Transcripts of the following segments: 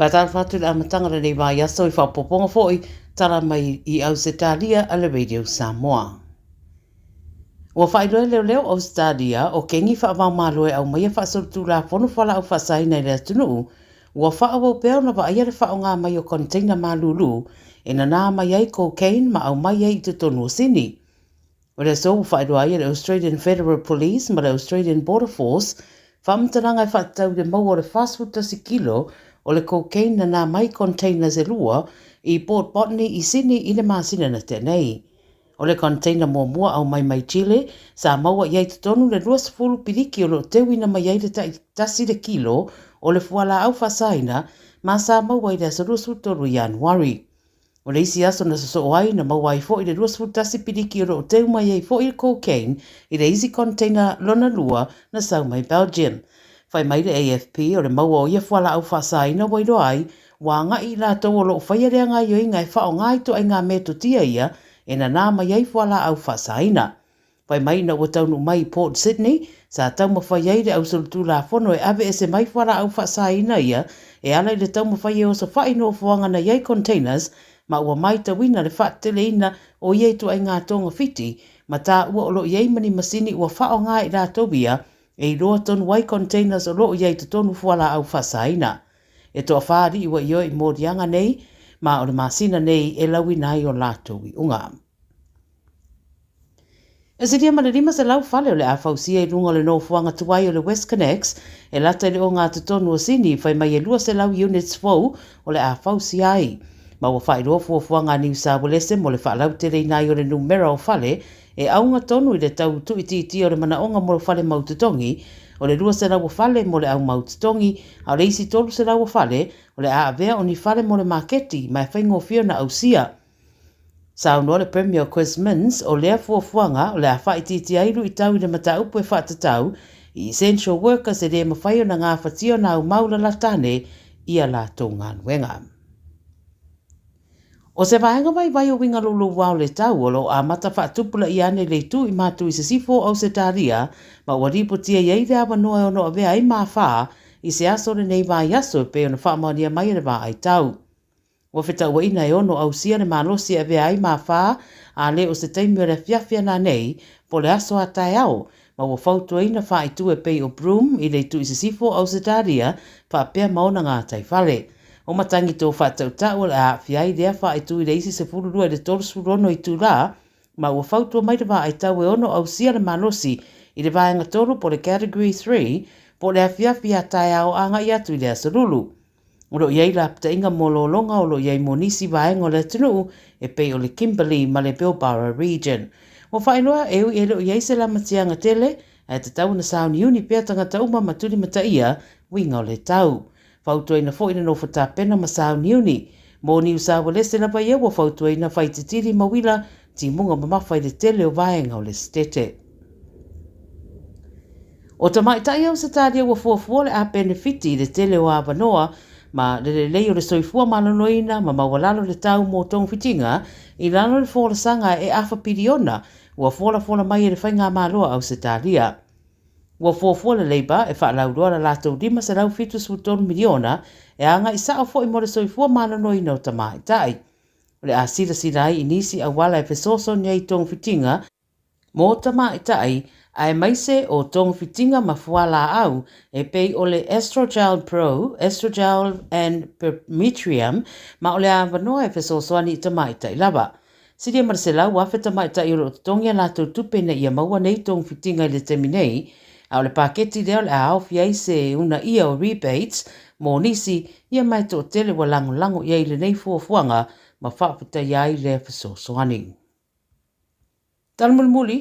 Patal fatu le amatanga nei vai aso I whapoponga foi tala mai I Australia a le Radio Samoa. Ua whailoe leo Australia o kengi whaamau maloe au mai whaasorutu la whonu whala au whasai nei rea tunu, ua whaawau peo na wa aiare whao ngā mai o container malulu e na nā mai ai cocaine ma au mai ai te tonu o sini. O rea so whailoe ai le Australian Federal Police ma le Australian Border Force whamtananga I whaatau le mau o le fast food tasi kilo o le cocaine na nā mai containers e lua I Port Botany I Sydney I le māsina na tenei. O le container mua au mai Chile, sa maua iai te tonu le 2 piriki o lo teuina mai ai le tasi le kilo o le fuala au fasaina, ma sa maua I le asarusu toru Januari. O le isi aso na saso ai na maua I fo I le 2 tasi piriki o lo teu mai ai fo I le cocaine I le easy container lona lua na sau mai Belgium. Fai mai le AFP o le maua o ia fuala au fasaina wairo ai, wa ngai la tau o lo whaiarea ngai o inga e whao ngai to ai ngā meto tia ia, e na nā mai ai whala au whasaina. Pai mai na ua taunu mai Port Sydney, sa tau mawhai ai le au solutu la whono e ave e se mai whala au whasaina ia, e alai le tau mawhai e o sa whai no whuanga na iai containers, ma ua mai tawina le whaatele ina o iei tu ai ngā tonga whiti, ma tā ua o lo iei mani masini ua whao ngā I la tobia, e I roa tonu wai containers o lo iei tu tonu whala au whasaina. E toa whaari iwa ioi mōrianga nei, ma o le masina nei e lawi nai o lātou I unga. E se dia manarima se lau whale o le awhausia I runga le nofuanga tuai o le West Connects, e lata le o ngā tutonu o sini, whai mai e lua se lau units fau o le awhausia ai. Ma ua whai roa fuafuanga New South Wales mo le whaalau tere nai o le numera o whale, e aunga tonu I le tau tu iti o le manaonga mo le whale maututongi, o le lua se lau whale mo le au maututongi, au le isi tolu se lau whale, o le aavea o ni whale mo le maketi, mai whaingo fio na ausia. Sa unua le Premier Chris Minns, o lea fuafuanga, o le a whaititi airu I tau I le mata upu e whaatatau, I essential workers e le mawhaio na ngā whatio na au maula latane, ia la tō ngā nuenga. O se vaenga vai o winga lulu wau le tau o lo a mata whaatupula I ane le tu I mātu I se sifo au se taria, ma ua ripotia iei le awa noa o no avea I maa whaa, I se aso le nei vai aso pe o na whaamania mai le vai tau. Wa whita ua ina e ono au sia le malosi avea I maa whaa, a le o se teimi o le fiafia na nei, po le aso a tai au, ma ua whautua ina wha I tu e pei o Broom I le tu I se sifo au se taria, wha pia maona ngā tai whale. O matangi tō whātau tau le a whiai rea wha I tu I le isi se fururua le tolu surono I tu la, ma ua whautua mai le wha I tau e ono au sia le malosi I le vaenga tolu po le category 3, po le a whiawhia tai au anga I atu I le asarulu. O lo iei la pta inga mololonga o lo iei monisi vaenga o le tunu e pei o le Kimberley ma le Pilbara region. O whailoa e ui e lo iei se la matianga tele, e te tau na sauni uni pia tangata uma maturi mata ia, winga o le tau. Whautua ina fo ina no whata pena ma sauni uni. Mō New South Wales na pai ewa whautua ina whaititiri mawila, ti munga mamawhai le tele o vaenga o le stete. O tamaitai au sa tāria ua fuafua le a benefiti le tele o awanoa, ma le lei o le soifua malanoina ma mawalalo le tau mō tong fitinga, I lalo le fōla sanga e awha piriona, ua fōla mai e le whainga maloa au sa tāria. Ua fuafua le leiba e whaalauroa la lātou lima sa lau fitu sutonu miliona, e anga I sao fo I mo le soifua malanoina o tamaitai. O le a sila ai inisi a wala e fesoso nei tong fitinga, mō tamaitai, ai maise o tong fitinga mafuala au e pei o le Estrogel Pro, Estrogel and Permetrium, ma o le awanoa e fesosoani I tamaitai lava. Siria marselau wafe tamaitai o lo tongia lātou tupe na ia maua nei tong fitinga I le teminei, au le paketi leo le a awhiai se una ia o rebates, mō nisi ia mai tō tele wa lango ia I le nei fuafuanga ma whaaputa iai le fesosoani. Talmulmuli,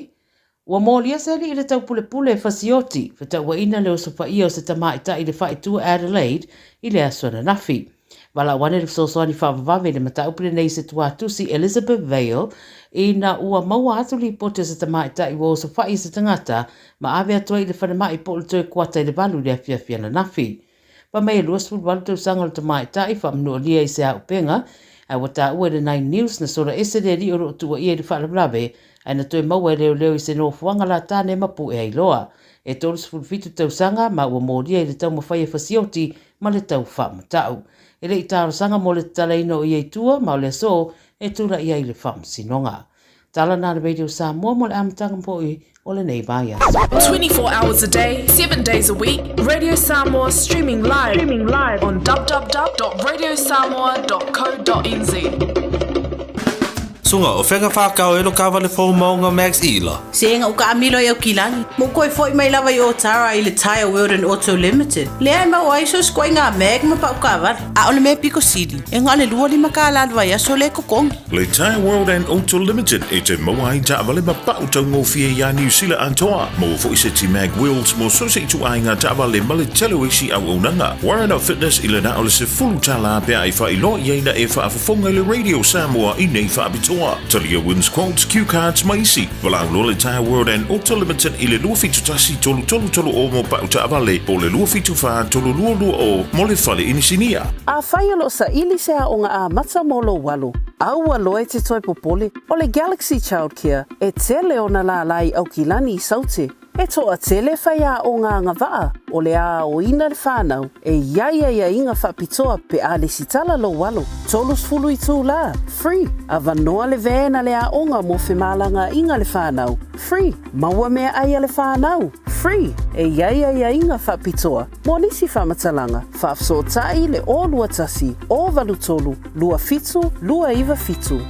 ua mōlia seli I le tau pule fasioti, whita ua ina leo sopa ia o se tamaita I le whaitua Adelaide I le aswana nafi. Wala wane le fesosoani whaavavave le mataupule nei se tuatusi Elizabeth Vale, ina ua maua atu li pote se tamaita I wo sopa I se tangata, ma ave atua I le whanamai po le toe kuata I le balu le afiafia na nafi. Pa mei luas fulwalu tau sanga le tamaita I whamnua lia I se au penga, a wata ua le 9 News na sora ese le ri oro tua ia le whaalablave, ai na toi maua leo I se no fuanga la tāne mapu e ailoa. e tolu sifulufitu tausanga ma ua moria i le tau mawhai e fasioti ma le tau whamatau. E le i tārosanga mo le talaino i eitua ma o le so e tula ia i le whamsinonga. Tala nā le Radio Samoa mo le amatanga mpoi o le nei vai aso. 24 hours a day, 7 days a week. Radio Samoa streaming live on www.radiosamoa.co.nz. Sunga o whenga whakao e lo kawa le fōu maunga Max Ila. Senga o ka amilo i au kilani. Mo koe foi mai lava i o tara i le Tire World and Auto Limited. Le ai mau aiso skoi ngā meg ma pau kawa. A ole me Pico City. E ngā le lua li maka lalwa ia so le kokongi. Le Tire World and Auto Limited e te maua i taawale ma pau tau ngofie ia New Zealand antoa. Mo fo i se ti mag wheels mo so se tu ai ngā taawale ma le telo isi au unanga. Warren Up Fitness i le na ole se fulu tala pia i wha i lo i eina e wha afafonga le Radio Samoa i nei wha abitoa. Talia wins quotes, cue cards, maisi. Walang lo le Tire World and Auto Limited i le lua fitu tasi tolu o mo pau taawale. Po le lua fitu wha tolu lua o mo le fale inisinia. A whai alo sa ili sea o ngā a mata molo walo. Au alo e te toi popole o le Galaxy Childcare e tele o na la lai au kilani i saute. E toa tele whai a o ngā ngawaa o le a o ina le whanau e ia inga whapitoa pe a le sitala lo walo. Tolus fulu i tū la, free. A vanoa le vena le a onga mo whemalanga inga le whanau, free. Maua mea aia le whanau, free. E ia inga whapitoa. Mo nisi whamatalanga, whafso tai le o lua tasi, o valu tolu, lua fitu, lua iwa fitu.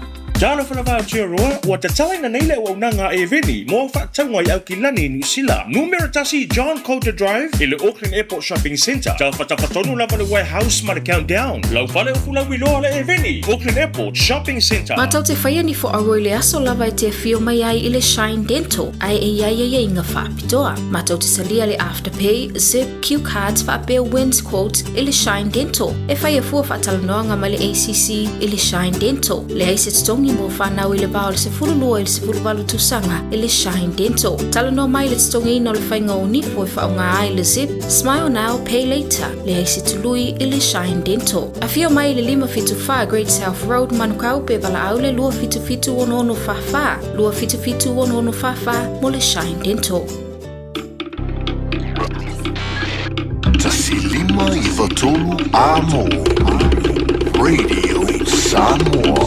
Jana whanawha tia roa, ua te talaina neile o unanga e veni, mo whaktaunga i au ki lani New Zealand. Numero tasi John Coulter Drive, i le Auckland Airport Shopping Centre. Tau whatawhatonu lava le warehouse ma le countdown. Lau whale o fulau iloa le e veni, Auckland Airport Shopping Centre. Matau te whaia ni fo aroi le aso lava e te fio mai ai i le Shine Dental, ai e ia inga whapitoa. Matau te salia le Afterpay, Zip, Q Cards, whapea Wins Quotes i le Shine Dental. E whaia fua whatalanoanga ma le ACC i le Shine Dental. Le aise tongi mo whanau i le bao le se furu lua i le se furu walu tusanga i le Shine Dental. Talanoa mai le tongi ino le whainga o nipo i whaunga ai le Zip, Smile Now, Pay Later. Le aise tului i le Shine Dental. A fio mai le 575 Great South Road manukau pe wala au le lua fitu ono whawha. Lua fitu ono whawha mo le Shine Dental. Tasi lima i watolu amo. Radio Samoa.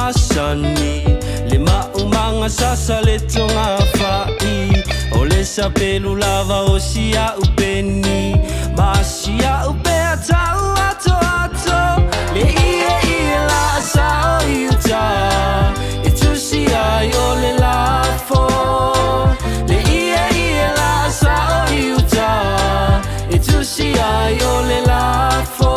masani le maumanga sasa le tonga fai o le sapelu lava o sia upeni masia upea tau ato ato le ie la sao iuta e tu sia o le lafo le ie la sao iuta e tu sia o le lafo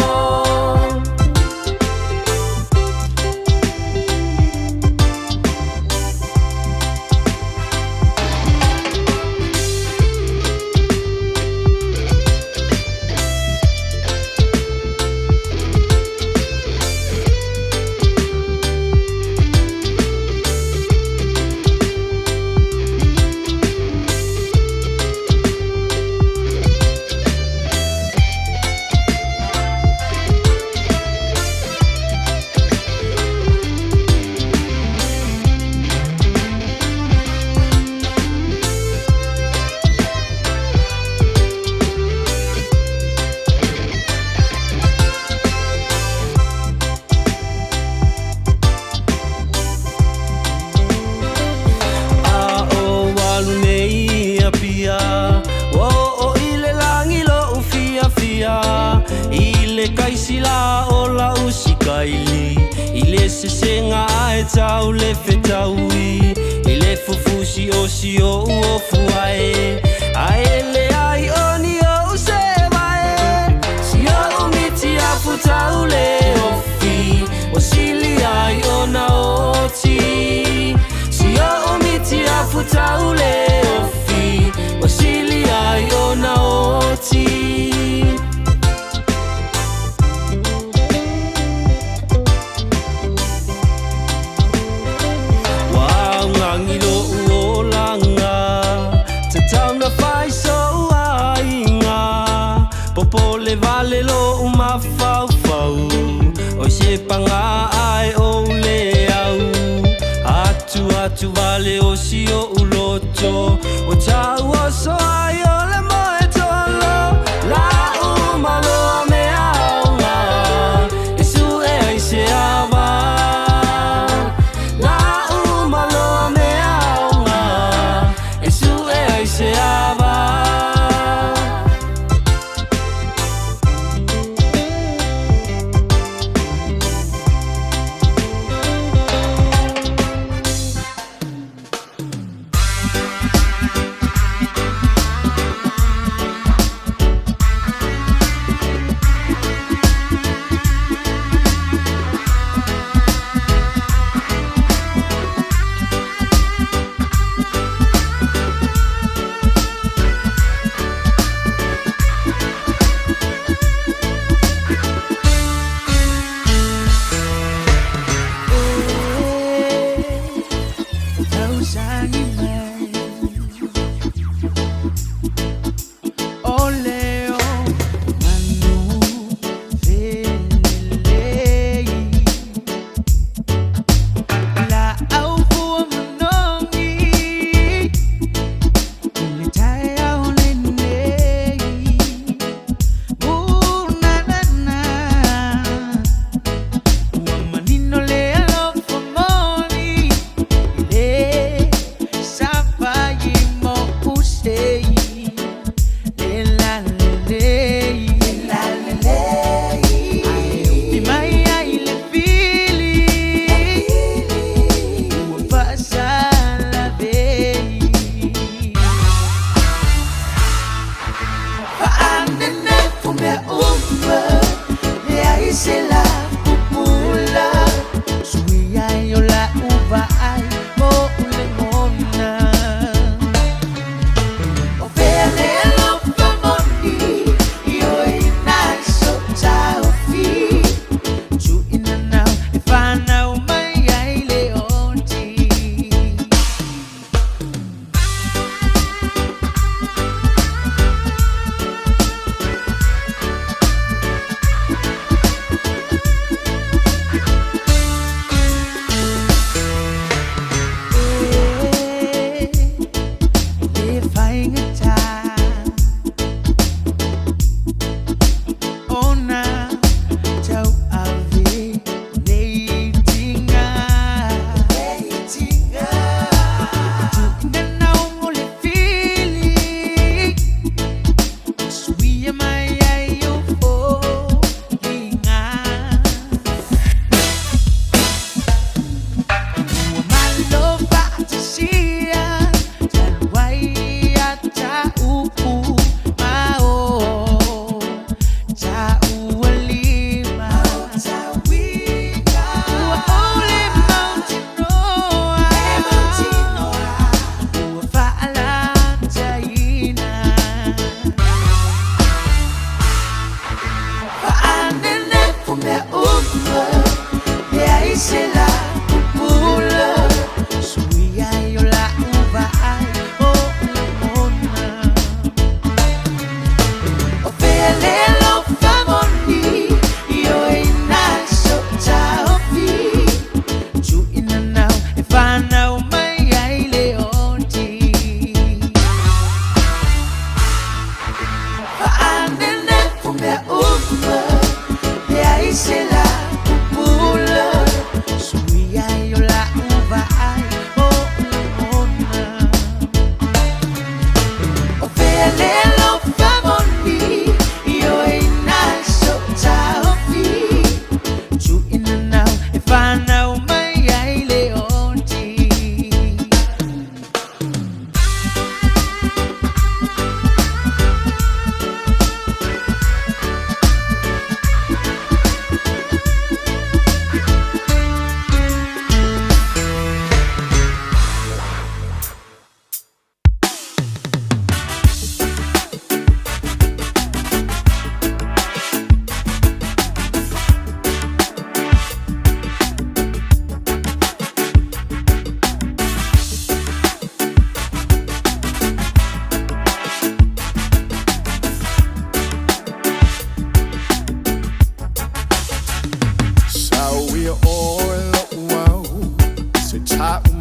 Senga ai tau le fetaui ile fufusi o si o fuae ai le ai oni o se vai si o miti a futau le ofi o sili ai ona oti si o miti a futau le ofi o sili ai ona oti Popo le vale lo uma fau fau o se panga ai o le au atu vale o si o uloto o tau o so ai o le moe tolo la uma lo me aunga e su e ai se ava la uma lo me aunga e su e ai se ava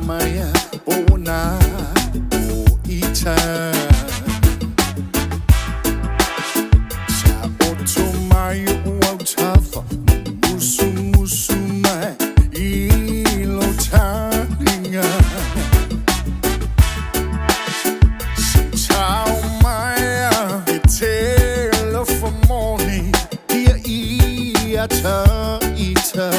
Maya Ona O Ita Sa Otomayo Wautafa Musu Musu Mai Ilo Taringa Sitao Maya Itelo for morning Ia Iata Ita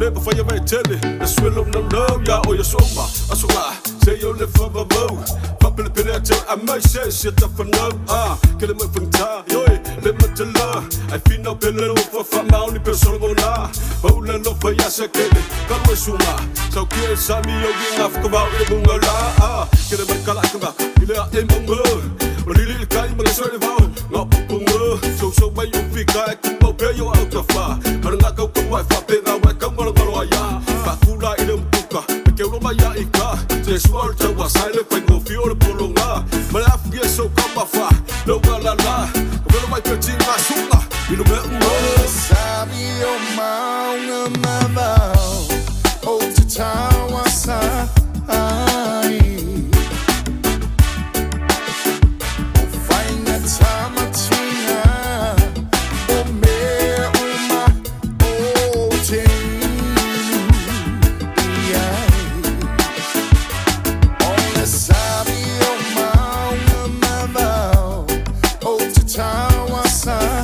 Never for your man tell it. The swill of no love, ya or your soma. I saw say you live for the bow. Popular pinata, I might say shit up for no. Kill him from time, yo, limit to love. I feel no pillow for my only person. Hold a love for Yasakeli, Kamasuma. So kill Sammy, you're enough to about it. Bunga, kill him a Kalakaba, you are in Bunga. Really kind of sort of not Bunga. So by you pick, I could obey you out of far. But not go to my father, I come on the ya. Bakula in a buka, the Kelomaya Ika. The swallow was silent when go feel the Polonga. But after you so come afar, no galala. Well, my petting Masuma, you know, Savio Mount Mavao, Old Tower Sai. Find that time of Tina, oh, Mare, oh, my, oh, Only Savio Mount Mavao, Old Tower Sai.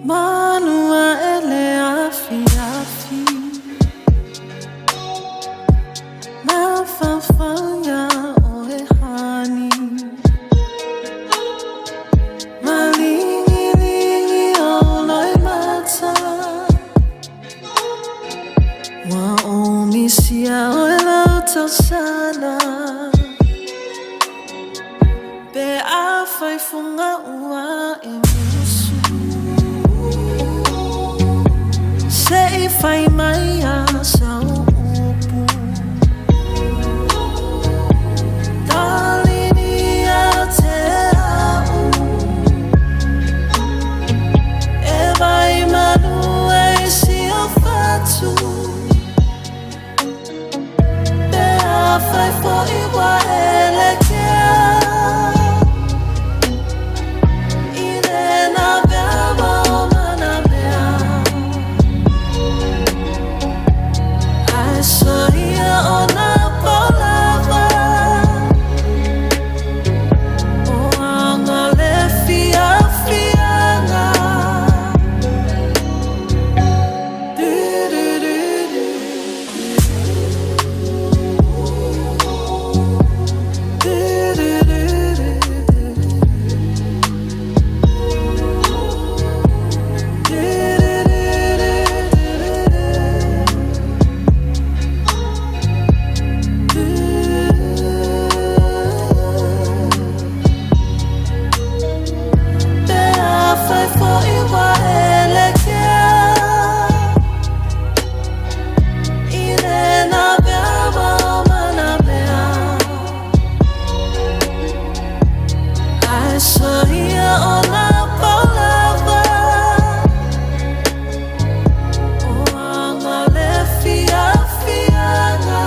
Manua ele afi afi na fafanya oe hani malingi lingi oloi mata wa omisia oe lauta sana be afai funga ua Say fai mai asa upu Dalini a te au E vai manu e si a fatu Be a fai fo iwa ele kia Ire na ve fai foi wa ele kia ire na bea mana bea I saw here on a palava o anga le fia fiana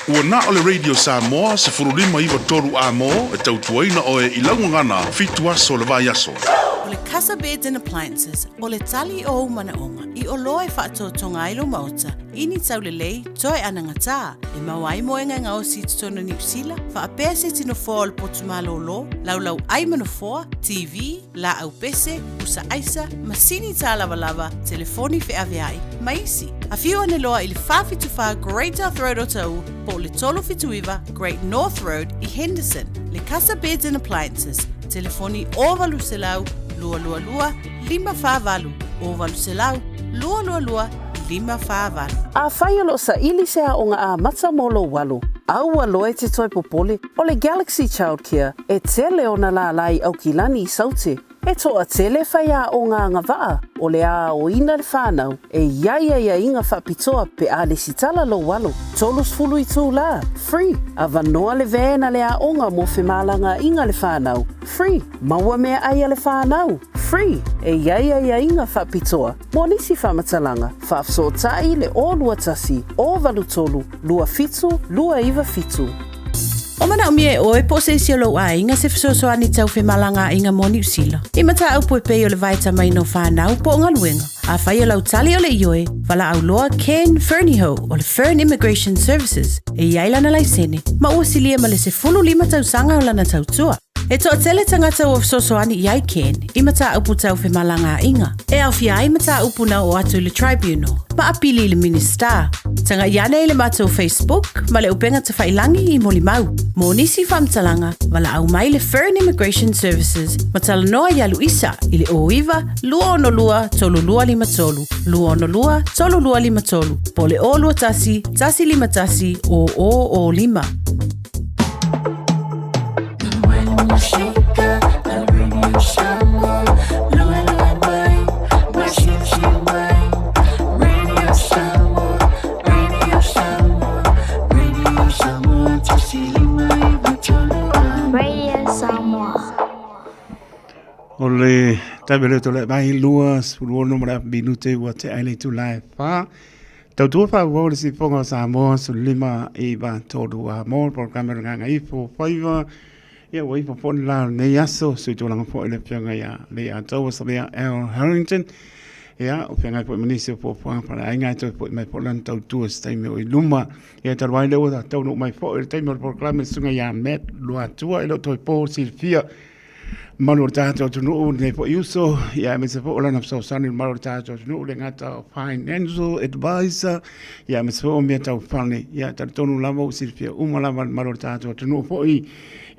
Ua na ole Radio Samoa se furulima iwa toru a mo e tau tuaina o e ilaungangana fitu aso le vai aso. O le Casa Beds and Appliances, o le tali o umana onga, I o loa e whaatotonga ailo mauta, ini tau le lei, toe ananga tā, e mawai moenga ngā o si tutono New Zealand, wha a pēr se tino fōa o le potumalo o lo, lau aimano fōa, TV, la au pese, usa aisa, masini tā lava lava, telefoni fe aveai, maisi. A whiu ane loa I le whawhituwha Great North Road o tau, po le tolo fituiva Great North Road I Henderson, le Casa Beds and Appliances, telefoni o valu se lau, lua lua lua, lima whāwalu, o valu se lau, lua lua lua, lima whāwalu. A whaialo sa ilisea o ngā a matsa molo walu. Aua loe te toi popole o le Galaxy Childcare e tele o na la lai au ki lani I saute. E toa tele whaia o ngā ngawaa o le a o ina le whānau e iaia inga whapitoa pe a le sitala lo walo. Tolus fulu I tū la, free. A vanoa le vēna le a onga mo whemalanga inga le whānau, free. Maua mea aia le whānau, free. E iaia inga whapitoa. Mo nisi whamatalanga, whafso tai le o lua tasi, o valu tolu, lua fitu, lua iwa fitu. O mana o mie oe po se isi o lo a inga se fisoso ani tau whemalanga inga mo New Zealand. I mata au poe pei o le vaita mai no whanau po o ngaluenga. A whai o lau tali o le ioe, wala au loa Ken Ferniho o le Fern Immigration Services e iailana lai sene. Ma ua silia ma le se fulu lima tau sanga o lana tau tua. E toa tele tangata o fisosoani iai Ken, I mata upu tau whemalanga inga. E au fia ai mata upu na o atu le tribunal, ma apili le minister. Tanga iane le mato Facebook, ma le upenga te whailangi I moli mau. Mo nisi whamtalanga, wala au mai le Fern Immigration Services, ma tala noa ialu isa, I le oiwa, lua ono lua, tolu lua lima tolu, lua ono lua, tolu lua lima tolu, po le o lua tasi, tasi lima tasi, o lima. O le tabele to le mai lua sulu no mara minute wa te ai le tu live pa tau tu fa wo le si fonga Samoa su lima e ba todo a mo por camera Gagaifo Faiva ia wai po pon la ne yaso su tu lang po le pianga ya le a tau sa bea El Harrington ia o pianga po ministro po para ai ngai to po mai po lan tau tu stai me o luma ia tar wai le o tau no mai po le time por clame sunga ya met lo atua e lo to po Silvia Malor tato tunu ne po uso ya me se po la na so sani malor tato tunu le ngata financial advisor ya me se po me tau fane ya tonu la mo Silvia umala malor tato tunu po I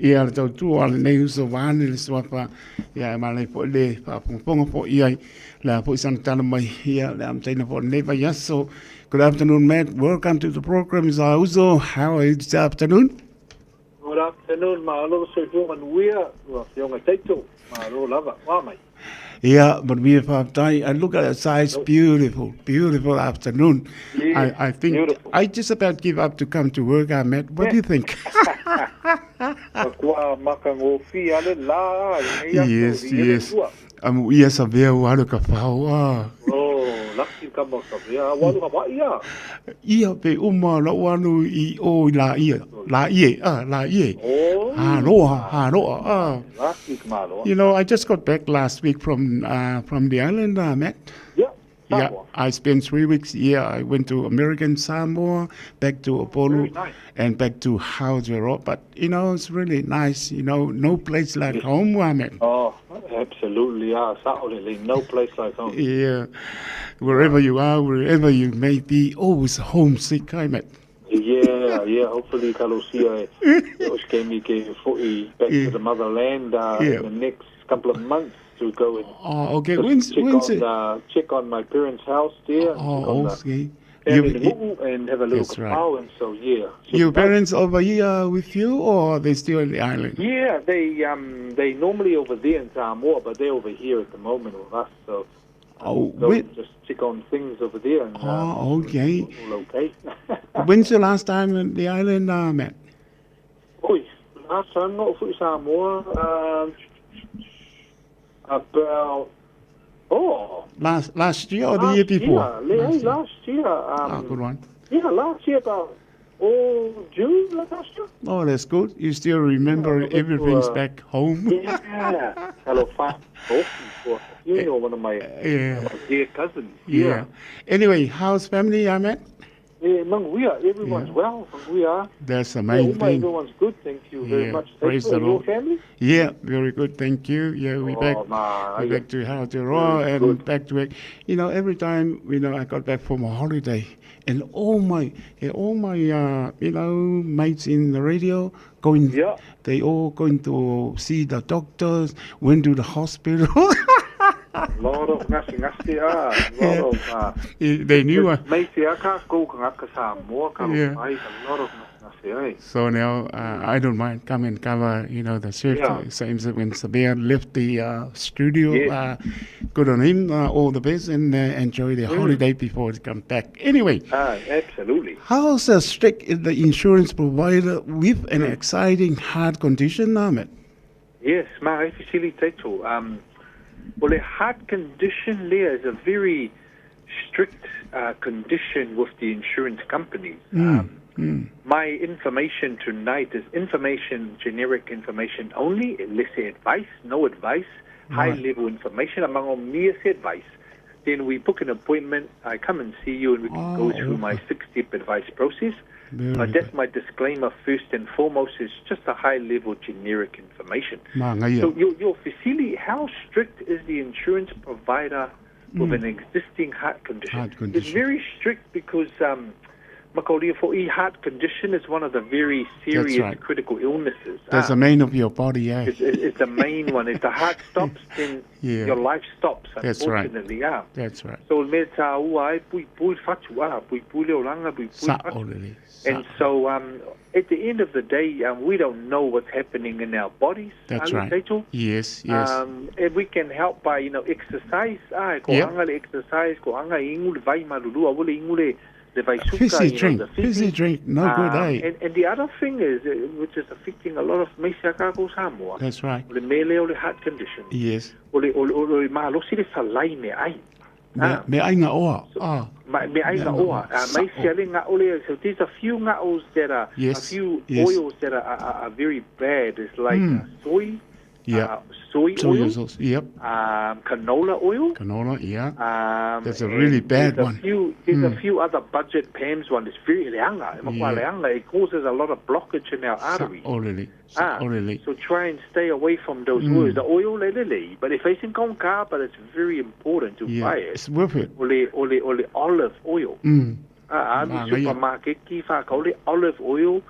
ia tau tu al ne uso vani le swapa ya male po le pa pongo po ia la po san tana mai ia le am taina po ne va yaso. Good afternoon, Matt. Welcome to the program. Uso, how are you this afternoon? Good afternoon, mahalo so jongan wia wa yonga taito mahalo lava wa mai. Yeah, but we have time. I look at the size, beautiful afternoon. Yeah, I think beautiful. I just about give up to come to work. Ahmed, what do you think? Yes. Yes, a very wadu ka whaua. Oh, lucky ka mo sa vea. Wadu ka ia. Ia pe uma la wanu I o la ia. La ie. Oh. Haroa. Lucky ka malo. You know, I just got back last week from the island, Matt. Yeah. Samoa. I spent 3 weeks here. I went to American Samoa, back to Apollo, nice. and back to Haujero. But, it's really nice. No place like home, Mohammed. Oh, absolutely. Certainly. No place like home. Yeah. Wherever you are, wherever you may be, always homesick, Mohammed. Yeah. Hopefully, Kalusia Oskemi ke footy back to the motherland in the next couple of months to go and okay. check on my parents' house there. Okay. And have a little kapow, and so Your parents over here with you, or are they still in the island? Yeah, they normally over there in Samoa, but they're over here at the moment with us. So just check on things over there. And, okay. All okay. When's the last time in the island, Matt? Last time not for Samoa. About last year or the year before? Last year. Good one. Yeah, last year about June last year. Oh, that's good. You still remember everything's back home. Yeah. Hello, fine. One of my dear cousins. Yeah. Anyway, how's family, Ahmed? Everyone's well. We are. That's the main thing. Everyone's good. Thank you very much. Praise the Lord. Your family? Yeah, very good. Thank you. Yeah, we're back to Haujero and back to it. Every time I got back from a holiday, and all my mates in the radio they all going to see the doctors, went to the hospital. A lot of ngasi. They knew. So now I don't mind come and cover, the shift. Same when Sabir left the studio. Good on him. All the best and enjoy the holiday before it comes back. Anyway. Absolutely. How strict is the insurance provider with an exciting heart condition, Ahmed? Yes, well, a heart condition there is a very strict condition with the insurance companies. My information tonight is generic information only, let's say advice, no advice, high-level information, among mere advice. Then we book an appointment, I come and see you, and we can go through my 6-step advice process. But that's my disclaimer first and foremost, is just a high-level generic information. So your facility, how strict is the insurance provider with an existing heart condition? It's very strict because heart condition is one of the very serious critical illnesses. That's the main of your body, It's the main one. If the heart stops, then your life stops, unfortunately. That's right. So and so at the end of the day, we don't know what's happening in our bodies. That's right. Yes. And we can help by, exercise. Fizzy drink, no good, And the other thing is, which is affecting a lot of Samoa. That's right. The heart condition. Yes. So there's a few nga'os that are, a few oils that are very bad. It's like soy oil, canola oil. That's a really bad one. There's a few other budget PAMS one. It's very leanga. It causes a lot of blockage in our arteries. So try and stay away from those oils. The oil, but if it's in car, but it's very important to buy it. It's worth it. Ole olive oil. Supermarket, olive oil.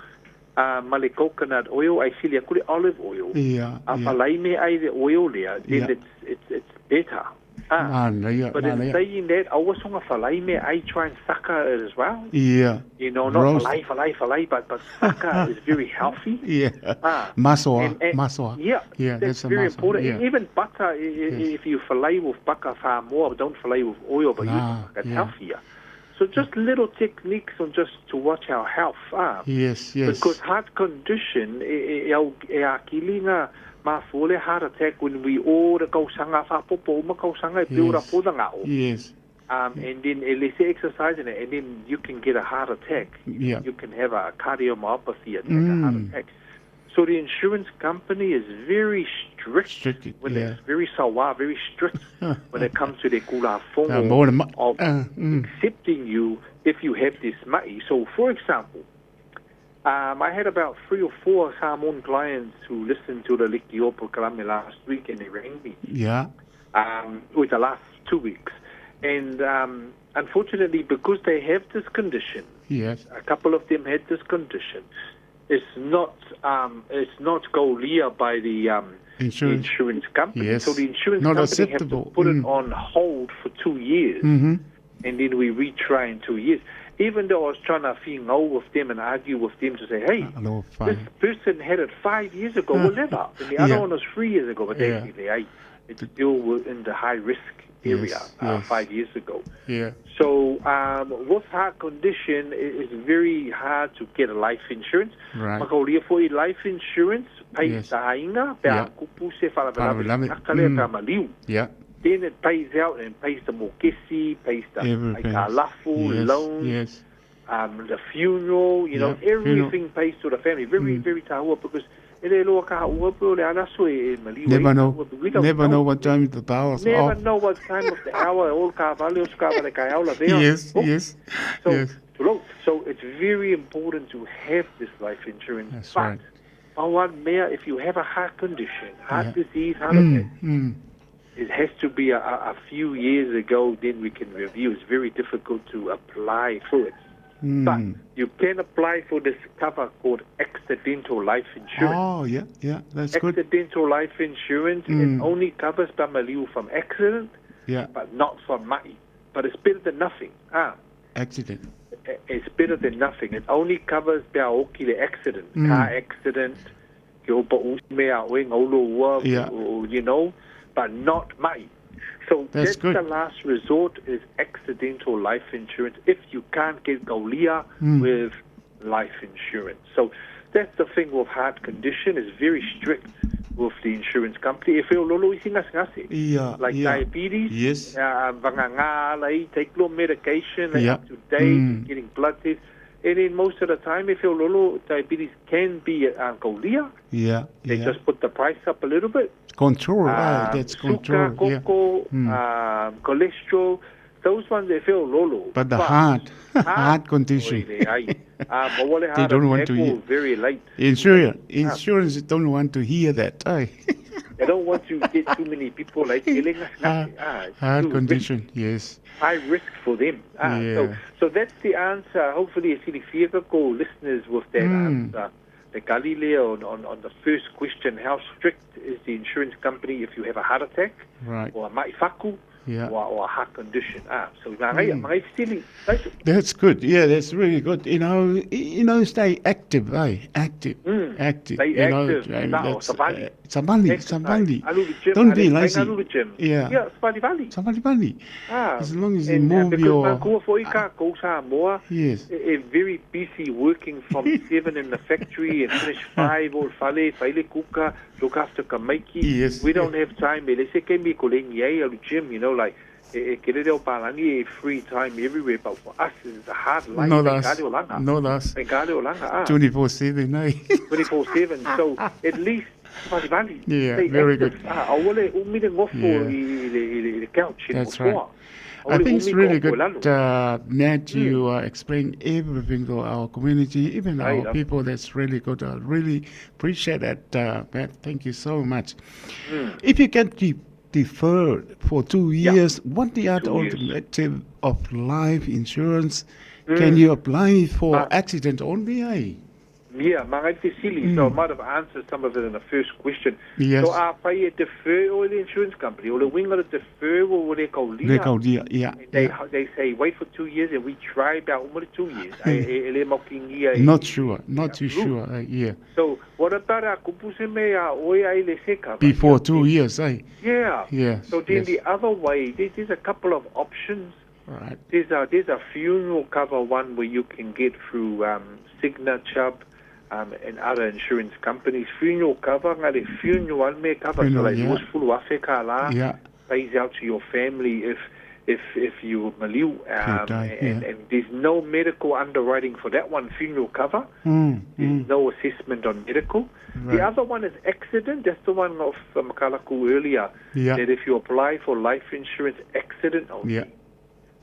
Male coconut oil, I feel olive oil. The oil there, then it's better. But in saying that, I try and sucker it as well. Not falai, but sucker is very healthy. Maswa. That's very important. Even butter, if you fillet with butter far more, don't fillet with oil, but it's healthier. So just little techniques on just to watch our health. Yes. Because heart condition, heart attack when we all go sanga build up for the ngao. Yes. And then let's say exercise and then you can get a heart attack. You can have a cardiomyopathy attack, a heart attack. So the insurance company is very strict. When it's very sawa, very strict when it comes to the kula fongo of accepting you if you have this mai. So, for example, I had about 3 or 4 Samoan clients who listened to the Likio program last week, and they rang me. Yeah. With the last 2 weeks. And unfortunately, because they have this condition, yes, a couple of them had this condition, it's not Golia by the insurance company. Yes. So the insurance Not company acceptable. have to put it on hold for 2 years, and then we retry in 2 years. Even though I was trying to know with them and argue with them to say, hey, this person had it 5 years ago, whatever, and the other one was 3 years ago, but they say, hey, it's still in the high risk area 5 years ago. Yeah. So with heart condition, it's very hard to get a life insurance. Right. Makaolia for life insurance, pays tainga, kupu se whalawalawe, yeah. Then it pays out and pays the mokesi, pays the lafu, loans, the funeral, everything pays to the family. Very, very tahua because never know what time the power's Never off. know what time of the hour. All there. Yes, yes. So, yes. So it's very important to have this life insurance. That's but, right. If you have a heart condition, heart disease, heart attack, it has to be a few years ago, then we can review. It's very difficult to apply for it. But you can apply for this cover called accidental life insurance. Oh, yeah, that's good. Accidental life insurance, it only covers Pamaliu from accident, but not from mai. But it's better than nothing. Accident. It's better than nothing. It only covers the accident, car accident, but not mai. So that's the last resort is accidental life insurance if you can't get Golia with life insurance. So that's the thing with heart condition is very strict with the insurance company. If you're like diabetes, take low medication, up to date, getting blood tests. And then most of the time, if your diabetes can be Golia, they just put the price up a little bit. Control, that's control. Cocoa, cholesterol, those ones they feel lolo. But the heart condition, they don't want to hear. Very late. Insurance don't want to hear that. They don't want to get too many people like killing us. Heart condition, yes. High risk for them. So that's the answer. Hopefully, it's really fearful listeners with that answer. The Galileo on the first question, how strict is the insurance company if you have a heart attack or a maifaku or a heart condition? So that's good. Yeah, that's really good. Stay active, active. Stay active. Sabali. Don't be lazy. Sabali. As long as you move your... Yes. Very busy working from 7 in the factory and finish 5 or fale kuka, look after kamaiki. Yes. We don't have time. Let's say can be calling gym, like free time everywhere, but for us it's a hard life. No, that's 24/7. 24/7. So at least very good. That's right. I think it's really good that you explain everything to our community, even our people. That's really good. I really appreciate that, Pat. Thank you so much. If you can keep deferred for 2 years, what the alternative of life insurance? Can you apply for accident only? Yeah, so I might have answered some of it in the first question. Yes. So I pay a defer or the insurance company or the wing of the defer or what they call They say wait for 2 years and we try about 2 years. Not sure, not too sure. Yeah. So what about our before 2 years? Yeah. So then the other way, there's a couple of options. Right. There's a funeral cover one where you can get through Signature. And other insurance companies, funeral cover, funeral cover, so like pays out to your family if you maliu, and there's no medical underwriting for that one. Funeral cover, there's no assessment on medical. Right. The other one is accident. That's the one of Makalaku earlier. Yeah. That if you apply for life insurance, accident only. Yeah.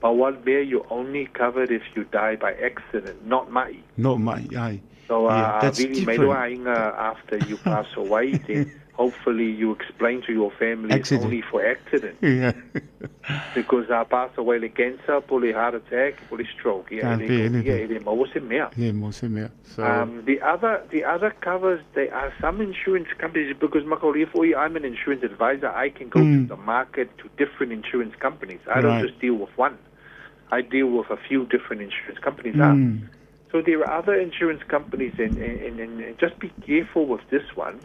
But one there, you're only covered if you die by accident, not mai. Not mai, aye. So that's really different. after you pass away, then hopefully you explain to your family Accident. it's only for accident. Yeah. Because pass away le cancer, pole heart attack, pole stroke. Can't be anything. Yeah, So the other covers, there are some insurance companies, because I'm an insurance advisor, I can go to the market to different insurance companies. I don't Right. just deal with one. I deal with a few different insurance companies. So there are other insurance companies, and just be careful with this one.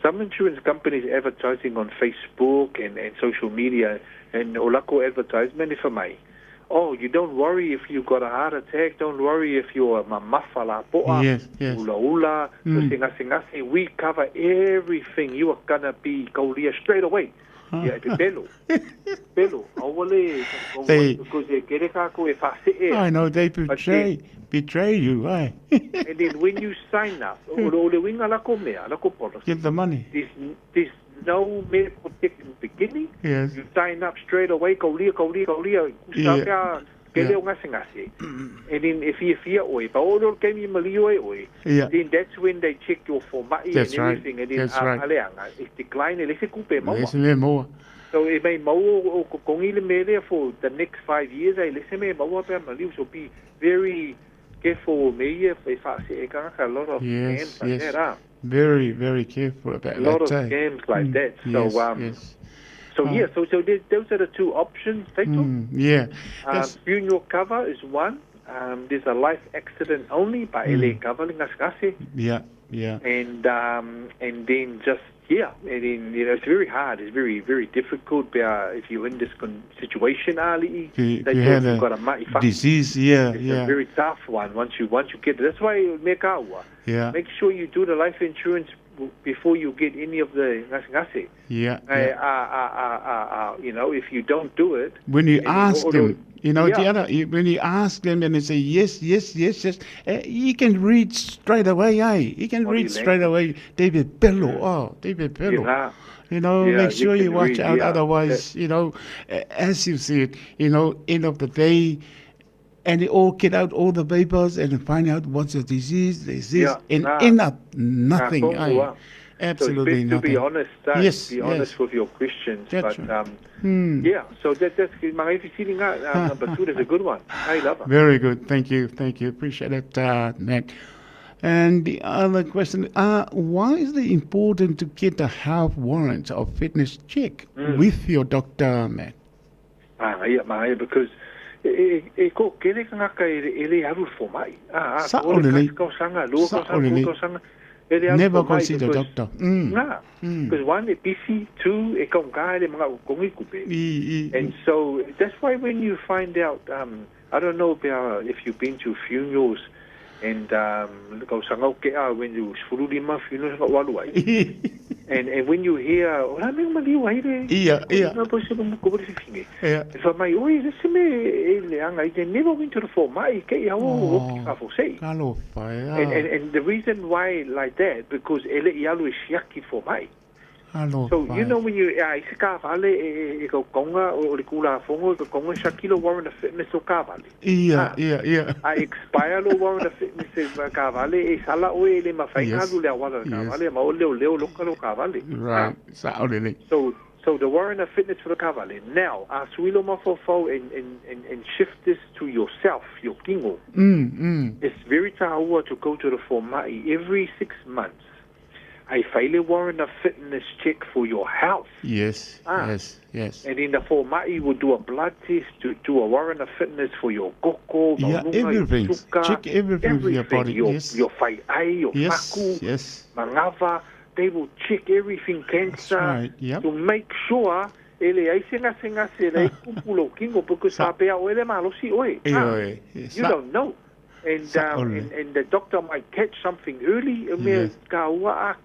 Some insurance companies advertising on Facebook and social media, and olako advertisement if I may. Oh, you don't worry if you got a heart attack. Don't worry if you're a mafala poa, Yes. ula, singasi. We cover everything. You are gonna be kaulia straight away. Yeah, pelo. Awale, because they get it. I know they betray you, aye. And then when you sign up, Get the money. there's no medical check in the beginning. Yes. You sign up straight away. And then if you fear then that's when they check your format and That's right. everything. And then That's right. it's declined. Listen more. So it may for the next 5 years. So be very careful. A lot of Yes, scams like yes. that. Very, very careful about A lot of that. scams like that. Yes, So yes. so those are the two options. Yeah. That's- Funeral cover is one. There's a life accident only by LA cover Yeah, yeah. and then just and then it's very hard. It's very, very difficult. If you're in this situation, If you had a disease, it's a very tough one. Once you get it, that's why make sure you do the life insurance before you get any of the ngasi. Yeah. If you don't do it, When you ask them, Yeah. when you ask them and they say yes, you can read straight away, You can read straight away. David Bello, David Bello. Make sure you you can watch read, out. yeah. Otherwise, as you said, end of the day, and they all get out all the papers and find out what's the disease, and end up nothing. Absolutely so it's best nothing. to be honest. Yes, be honest yes. with your questions. That's But right. so that's number 2 is a good one. I love it. Very good. Thank you. Appreciate it, Matt. And the other question, why is it important to get a health warrant or fitness check with your doctor, Matt? Because ko kere ngaka ele haru for mai. Never go see the doctor. Because one, it's busy. 2, and so that's why when you find out, I don't know if you've been to funerals, and when you funerals and when you hear if I may, they never went to the format. And the reason why like that, because ele ialu is yaki for mai. So when you isika vale go konga o le kula fongo go konga shakilo warrant of fitness o ka vale. I expire lo warrant of fitness ka vale e sala o ele mafainga lu le wala ka vale ma o leo lokalo ka vale. Right. So the warrant of fitness for the ka vale. Now, suilo mafofo and shift this to yourself, your kingo. It's very taua to go to the format every 6 months. A failure warrant of fitness check for your health. Yes. And in the format, you will do a blood test, to do a warrant of fitness for your koko, everything. Check everything with your body. Your whaiai, your faku, mangava. They will check everything, cancer, right. Yep. to make sure ele ai senga le kupulo kingo because apea o ele malosi oe. You don't know. And the doctor might catch something early.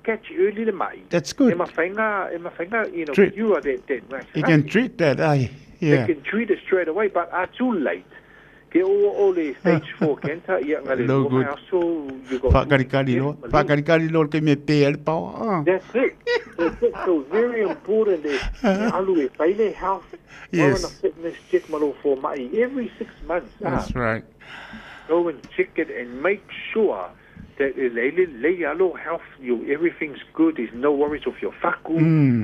Catch early the mai. That's good. Ema fainga, Treat. you are that. You can treat that. They can treat it straight away, but are too late. Ke o le stage 4 cancer, ia ngale No good. so you got Whakari lo ke me pe al pao. That's it. That's it. So very important is alu e whaile health. Yes. On a fitness check malo for mai every 6 months. That's right. Go and check it and make sure that lei alo health you everything's good. There's no worries of your faku,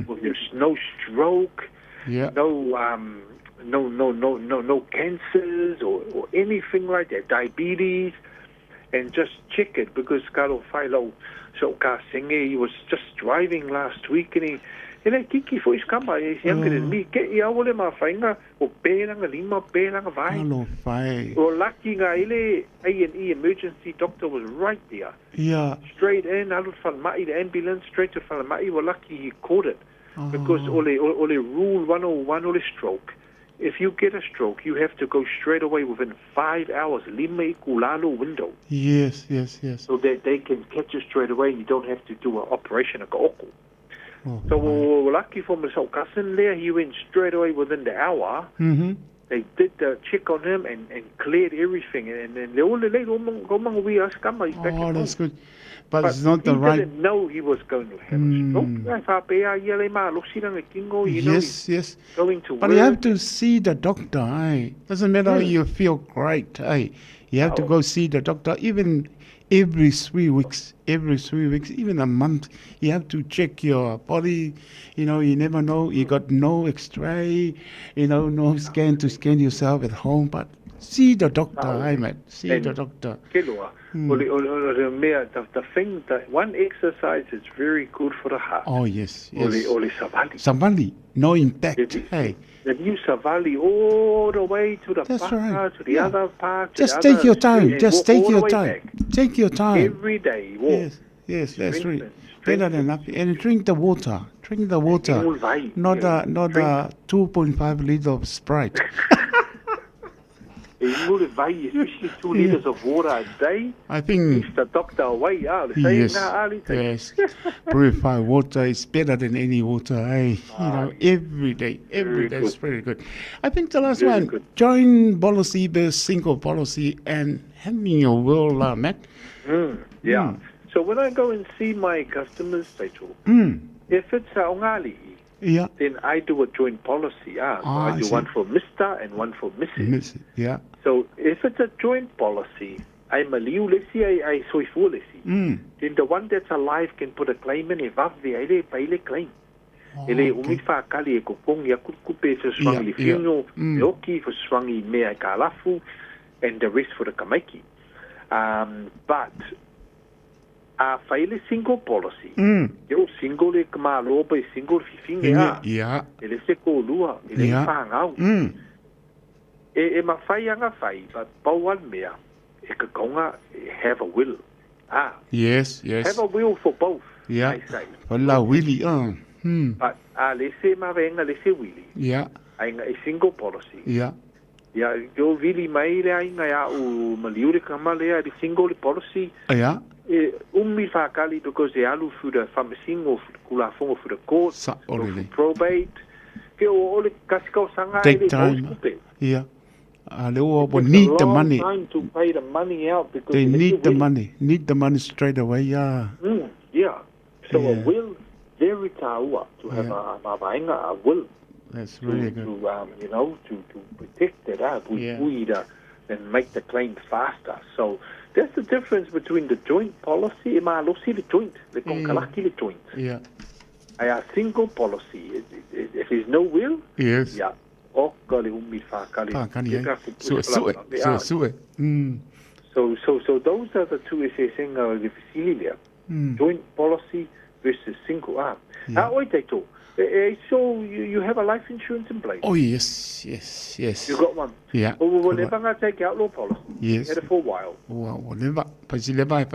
of your no stroke, no cancers or anything like that, diabetes, and just check it because Carlo Philo so ka senge he was just driving last week and he kiki for his kamba he's younger than me ke ia ole ma fainga o pelanga lima pelanga vai Hello, fai. o lucky nga ile A&E emergency doctor was right there straight in alu falmai the ambulance straight to falmai well lucky he caught it because ole rule 101 ole stroke. If you get a stroke, you have to go straight away within 5 hours. Lima kulalo window. Yes. So that they can catch you straight away and you don't have to do an operation. So lucky for myself, cousin there, he went straight away within the hour. They did the check on him and cleared everything. And then that's good. But it's not the right. He didn't know he was going to have a stroke. Yes. Going to but work. you have to see the doctor. Eh? Doesn't matter you feel great. Eh? You have to go see the doctor even every 3 weeks, even a month. You have to check your body. You never know. You got no X-ray. No scan to scan yourself at home. But see the doctor, mate. See the doctor. The thing that one exercise is very good for the heart. Oh yes. Ole savali. Savali, no impact. Hey. The new savali all the way to the That's part, right. to the other part. Just take your time. Just take your time. Take your time. Every day. Walk. Yes, that's right. Better than enough. And drink the water. Drink the water. Not a 2.5 liters of Sprite. Especially 2 liters of water a day. I think. Keeps the doctor away. Yes. Purified water is better than any water. Every day. Every day is very good. I think the last one, joint policy versus single policy and having your will, Matt. So when I go and see my customers, if it's a ongali, then I do a joint policy. I do one for Mr. and one for Mrs. So if it's a joint policy, I'm a liu lesi, I soifu lesi. Then the one that's alive can put a claim in. If I've paile claim. Ele umifa kali e kopong ya kupe se swangi funeral, yoki for swangi mea kalafu, and the rest for the kamaiki. But faile single policy. Yo single e kama loba e single fifinga. Ele se ko lua, ele whangau. E mawhai anga whai, but pauan mea, e ka konga have a will. Yes. Have a will for both, I say. Wala willy, But lese mawenga lese willy. Ainga a single policy. Yo willy mai le ainga ya u maliure kama le a single policy. Umi whakali because e alu fu the whamasing o kula fongo fu the court, or probate. Ke o ole kasikau sanga take time. They need the money. Time to pay the money out because they need the money. Need the money straight away. So a will very taua to have a will. That's really good. To protect it and make the claim faster. So that's the difference between the joint policy and the joint. The konkalaki the joint. A single policy. If there's no will, so those are the two joint policy versus single. So you have a life insurance in place? Oh yes. You got one? Yeah. Well, never take outlaw policy. Yes. You had it for a while. Never. But you never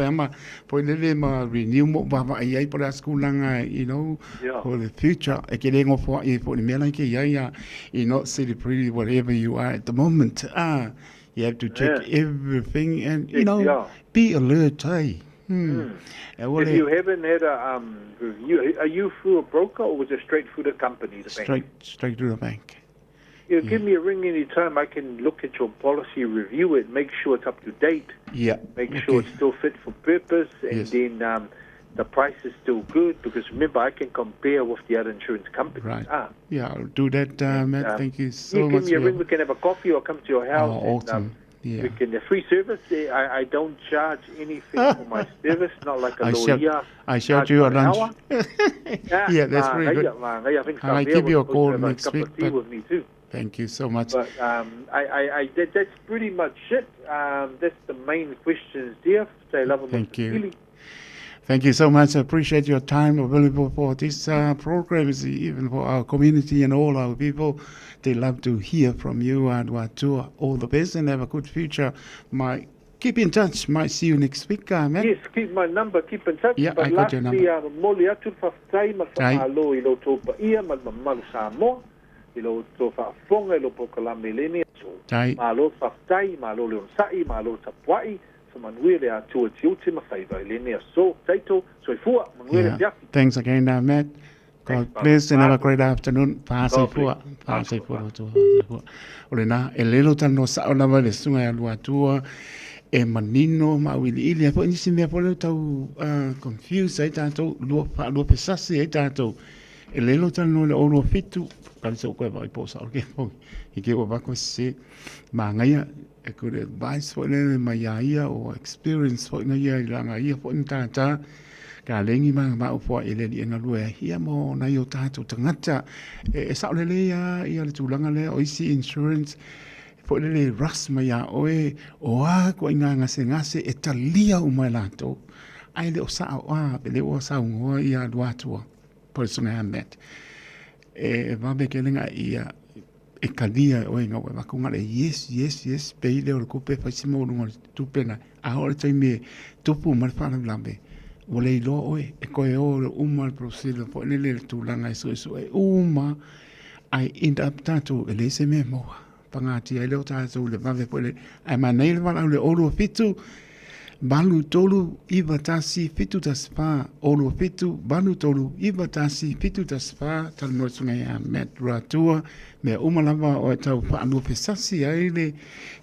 renew for the future. For the celebrating whatever you are at the moment. You have to check everything and be alert. If you haven't had a review, are you through a broker or was it straight through the company, the bank? Straight to the bank. Give me a ring anytime. I can look at your policy, review it, make sure it's up to date. Yeah. Make sure it's still fit for purpose, and Yes. then the price is still good, because remember, I can compare with the other insurance companies. Right. Yeah, I'll do that, Matt. Thank you so You much. give me a for ring, your- we can have a coffee or come to your house. Oh, awesome. Yeah. We can, a free service. I don't charge anything for my service, not like a lawyer. I showed you a lunch. Hour. Yeah, that's very good. I think I'll Xavier give you a was supposed to call have next cup week. of tea with me too. Thank you so much. But that's pretty much it. That's the main questions there. Say love and Thank you. Really. Thank you so much. I appreciate your time available for this program, even for our community and all our people. They love to hear from you, and to all the best and have a good future. Keep in touch. Might see you next week, Matt. Yes, keep my number, keep in touch. Yeah, but I got your lastly, number. moli atu whawhai ma whaalo I lo tō pa ia ma malu Samoa, I lo tō whawhonga I lo pokalame lene, Tai. ma lo whawhai, ma lo leon sai, ma lo tapuai, so manuele a tua tiuti ma Faiva lene, so taito, so I fua, manuele Yeah. Thanks again, Matt. God bless and have a great afternoon. Pāsefua. Ole nā, e lelo tano sao lava le sunga e alua tua, e manino, ma wili ili, e po inisi mea po leo tau confused, e tātou, lua pesasi, e tātou, e lelo tano le oro fitu, kari sa ukoe vai posa, oke, i ke o wako se, ma ngaia, e kure advice po le mai ia, o experience po ngaia, i langa ia po ni tātā, ka lengi mga maupo ele ni ngalue ia mo na yo tātou tangata e sa le ia le tulanga le oisi insurance po le ras mai a oe o a ko inga ngase e talia o mai lato ai le o sa a le o sa ngo ia duatua por so nga met e va be ke lenga ia e kalia o inga wa ko ngale yes pe le o ko pe fa simo no tu pena a ora tai me tupu mar fa na lambe o le ilo oe, e koe o uma al prosilo, po le tūlanga e uma, ai inda ap tātou, e le se me moa, pangati ai leo tātou, le vave po le, ai manei le wala, le oro fitu, balu tolu, iwa tasi, fitu taspa, oro fitu, balu tolu, iwa tasi, fitu taspa, tal motunga ya met ratua, me uma lava o e tau whaanu pesasi, ai le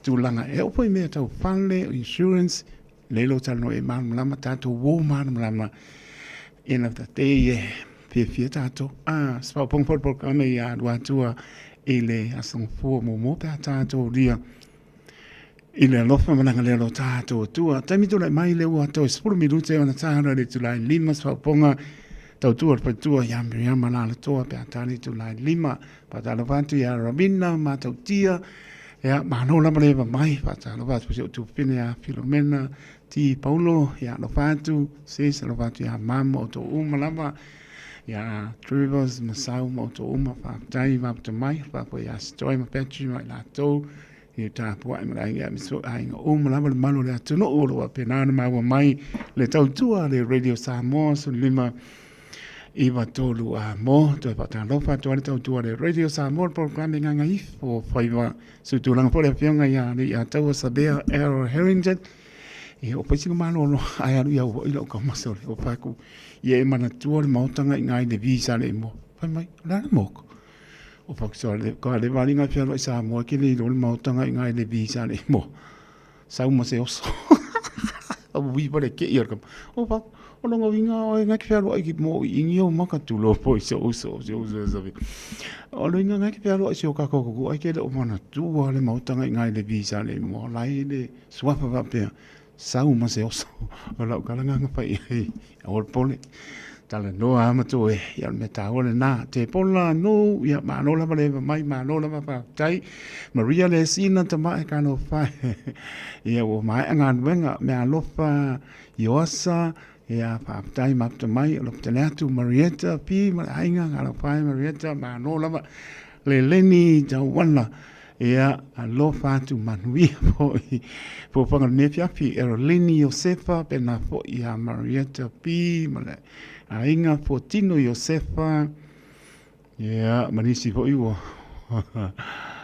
tūlanga, e opo i mea tau whale, insurance, lelo tano e manu lama tato wo manu lama end of the day fia tato spa pong for programa ya dua tua ele asong fo mo tato dia ile lofa mananga lelo tato tua tami tu mai le wa to spur minute ona tsara le tu lai lima spa ponga tau tua pa tua ya mana le toa pe tani tu lai lima pa talo vantu ya Robina ma tau tia ya mano la male mai pa talo va tu pine ya Filomena ti Paulo ya lo fatu se lo fatu ya mama to uma lava ya Trivers masau mo to uma fa tai va to mai fa po ya stoi ma petri mai la to ya ta po ai mai ya so ai uma lava malo le to no o pe na ma wa mai le tau tua le radio Samoa so lima iwa tolu a mo to pa ta lo fa to le tau tua le radio Samoa programming nga ifo Faiva su tu lang po le fionga ya ni ya tau sabea error Harrington e o pasi ko malo no ai alu ia o ilo ka maso o paku ia e mana tua le mautanga ngai de visa le mo pai mai la mo o paku so le ko le valinga fia lo sa mo ki le lo mautanga ngai de visa le mo sa uma se oso o wi pole ke ia ka o pa o lo vinga o ngai fia lo ki mo ingi o maka tu lo po so o lo ngai fia lo so ka ko ai ke o mana tua le mautanga ngai de visa le mo lai le swapa va pe sau ma se oso o la kalanga nga pai o pole tala no ama to e ya me ta ole na te pola no ya ma no la vale mai ma no la pa tai Maria le sina ta mai ka no fa ya o mai ngan wenga me alo fa yosa ya pa tai ma to mai lo tena tu Marietta pi ma ainga ngalo fa Marietta ma no la le leni ta wana ia alo fatu manui po panga nefia pi Erolini Josefa pena po ia Marietta pi male ainga po Tino Josefa ia manisi po iwo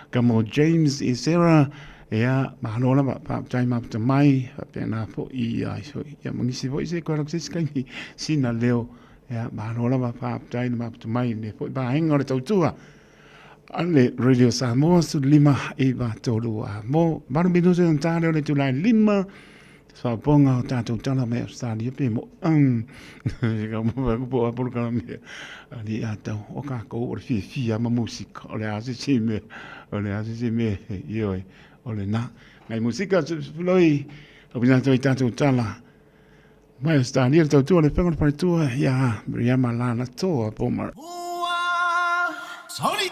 kamo James Isera ia mahalola pa time up to mai pena po ia so ia manisi po ise ko raksis kai sina leo ia mahalola pa time up to mai ne po ba hinga le tautua Ale Radio Samoa su lima eva tolua. Mo baru minuto ang talo le tulai lima. Sa ponga o tato tala me stadi pe mo. Ka mo ba ko apol ka me. Ali ata o ka ko o fi ama musika. Ole asi sime. Ole asi sime yo. Ole na. Ngai musika floi. O bina to tato tala. Mai stadi el to le pengo pa tu ya. Bria malana to a pomar. Sorry.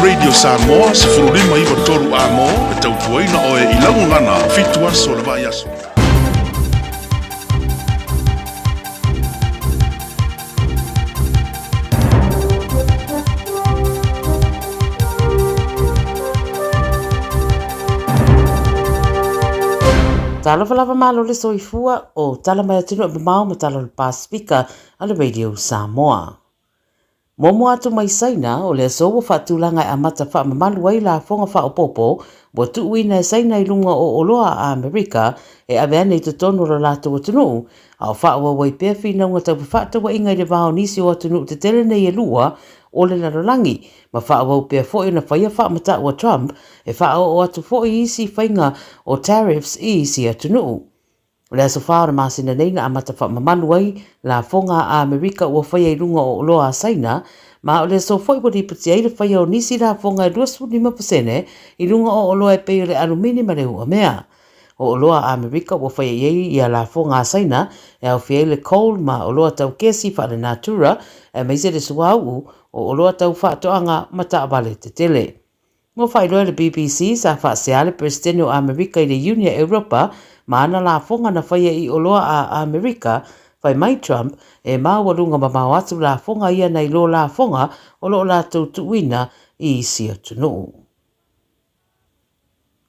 Radio Samoa se furulima iwa toru amo e tau tuaina o e ilangu ngana fitua so le vai aso. Tala falava malo le soifua o tala mai atinu e mau ma tala le Pasifika ale Radio Samoa. Momo atu mai saina o le aso wa whaatulanga e amata wha mamalu ai la fonga wha o popo wa tuuina e saina i lunga o oloa a Amerika e aveane i te tono ra lato o tunu a wha wa wai pia whina unga tau whaata wa inga i le vao nisi o tunu te tele nei e lua o le larolangi ma wha wa pia fo ina whaia wha mata wa Trump e wha o atu fo i isi whainga o tariffs i isi a tunu. O le aso whaara masina neina a mata wha mamanu ai la fonga a Amerika ua whaia i runga o loa a saina, ma o le aso whai wadi pati ai le whaia o nisi la fonga i 25% i runga o loa e peo le alumini ma le hua mea. O loa a Amerika ua whaia iei i a la fonga a saina e au whia le coal ma o loa tau kesi wha le natura e meise le suau o loa tau wha toanga ma ta avale te tele. Mo whai loa le BBC sa wha seale presidente o Amerika i le Unia Europa ma ana la fonga na whaia i oloa a Amerika, whai mai Trump e mawarunga ma mau atu la fonga ia nei lo la fonga o lo la tuuina i isia tunu.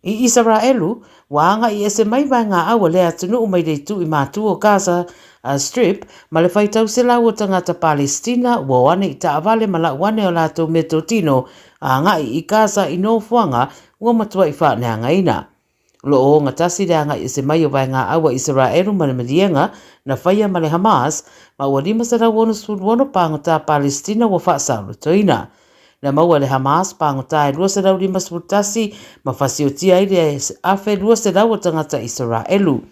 I Israelu, waanga i ese mai mai ngā awa lea tunu mai dei tu i mātu o Gaza Strip, ma le whai tau se lau o tangata Palestina, wa wane i taawale ma la wane o la tau meto tino, a ngai i Gaza i no fuanga, ua matua i whaanea ngaina. Lo o ngatasi rea ngai ese mai o vai ngā awa Israelu ma le medienga na whaia ma le Hamas, ma ua lima sa rau ono spuruono pāngota Palestina wa whaasaulo toina. Na maua le Hamas pāngota e lua sa rau lima spurtasi ma whasiotia i rea afe lua sa rau o tangata Israelu.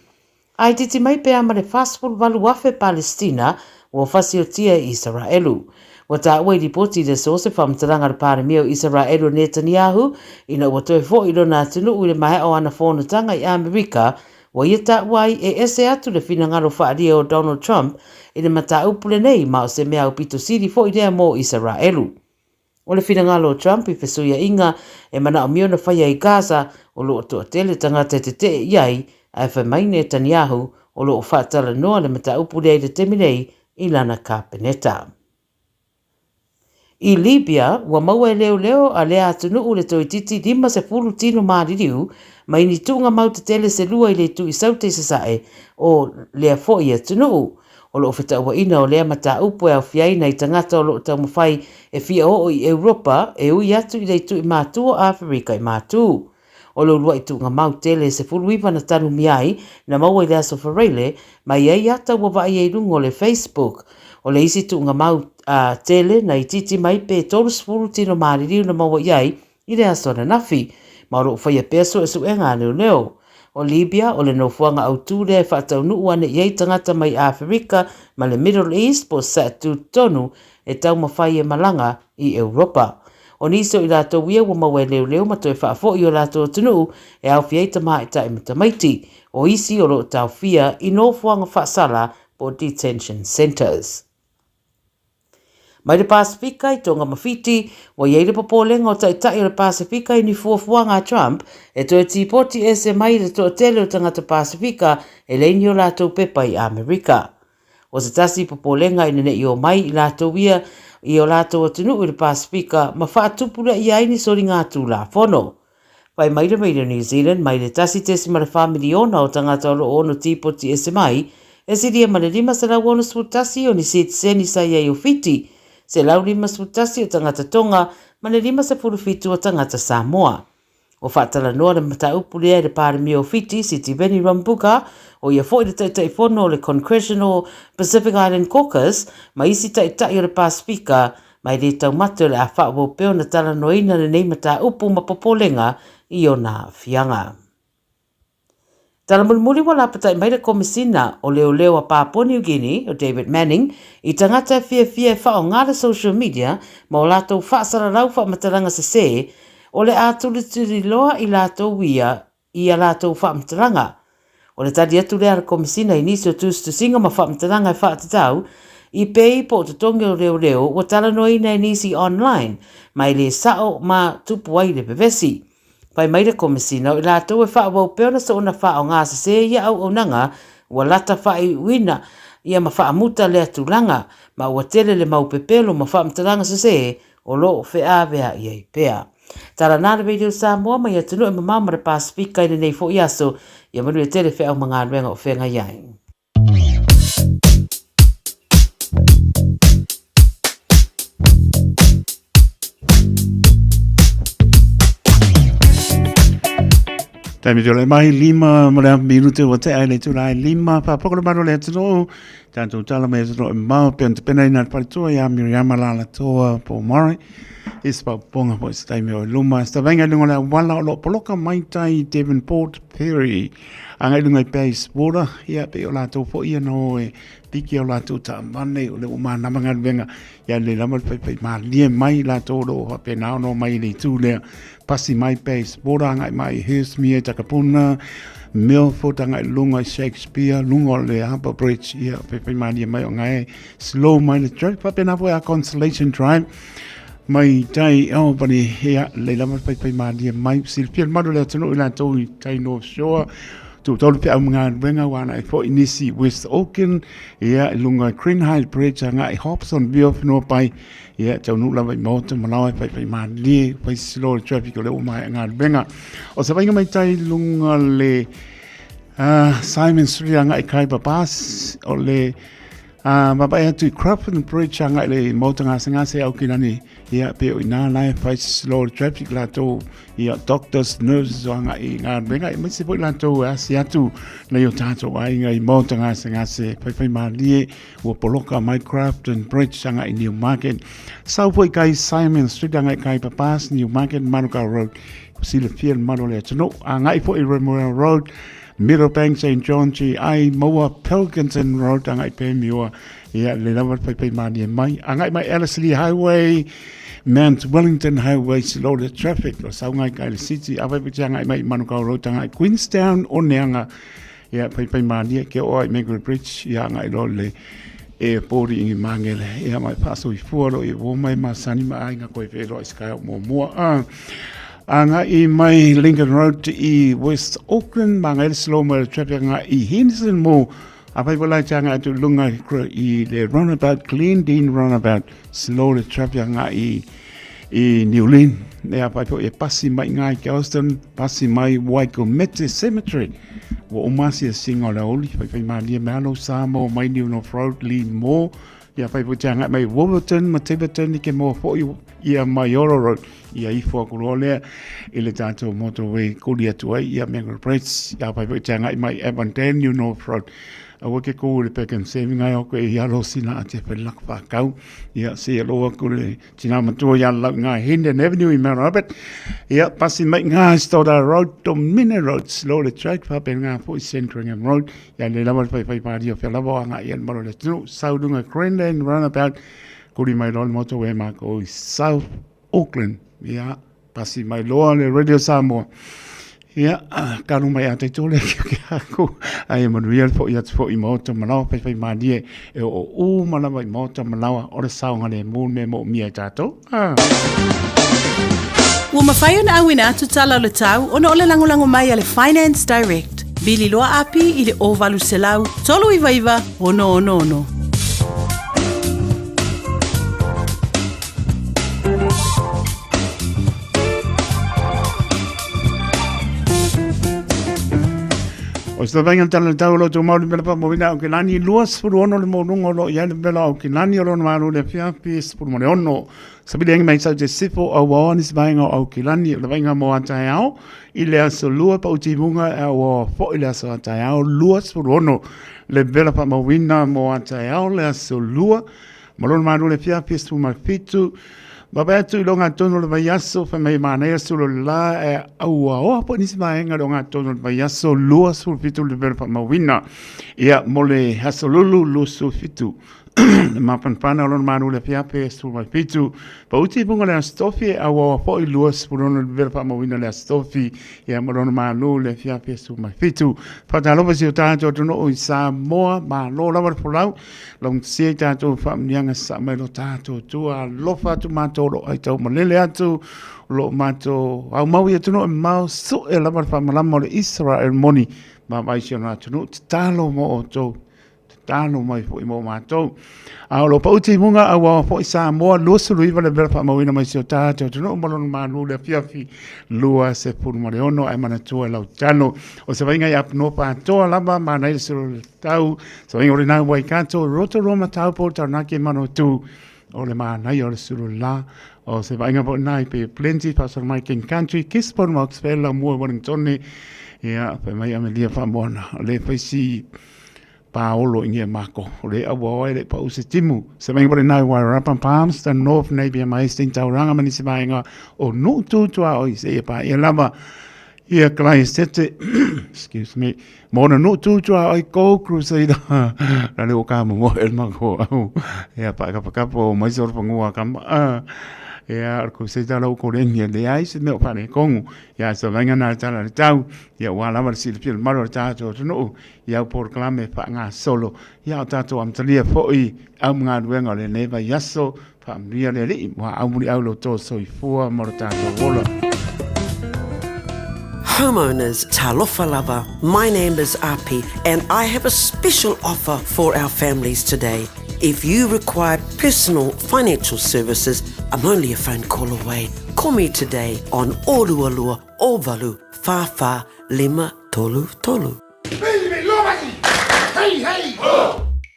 Ai titi mai pēa ma le fastful walu afe Palestina wa whasiotia i Israelu. Wa ta ua i ripoti le so se whamtaranga le pāre meo Israelu Netanyahu ina ua toe fo i lona atunu ui le mahe o ana whonatanga i Amerika wa ia ta ua e ese atu le finangaro whaaria o Donald Trump i le mata upule nei ma o se mea upito siri fo i rea mo Israelu. O le finangalo o Trump i fesuia inga e mana o mio na whaia i Gaza o lo atua tele tangata te te iai a e mai Netanyahu o lo o whaatala noa le mata upule i le teminei i lana kapeneta. I Libya, wa maua e leo a lea atunu u le toititi 50 tino maririu, ma ini tunga mau te tele se lua i le tu i saute se sae o lea foi atunu. O lo ofeta ua ina o lea mata upo e au fiaina i tangata o lo tau mawhai e fia o i Europa e ui atu i le tu i mātua Afrika i mātu. O lo lua i tunga mau tele se fuluiva na tanu miai na maua i lea sofareile, ma iei ata ua vai e lungo le Facebook. O le isi tunga mau tele na i titi mai pe tolus fulu tino maririu na maua iai i le asona nafi, ma o lo whaia peso e su enga leo. O Libya, o le nofuanga au tūre e whaatau nuu ane iei tangata mai Afrika ma le Middle East po sa tu tonu e tau mawhai e malanga i Europa. O niso i lato wia wa maua leo ma toi whaafo i o lato tunu e au fiei tama e ta imitamaiti. O isi o lo tau fia i nofuanga whaasala po detention centers. Mai le Pasifika i tonga mawhiti, wa iei le popolenga o tai o le Pasifika i ni fuafuanga a Trump, e toi tipoti e se mai le toa tele o tangata Pasifika e leini o lato pepa i Amerika. O se tasi popolenga i nene i o mai i lato wia i o lato o tunu i le Pasifika, ma whaatupula i aini sori ngā tū la fono. Pai mai le New Zealand, mai le tasi tesi ma le whamiliona o tangata o ono tipoti e se mai, E siria ma le 5 se lau ono sputasi o ni seni sa ia o fiti. Se lau 5 sputasi o tangata Tonga ma le 5 se fitu o tangata Samoa. O whaatala noa le mata upu lea le pāre mi o fiti si ti Benny Rambuka o ia fo i le taifono o le Congressional Pacific Island Caucus ma isi tai o le Pasifika mai le tau mate o le a wha peo na tala noina le nei mata upu ma popolenga i o na fianga. Tala mulimuli wala patai mai le komisina o leo a Papua New Guinea o David Manning i tangata fia wha o ngāle social media ma o lātou whaasara rau wha mataranga se o le āturi loa i lātou wia i a lātou wha mataranga. O le tadi atu lea le komisina i nisi o tūstusinga ma wha mataranga i wha atatau i pei po te tonge o leo o tala noina i nisi online mai le sao ma tupu ai le pevesi. Pai mai le komisina o i lātou e wha wau peona sa ona wha o ngā se ia au nanga ua lata wha i wina ia ma wha amuta le atulanga ma ua tele le mau pepelo ma wha mtalanga se o lo o whea vea i ei pea. Tara nāre Radio Samoa mai atunu e mamama re Pasifika i nei fo i aso ia manu e tele whea o mga ruenga o whenga iai. Taimi tole mai 5 mara minute o te aile tu lai 5 pa pokolo maro le tino tanto tala me tino e mau penta pena ina palitua ya Miriama lala toa po mare ispa ponga po sta taimi o luma sta venga lungo la wala o lo poloka mai tai Devonport Perry anga lunga i pais bora ia pe o la to po ia no e piki o la to ta mane o le uma na manga venga ya le lama pe ma lie mai la to do pe na no mai ni tu le pasi mai pais bora ngai mai his mie takapuna mil fota ngai lunga Shakespeare lunga le Harbour Bridge ia pe mai mai ngai slow mai le drive pa pe na a consolation drive mai tai o bani ia le lama pe mai silpia madu le tonu ila to tai no shore tu tolu pe mga venga wana i fo inisi West Auckland ia lunga Green Heights Bridge ngai Hobson View no pai ia tau nu la mai moto malawa pai mali pai slow traffic le mai nga venga o se venga mai tai lunga le Simon Street ngai kai papas o le Mabai tu Crawford Bridge ngai le moto nga singa se au kinani ia pe ina lai pai slow traffic la to ia doctors nurses ngai nga venga mai se po la to asia tu na yo tato ai ngai moto nga singa se pai mali o poloka mai Crawford Bridge ngai New Market sau foi kai Simon Street ngai kai papas New Market Manuka Road sila fiel mano le tno ngai foi Memorial Road Middlebank St. John G. I Moa Pilkington Road ngai pe miwa ia le lava pai mani mai ngai mai Ellerslie Highway Mount Wellington Highway slow the traffic lo sau ngai kai city ava pe ngai mai Manuka Road ngai Queenstown o neanga ia pai mani ke o Mangrove Bridge ia ngai lo le e pori ingi mangele ia mai paso I fuoro I wo mai masani mai nga koe velo iskai mo anga I mai Lincoln Road I West Auckland mangai slow mo traffic nga I Henderson mo apai wala changa tu lunga I the runabout clean din runabout slow the traffic nga I New Lynn ne apai po e pasi mai ngai Kelston pasi mai Waikomete Cemetery wo umasi singa la oli pai mai malo Samo mai New North Road Lean mo ia pai po changa mai Wolverton Mativerton ke mo fo ia Mayoro Road ia I fo ko le ile tanto motorway ko dia tu ia Mangrove Bridge ia pai po changa mai Avondale New North Road awa ke ko le pekan saving ai ko ia lo sina ate pe lak pa kau ia se lo ko le tina matu ia la nga Hinden Avenue I Mount Robert ia pasi mai nga Stoddard Road to Mine Road slow the track pa pe nga fo Centringham Road ia le la pai pa dia fe la wa nga ia mo le tu saudunga Greenland runabout ko li mai lo motorway ma ko South Auckland ia pasi mai lo le Radio Samoa ia kanu mai ate tole ke aku ai manuel fo ia fo I moto malawa pai madie e o malawa I moto malawa o le saunga le moon me mo mia tato Ua mawhai ona awina atu tala o le tau, ona o le langolango mai a le Finance Direct. Bili loa api I le ovalu selau, tolu iwa ono. O se venga tala tau lo tu mauri mele pa movina o ke lani luas furu ono le monungo lo ia le bela o ke lani o lono maru le fiapis furu mone ono. Sabili engi mai sau te sifo au waoni se vainga au ke lani le vainga mo atai au i le aso lua pa uti munga au fo i le aso atai au luas furu ono le bela pa movina mo atai au le aso lua mo lono maru le fiapis furu mafitu. Baba atu i longa tono le vaiaso fa mai mana ia sulo la au o po ni sima enga longa tono le vaiaso lua sul fitu le verfa mawina ia mole hasolulu lu sul fitu ma panpana lon manu le fiape sul mai fitu pa uti bunga le stofi au po i lua sul le verfa mawina le stofi ia molon manu le fiape sul mai fitu fa talo pa si tato tono o Samoa ma lo la var fulau long si tato fa mianga sa mai lo tato tua lofa tu mato lo ai tau malele atu lo mato au mau ia tunu mau su e lava fa malamo le Israel moni ma vai si ona tunu talo mo o tau talo mai fo mo mato au lo pauti munga au fo Samoa lo sulu iva le verfa mo ina mai si tato tunu mo lo manu le fiafi lua se pur mariono ai mana tua lau tano o se vainga ia no pa to lava mana i sulu tau so ingo rina wai kanto roto roma tau po tarnaki mano tu o le mānai o le suru la, o se vainga po nai pe plenty pastor mai king country, kispon ma okspela mua Wellingtoni, ia, pe mai amelia whamona, le paisi paolo ingia mako, o le awa le pa use timu, se vainga po le nai Wairarapa Palmerston, North Napier Maesting, tauranga mani se vainga, o nu tutua o i se ia pa ia lava, ia klai sete, excuse me, mona no tutua ai ko crusader la le o ka mo el mako ia pa ka po mai sor pangua kam ia ko se ta lo ko ren le ai se me pa ne kongu ia so venga na tala tau ia wala mar sil pil maro ta to no ia por clame pa nga solo ia ta to am talia foi am nga wenga le neva yaso pa mria le li wa amuri au lo to so i fua morta to wola. Homeowners, talofa lava. My name is Api and I have a special offer for our families today. If you require personal financial services, I'm only a phone call away. Call me today on Olualua Ovalu Faiva Lima Tolu Tolu.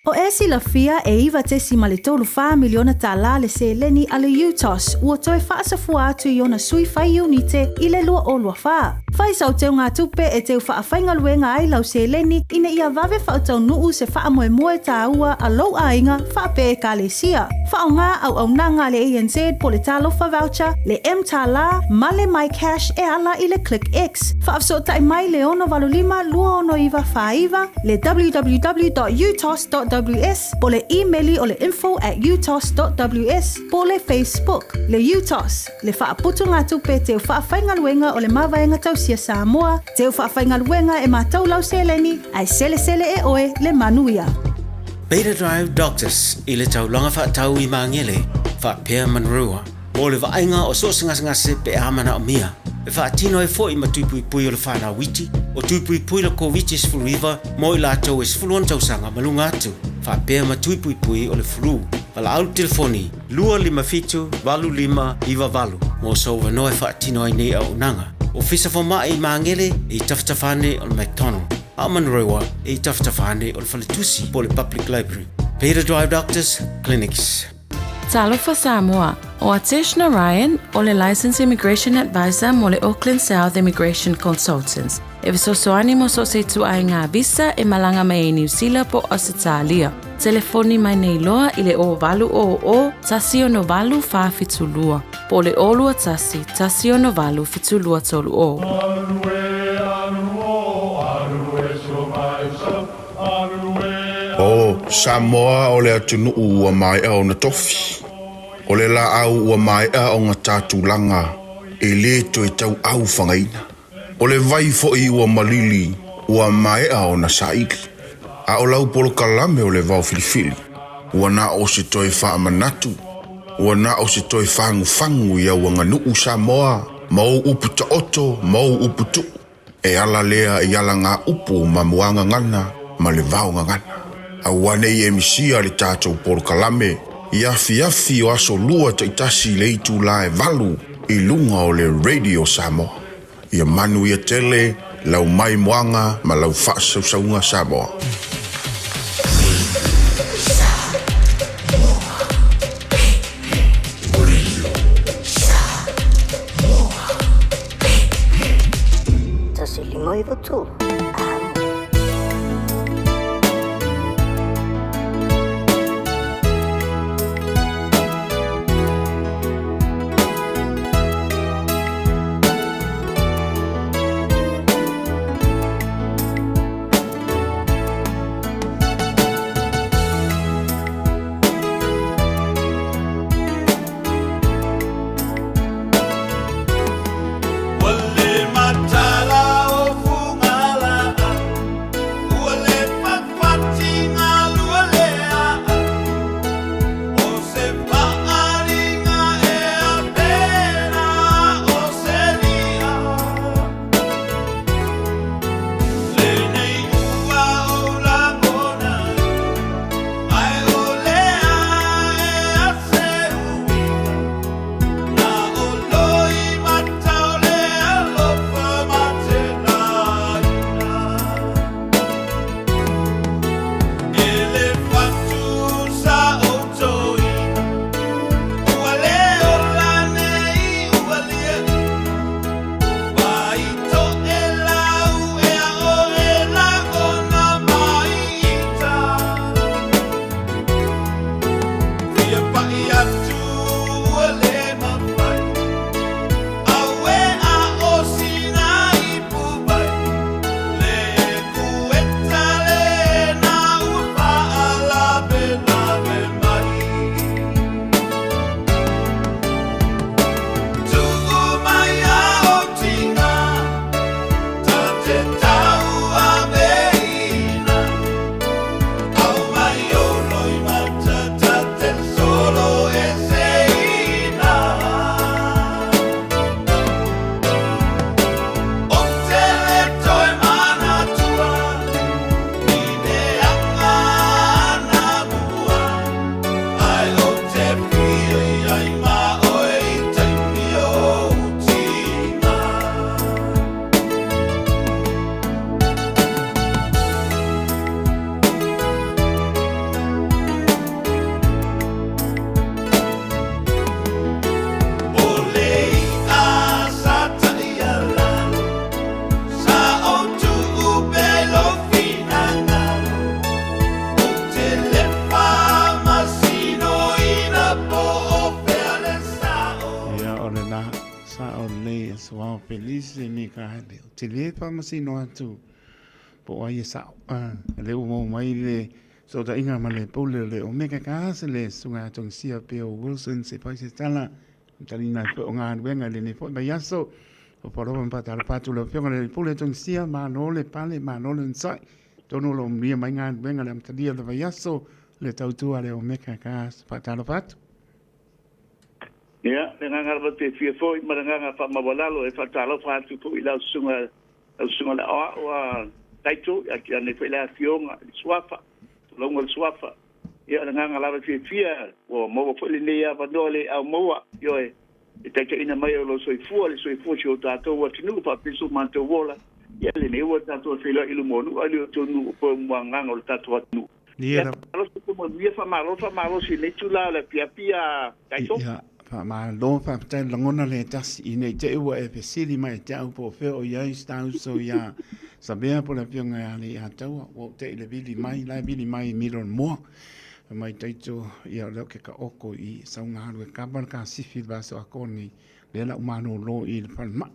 O e sila fia e iwa te si male tolu wha miliona tā la le se leni ale UTOS ua toe whaasafua atu i ona sui whai unite i le lua o lua wha. Whai sau teo ngā tupe e teo wha whainga luenga ai lau se leni ina ia vave wha tau nuu se wha moe moe tā ua a lau ainga wha pe e ka le sia. Wha o ngā au nanga le ANZ po le talofa voucher, le M tā la, ma le My Cash e ala i le Click X. Wha afso tai mai le ono valulima lua ono iwa whaiva, le www.utos.ws, po le emaili o le info@utos.ws, po le Facebook, le UTOS, le whaaputu ngā tupe teo whaawhainga luenga o le mawaenga tausia Samoa, teo whaawhainga luenga e mātou lau seleni, ai sele e oe le manuia. Beta Drive Doctors, i le taulanga whaatau i mangele, whaapea manrua, o le vaenga o sosingasngase pe amana o mia, e whaatino e fo i matuipui o le whanau witi, o tuipui le COVID sfuluiva, mo i lātou e sfuluan tausanga malunga atu, whaapea matuipui o le flu, pala au telefoni, 255-25-valu, mo sauwa noe whaatino ai nei au nanga, o fisa whamai i mangele i taftafane o le McDonald, a manrewa i taftafane o le Whaletusi po le Public Library. Beta Drive Doctors Clinics. Talofa Samoa, o Ateshna Ryan, o le Licensed Immigration Advisor mo le Auckland South Immigration Consultants. E visosoani mo so se tuai ngā visa e malanga mai e New Zealand po Australia. Telefoni mai nei loa i le o valu o tasi o no valu wha fitulua. Po le olua tasi o no valu fitulua tolu o. O Samoa o le atunu ua mai au na tofi. O le la au ua mai au ngā tātulanga. E le to e tau au whangaina. O le vai fo i ua malili ua mai au na saiki. A o lau polo kalame o le vau filifili. Ua na o se toi wha manatu. Ua na o se toi whangu ia ua nganu Samoa. Mau upu ta oto, mau upu tu. E ala lea e ala ngā upu ma muanga ngana, ma le vau ngana. A wane i emisia le tātou polo kalame. Iafi o aso lua taitasi le itu la e valu i lunga o le Radio Samoa. Ia manu ia tele lau mai moanga ma lau whaasaunga Samoa. Tasilingoi betul. Te le pa masino atu po ai sa le mo mai le so da inga male pole le o mega ka le sunga tong sia pe o Wilson se pa se tala talina po nga wenga le ne po ba yaso o po ro pa tal pa tu le pe le pole tong sia ma no le pale ma no le sai tono lo mi mai nga wenga le mtadia le ba yaso le tautu ale o mega ka pa tal pat. Ya, dengan ngarba te fia foi, maranga fa mawalalo e fa talo fa tu pu ila sunga la wa taito ya ki ane fe la fionga swafa. Longo swafa. Ya dengan ngarba te fia o mo fo le ya va dole au mo yo e taito ina mai lo soifu o tato wa tinu pa pisu manto wola. Ya le ne wa tato fe la ilu monu ali to nu po mwanga o tato nu. Ya, alo tu mo via fa malo si le tula la pia taito. Ma lo fa ta langona le tas ine te wa e pesili mai te au po fe o ia sta so ia sabea po la pionga ali ata o te le bili mai milon mo mai taito ia lo ke ka oko i saunga halu e kabal ka sifi ba so akoni le la umano lo i le palma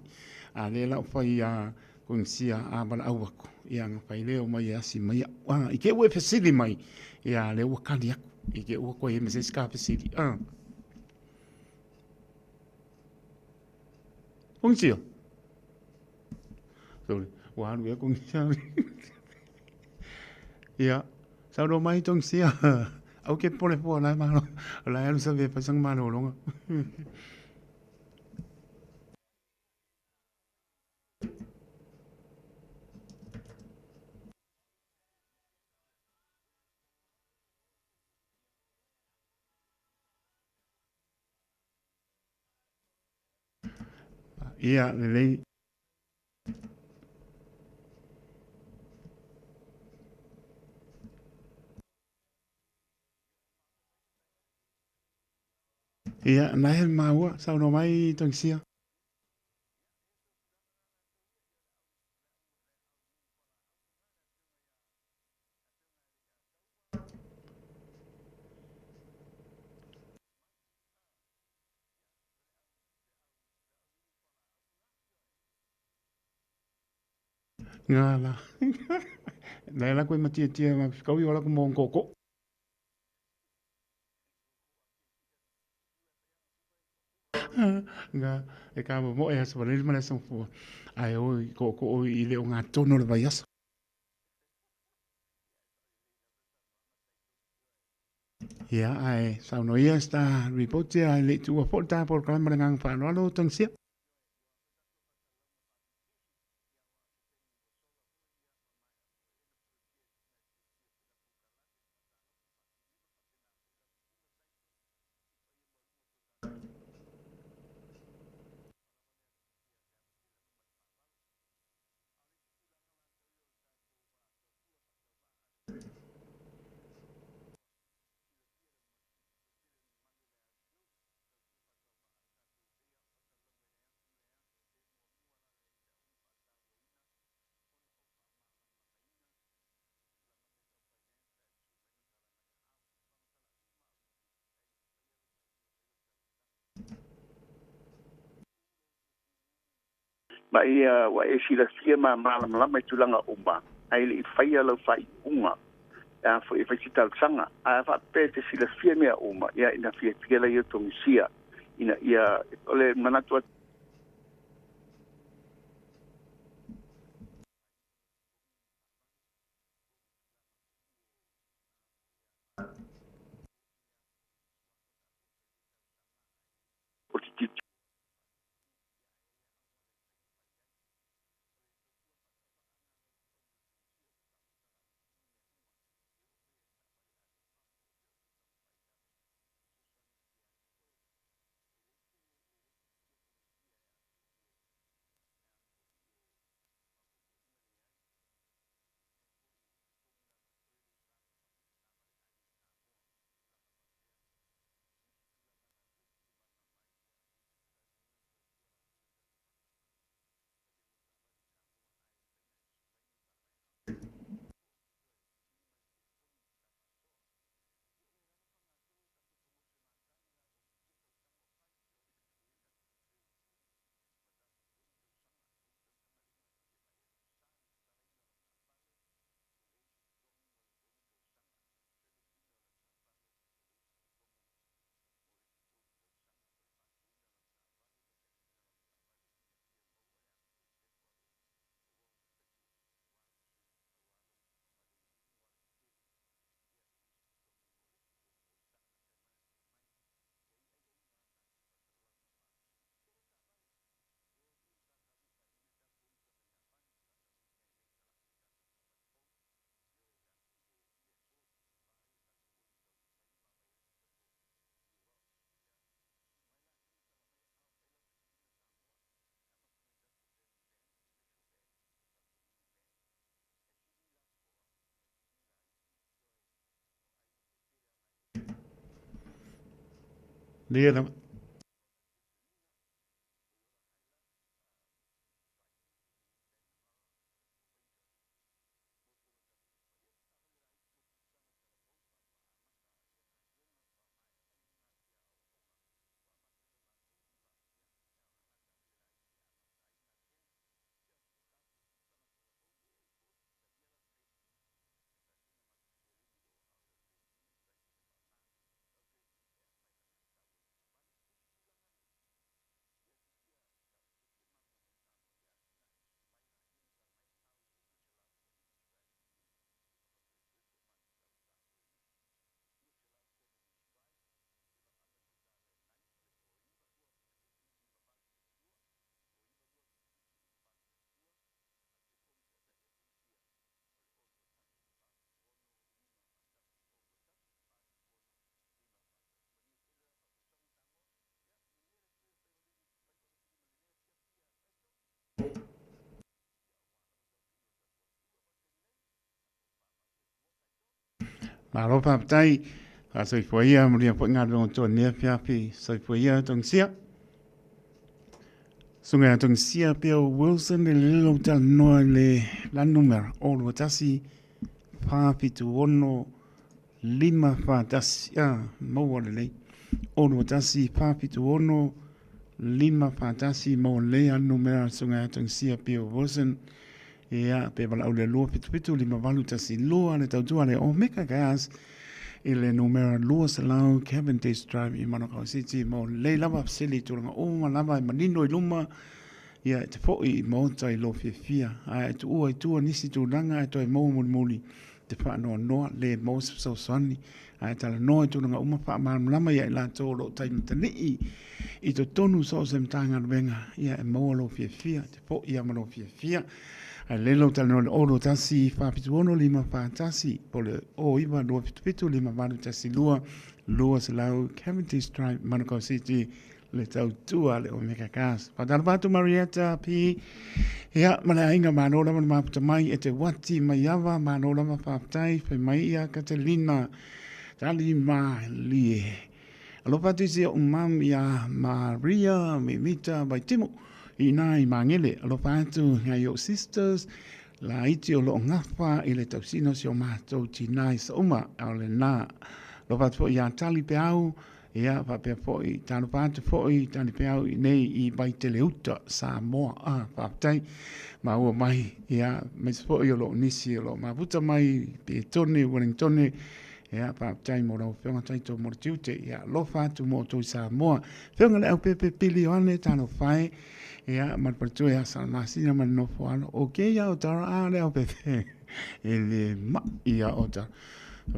a le la fa ia kun sia a bala au ko ia fa le o mai asi mai i ke we pesili mai ia le wa kali i ke o ko e me se ska pesili Kung siya? Sorry, wahan wea kung siya. Ya, sao đâu mai trong siya? Au kết po le po lai malo. Lai alu sabe pasang malo longa. Ia, lelei. Ia, nai he maua, sau no mai tangsia. Ngā la. Nai la koe matia ma kau i wala ko mō ngoko. Ngā, e kā mo e asa wale ma le sa fua. Ai oi, ko oi i leo ngā tono le vai asa. Ia, ai, sau no ia sta ripote ai le tua fota por kalama ngang whanalo tangsia. Ma ia wa e sila fia ma lama i tulanga uma. Ai le i whaia lau whai unga. A fo e whaitita sanga. A wha pe te sila fia mea uma. Ia ina fia la ia tongi sia. Ina ia ole manatua. Lia na. Maro papai a soi foia mo dia ngā rongo tō nea whiawhi soi foia tong sia. Sunga tong sia pia Wilson le lilo tal noa le la numera o lo tasi whaapitu ono lima whaatasi maua le lei. O lo tasi whaapitu ono lima whaatasi maua le a numera sunga tong sia pia Wilson. Ia pe wala au le lua pitu lima walu tasi lua le tautua le o meka gas i le numera lua salau Cavendish Drive i Manukau City mo le lava sili turanga o ma lava i manino i luma ia te fo i mauta i lo fia a tu ua i tua nisi tu ranga e toi mau muli te wha noa noa le mau so sani a tala noa i turanga uma wha lama ia i la tō lo taimutani i to tonu so sem tanga venga ia e mau lo fia te fo i ama lo fia a lelo tala no oro tasi whapitu ono lima whaatasi po le o iwa lua pitu lima walu tasi lua salau Cavendish Drive Manukau City le tau tua le o meka kas. Whatara patu Marietta pi ia mana inga manola mana maputa mai e te wati mai awa manola ma whaapitai pe mai ia Catalina tali ma lie. Alo patu isi o mam ia Maria Mimita bai Timo i nai mangele alo patu ngai o sisters la iti o lo ngafa i le tausino si o mātou ti nai sa uma au le nā lo patu ia tali pe au ia whapea fōi tānu pātu fōi tani pe au i nei i bai teleuta Samoa whaptai ma ua mai ia mes fōi o lo nisi o lo maputa mai pe tone Wellingtone ia whaptai mo rau whionga taito mo tiute ia lo whātu mo tōi Samoa whionga le au pepe pili o ane tānu whae ia matpatu ia salmasina man no foano okay ia o tara a le au pepe e le ma ia o tara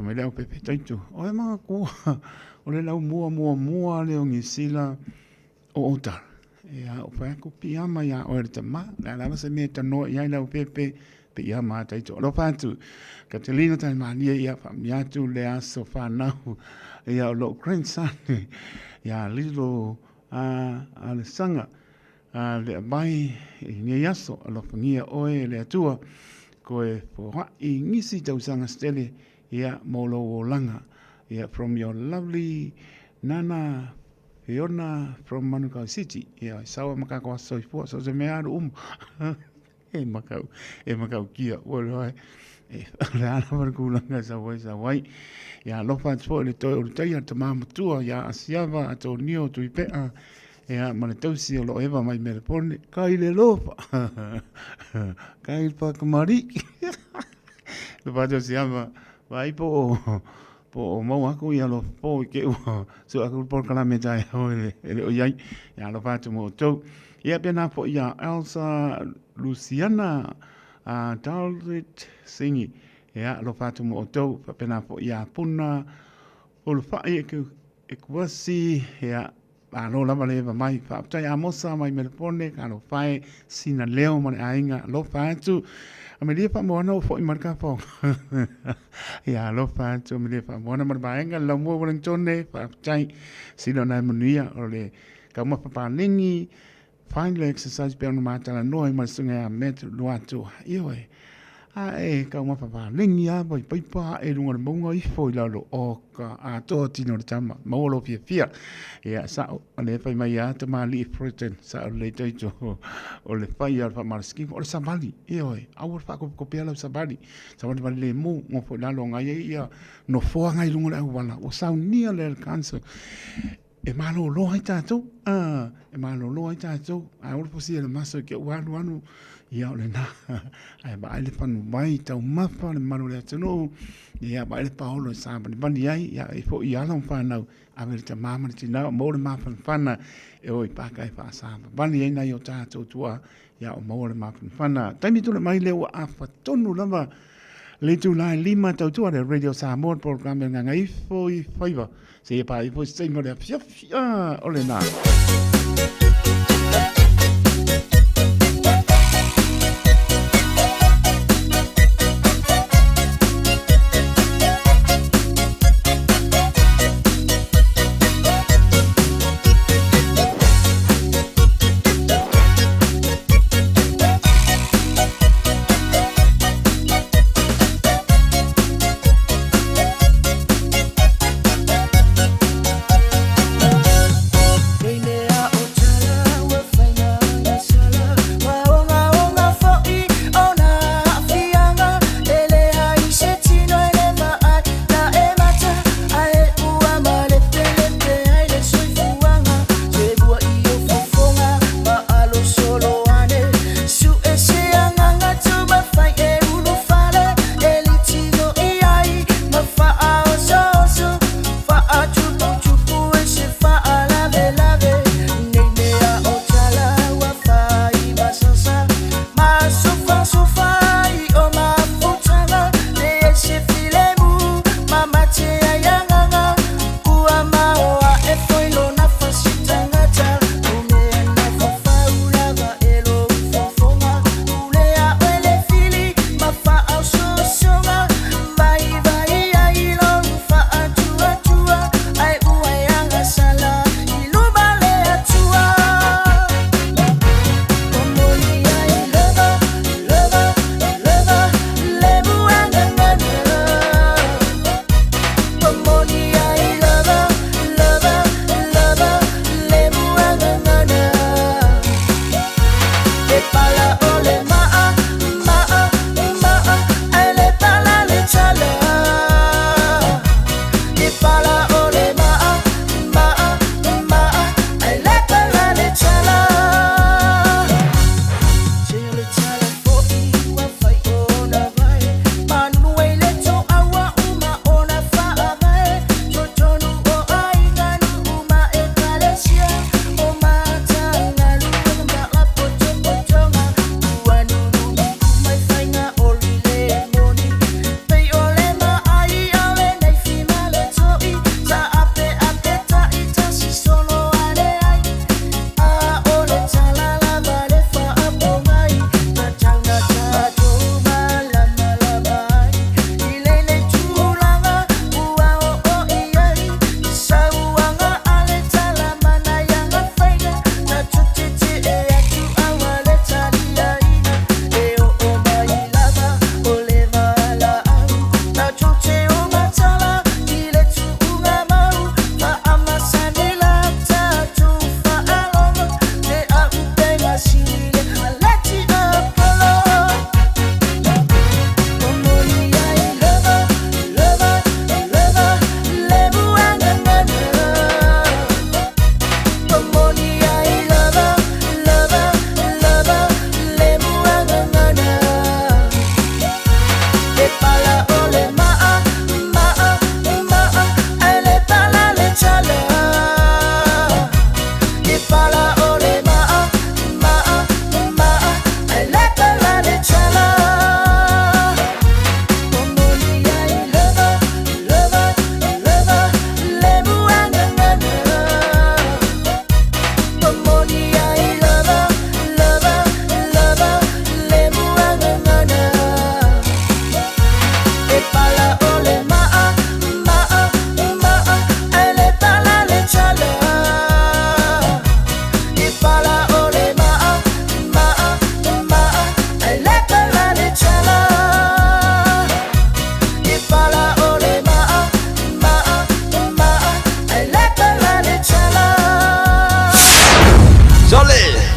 me le au pepe taito o e maa kua o le lau mua le o ngisila o tara ia o whae ko piama ia o e ta ma la lama se me tano ia le au pepe pe ia ma taito lo patu Catalina tai mania ia famiatu le aso whanau ia o lo grandson ia lilo a le sanga le mai i ngai aso alo fangia oe le atua ko e poha i ngisi tausanga stele ia molo o langa ia from your lovely Nana Fiona from Manukau City ia sawa makako aso i fua so se me aru e makau kia oi e le ana markulanga sa wai ia lofa tso le toi o tai ata mamatua ia asiava ato nio tu ipea ia mana tausi o lo eva mai Melbourne kai le lofa kai pa kamari lo pato siama vai po mau aku ia lo po ke so aku por kala me dai o le o ia lo pato mo to ia pena po ia Elsa Luciana Dalrit singi ia lo pato mo to pena po ia puna o lo fa e kwasi ia alo lava leva mai whaaptai a mosa mai Melbourne ka lo whae sina leo mane ainga lo whaatu a me lia wha moana o fo i marika fo ia lo whaatu a me lia wha moana mane ainga lau mua Wellingtone whaaptai sina nai manuia o le kauma papalingi find le exercise pe anu mātala noa i marasunga a met luatu ioi a e kauma papalingi a pai paipa e lunga munga i fo i lalo o ka a toa tino le tama maolo fia ia sa o le fai mai a te mali i Britain sa o le taito o le fai al fa maraski o le sabali ioi au fa ko pia la sabali sabali le mu mo fo lalo ngai ia no fo ngai lunga le wala o sa nia le cancer e malo lo ai tato e malo lo ai tato a o fosi le maso ke wanu ia o le na ai ba le panu mai tau mapa le malo le tano ia ba le paolo sa bani ai ia e fo ia la fana a ver te mama te na mo le mapa fana e oi pa kai fa sa bani ai na yo tato tua ia o mo le mapa fana taimi tu le mai le a fa tonu lava le tu la lima tau tua le radio Samoa program Gagaifo i Faiva se pa i fo sei mo le fia o le na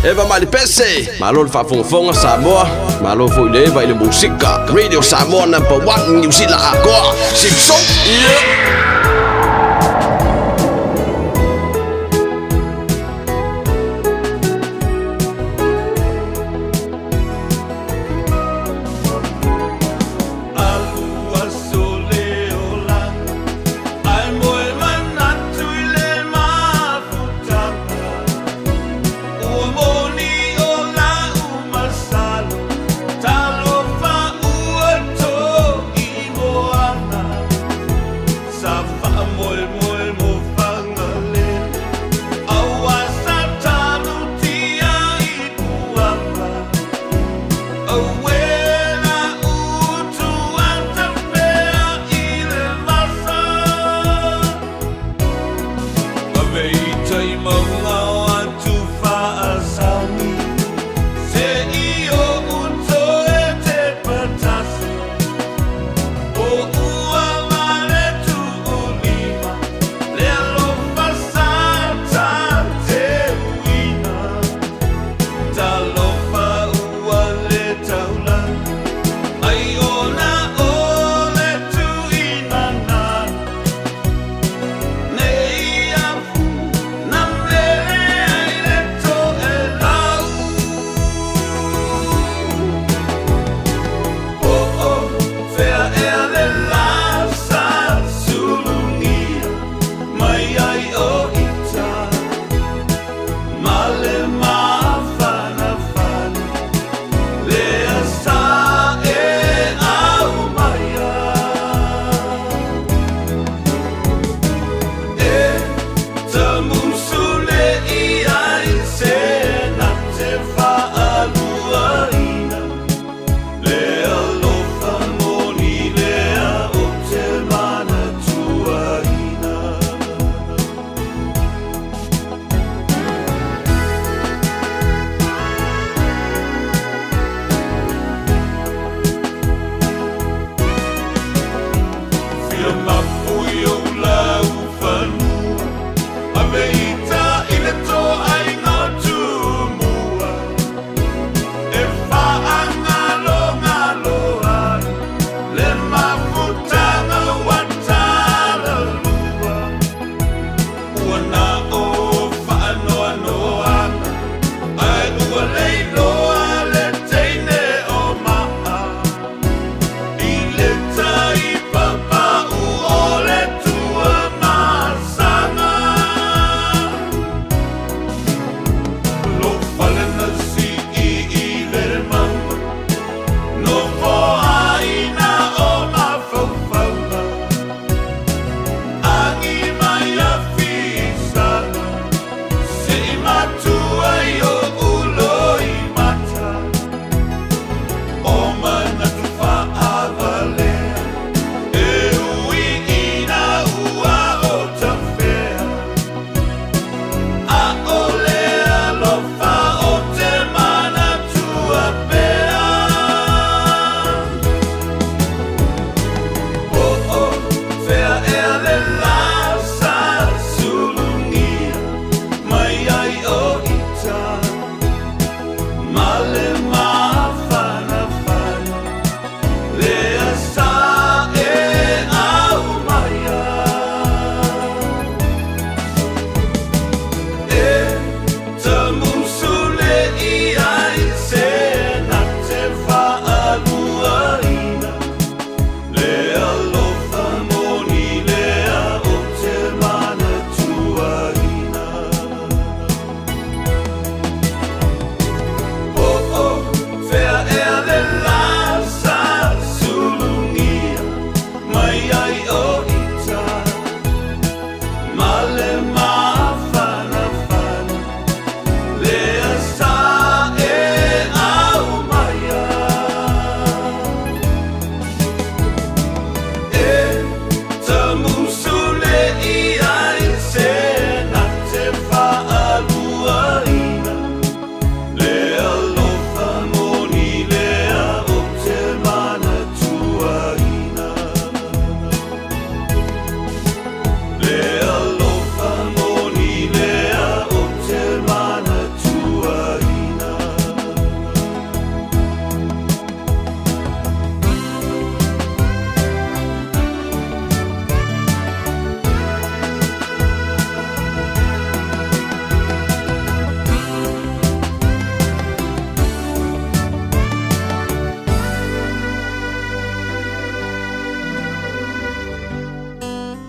Eva mali pese, malo le whaafongafonga Samoa, malo fo ile eva ile musika. Radio Samoa #1 New Zealand akoa, Simpson.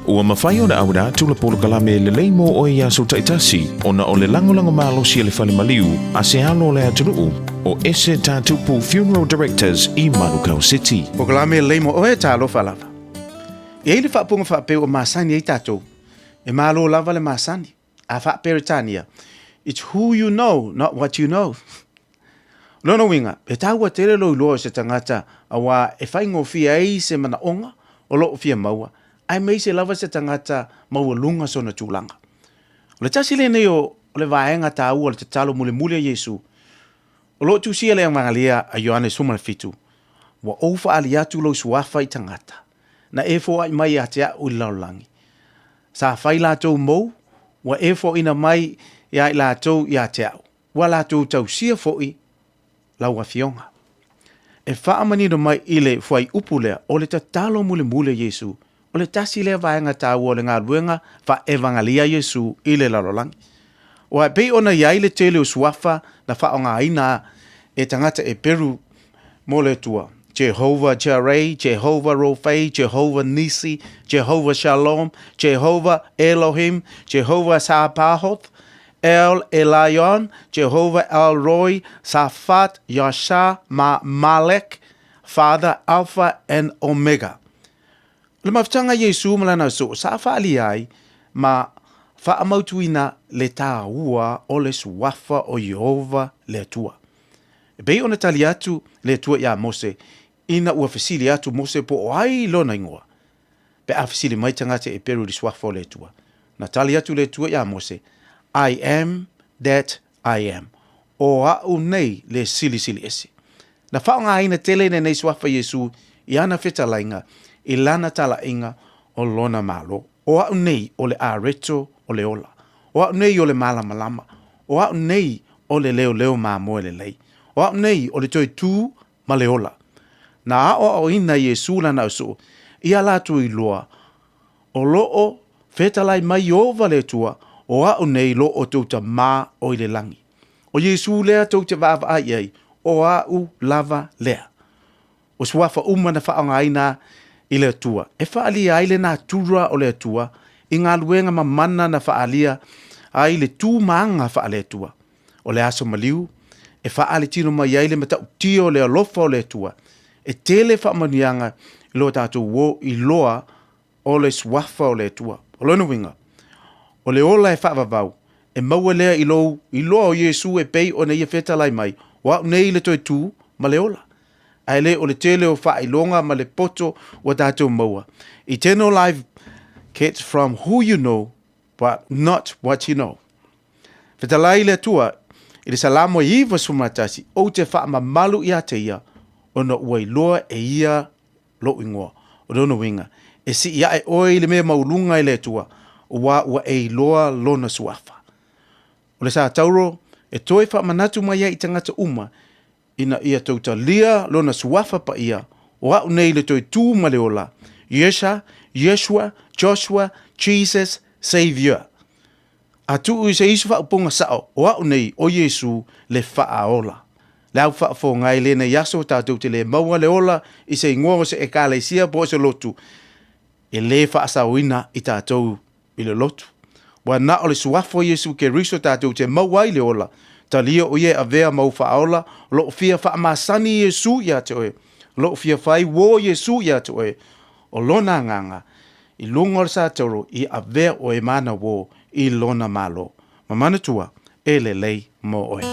Ua mawhai o na awada tula polo kalame le leimo o ia so taitasi o na o le lango malosi le fale maliu a se alo le atunuu o ese tatupu Funeral Directors i Manukau City. O kalame le leimo o e talo falava. E ele whaapunga whaapeo o masani e tatou. E malo lava le masani. A whaaperitania. It's who you know, not what you know. Lono winga, e taua tere lo loa se tangata a wā e whaingo fia ei se mana onga o lo fia maua. Ai mei se lava se tangata maua lunga sona tūlanga. O le tasi le nei o le vaenga ta ua le te talo mule Yesu. O lo tu sia le ang mangalia a Ioane sumana fitu. Wa oufa ali atu lo suafa i tangata. Na e fo ai mai atea ui laulangi. Sa whai lātou mou, wa e fo ina mai ia i lātou i atea. Wa lātou tau sia fo i lau a fionga. E whaamani no mai ile fuai upulea o le talo mule Yesu. O le tasi lea vaenga tāua o le ngā luenga wha evangalia Yesu i le lalolangi. O ai pei ona iai le tele o suafa na wha o ngā ina e tangata e peru mo le tua. Jehovah Jireh, Jehovah Rophe, Jehovah Nisi, Jehovah Shalom, Jehovah Elohim, Jehovah Sabaoth, El Elyon, Jehovah El Roy, Safat, Yasha, Malek, Father, Alpha and Omega. Le mafutanga Yesu malana so sa faali ai ma fa amautuina le tāua o le suafa o Yehova le tua. E bei ona tali atu le tua ia Mose ina ua fesili atu Mose po o ai lona ingoa. Pe a fesili mai tangata e peru li suafa o le tua. Na tali atu le tua ia Mose, I am that I am. O au nei le sili esi. Na whaonga aina tele nei suafa Yesu i ana fetalainga i lana tala inga o lona malo. O au nei o le areto o le ola. O au nei o le malama. O au nei o le leo mamoe le lei. O au nei o le toi tū ma le ola. Na o ina Yesu lana uso, ia latu i loa. O loo fetalai mai ova le tua, o au nei lo o tauta mā o i le langi. O Yesu lea tauta vava ai ai, o au lava lea. O suafa umana whaonga aina i le tua. E whaalia ai le nā tura o le tua, i ngā luenga mamana na whaalia ai le tū maanga whaale tua. O le aso maliu, e whaale tino mai ai le matau tio le alofa o le tua. E tele whaamanianga i loa tātou wo i loa o le suafa o le tua. O lono winga. O le ola e whaavavau, e maua lea i loa o Yesu e pei o nei e whetalai mai, o au nei le toi tū ma le ola. Ai le o le tele o whailonga ma le poto o tātou maua. Eternal life gets from who you know, but not what you know. Whetalai le tua, i le salamo i iwa sumatasi, o te whaama malu i ate ia, o no ua i loa e ia lo ingoa. O dono winga, e si ia e oi le mea maulunga i le tua, o ua e loa lona suafa. O le sa tauro, e toi whaamanatu mai ia i tangata uma, ina ia tauta lia lona suafa pa ia, o au nei le toi tū ma le ola, Yeshua, Joshua, Jesus, Savior. A tuu i se isu whaupunga sao, o au nei o Yesu le whaaola. Le au whaafo ngai le nei yaso tātou te le maua le ola, i se ingoa se e kāle sia po se lotu, e le whaasawina i tātou i le lotu. Wa na o le suafo Yesu ke riso tātou te maua i le ola, ta lia o ye a vea mau whaaola, lo fia whaamasani Yesu ia te oe, lo fia whai wo Yesu ia te oe, o lona nganga, i lungor sa toro i a vea o e mana wo i lona malo. Mamana tua, e le lei mo oe.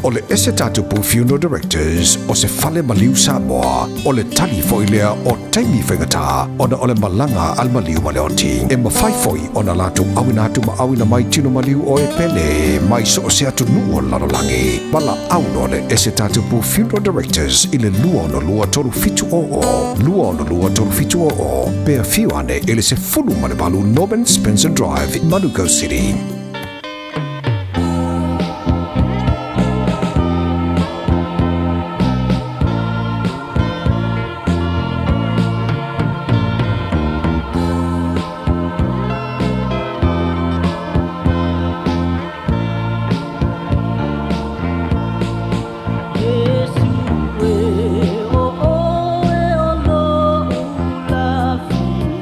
O le ese tatupu Funeral Directors o se fale maliu Samoa o le tali foilea o taimi whengata o na o le malanga al maliu maleoti. E mawhaifoi o na lato awina atu ma awina mai tino maliu o e pele mai so o se atu nuo lalolangi. Bala auno le ese tatupu Funeral Directors i le lua no lua toru fitu o. Lua no lua toru fitu o. Pea fiuane ele se fulu manevalu Norman Spencer Drive, Manukau City.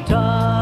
Ta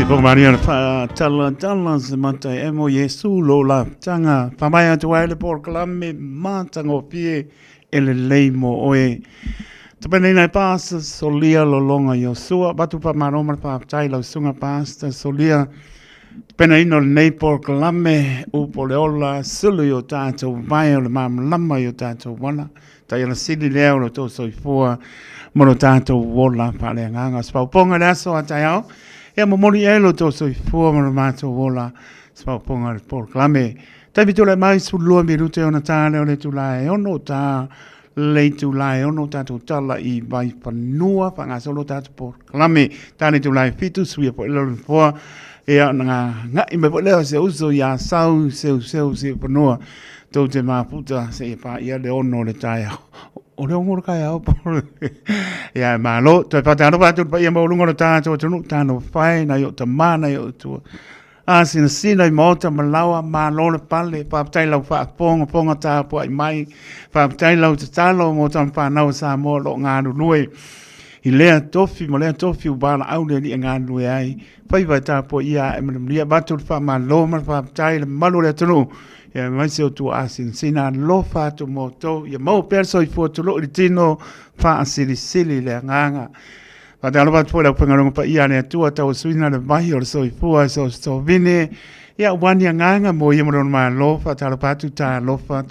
po Maria fa tala se mata e mo Yesu lo la tanga pa mai atu ai le por klame mata ngo pie ele leimo oe te pene nai pas solia lo longa Yosua batu pa maroma pa tai lo sunga pasta solia pene ino nei por klame u poleola sulu yo tato mai o le mam lama yo tato wana tai la sili leo lo to soifua mono tato wola pa le nganga spauponga le aso ataiao e mo mori elo to soifua mono mato wola spauponga le por klame tai bitule mai su lua mirute ona tale o le tulae ono ta le tulae ono tato tala i vai panua panga solo tato por klame tale tulae fitu suia po ilo foa e nga i me leo se uso ya sau se panua to te maputa se pa ia le ono le taia o le ngor kai au por ya malo to pa tano pa tu pa ia mo lungo ta to tu tano fai na yo tamana yo tu sina i mota malawa malo le pale pa tai lau fa ponga ta po ai mai pa tai lau te talo mo tam pa na sa mo lo nga nui i lea tofi mo lea tofi ubala au le li nga nui ai Faiva ta po ia e mlia batu fa malo ma fa tai le malo le tunu ya mai se tu sina lo fa tu moto ya mo perso i fo tu lo tino fa sili le nganga pa te alopat po la pengarongo pa ia ne tu ata o suina le vai o so i fo so vine ya wani nganga mo i mo ma lo fa ta alopat ta lo fa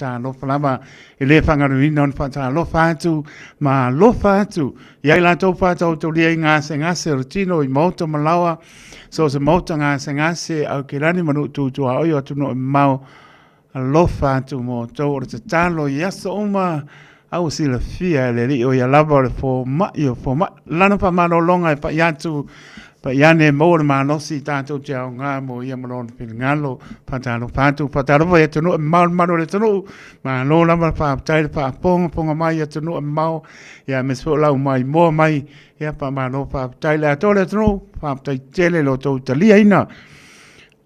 lava ele fa ngaro non fa ta lo fa tu ma lo fa tu ya la to fa to le ngase rutino i moto malawa so se moto ngase au kirani manu tu a o tu no mau alofa tu mo to o te talo yaso uma au sila fia le li o ya lava le fo ma lana pa malo longa pa yatu pa yane mo le mano si tanto jau nga mo ya malon pil ngalo patalo pa ya tunu mal le tunu ma lo lava pa tai pa ponga mai ya tunu mau ya mesfo la mai mo mai ya pa malo pa tai le to le tunu pa tai tele lo to talia ina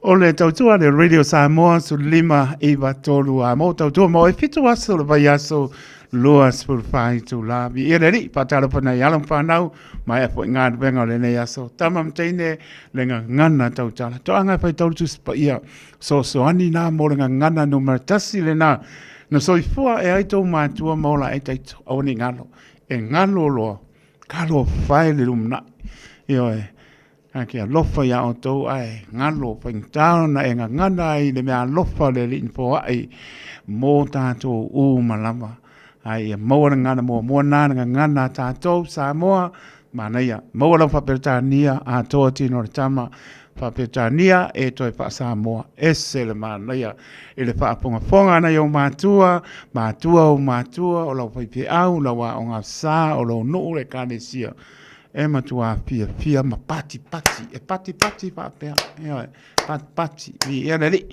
o le tautua le Radio Samoa su lima iwa tolu a mo tautua mo e fitu aso le vai aso lua spurfai tu la vi e reri patalo pana yalam panau mai apo ngad benga le nei aso tamam teine le ngana tautala to anga fai tolu tu spa ia so ani na mo le ngana no martasi le na no soifua e ai tau matua mo la e taito au ni ngalo e ngalo lo kalo fai le lumna io Aki alofa ya o tau ai ngalo pengtao na e ngana ai le mea alofa le li po ai mo tātou malama ai e maua ngana mo nana ngana tātou Samoa manaia maua lau whapetania a toa tino tama whapetania e toi wha Samoa ese le manaia e le whaaponga na iau mātua o lau whaipe au lau a o ngā sā o lau nuu le kānesia e matua fia ma pati pa pea pati vi e le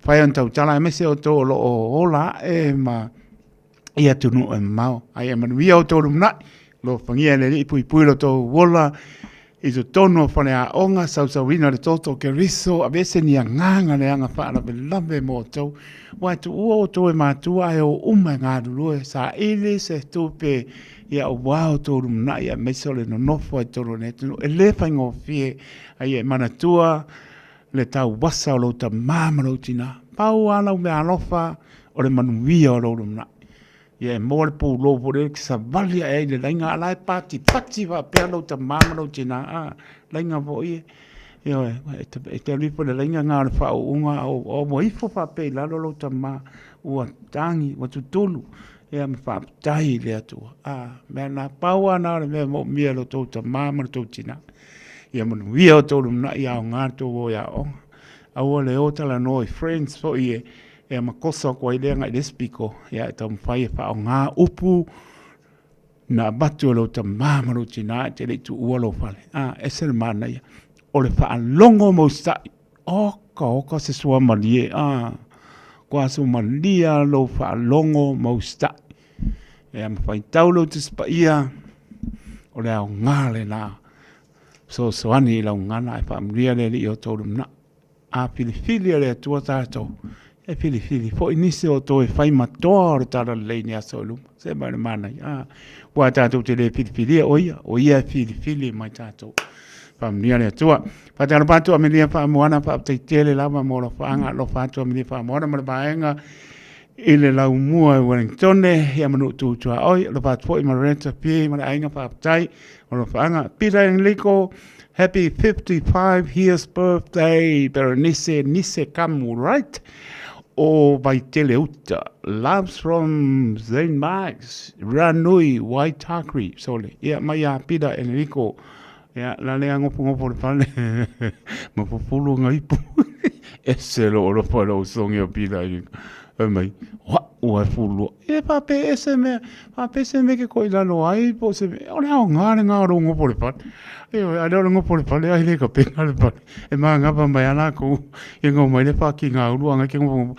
fai on tau tala e mese o to lo o la e ma ia tunu e mau ai e manu o to lumna lo fangia le pui lo to wola i to tono fane a onga sausawina le toto ke riso a vese ni a nganga le anga wha ala lambe mo tau wai tu ua o to e matua e o ngā dulue sa ili se tupe ia o wao tōru mna ia mesole no nofo ai tōru netu e le whaingo fie ai e manatua le tau wasa o lo ta māmaro tina pau ala me alofa o le manuia o lo mna ia e mōre pō lopo le kisa valia e le lainga ala e pati wa pēr lo ta māmaro tina lainga po ie ia e te lipo le lainga ngā le whao unga o moifo pa pē lalo lo ta mā ua tangi watu tolu ia me whaapatai le atua. Mea nā paua nā re mea mo mia lo tau ta māma lo tau tina. Ia manu ia o tau lumna ia o ngā tau o ia onga. Aua le o tala no i friends fo i e makosa kua i leanga i despiko. Ia e tau mwhai e wha o ngā upu na batu lo ta māma lo tina te le tu ua lo fale. Ese le mana ia. O le wha longo mo stai. Oka se sua malie. Kua su malia lo wha longo mo stai. E am whai taulo te spa ia o le au ngāle nā. So ani i lau ngana e wha amria le li o tōrum na. A filifili le atua tātou. E filifili. Fo inise o tō e whai matoa o re tāra leini a soluma. Se mai le mana. Kua tātou te le filifili o ia e filifili mai tātou. Famia le atua. Patara patu amelia wha moana wha teitele lava mo lo whaanga lo patu amelia wha moana ma le baenga i le lau mua i Wellingtone ia manu tūtua oi lo patu po i marenta pie ma le ainga wha aptai o lo whaanga Peter Enrico happy 55 years birthday Berenice Nise Kamu right o vai teleuta loves from St. Mark's Ranui Waitakri sole ia mai a Peter Enrico ya la le ngopo le pale mo populu ngaipu ese lo palo songi o pila i mai wa fulu e pape ese me ke ko ila no ai po se ona ngare ngopo le pale e a le ngopo le pale ai le ka penga le pale e ma ngapa mai ana ko e ngomai le pa ki nga ulu anga ke ngopo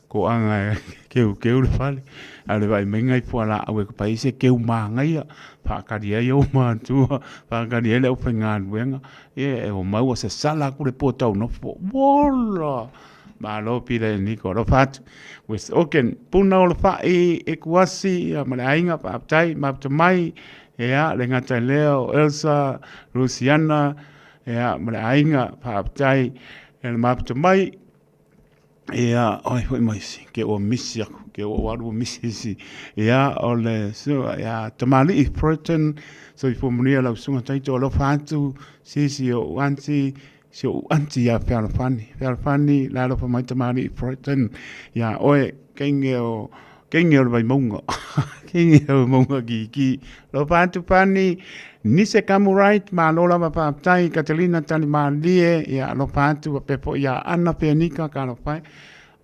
ko anga ke le pale ale vai menga i puala au e paise ke umanga ia pa karia yo matua pa karia le upenga wenga e o mau se sala ku le pota no bola ma lo pile niko lo fat with oken puna o fa e kuasi ma le ainga pa tai ma mai ya le ngata leo Elsa Luciana ya ma le ainga pa tai el ma mai ia oi foi mai ke o misia ke o waru misi ia ole so ia tamali i protein so i formulia la sunga taito lo fatu si o anti ya ferfani la lo mai tamali i protein ia oi kenge o vai monga kenge o monga ki lo fatu pani Nise Kamu right ma lola ma pa tai Catalina tani ma lie ya lo patu pe po ya ana penika ka lo pai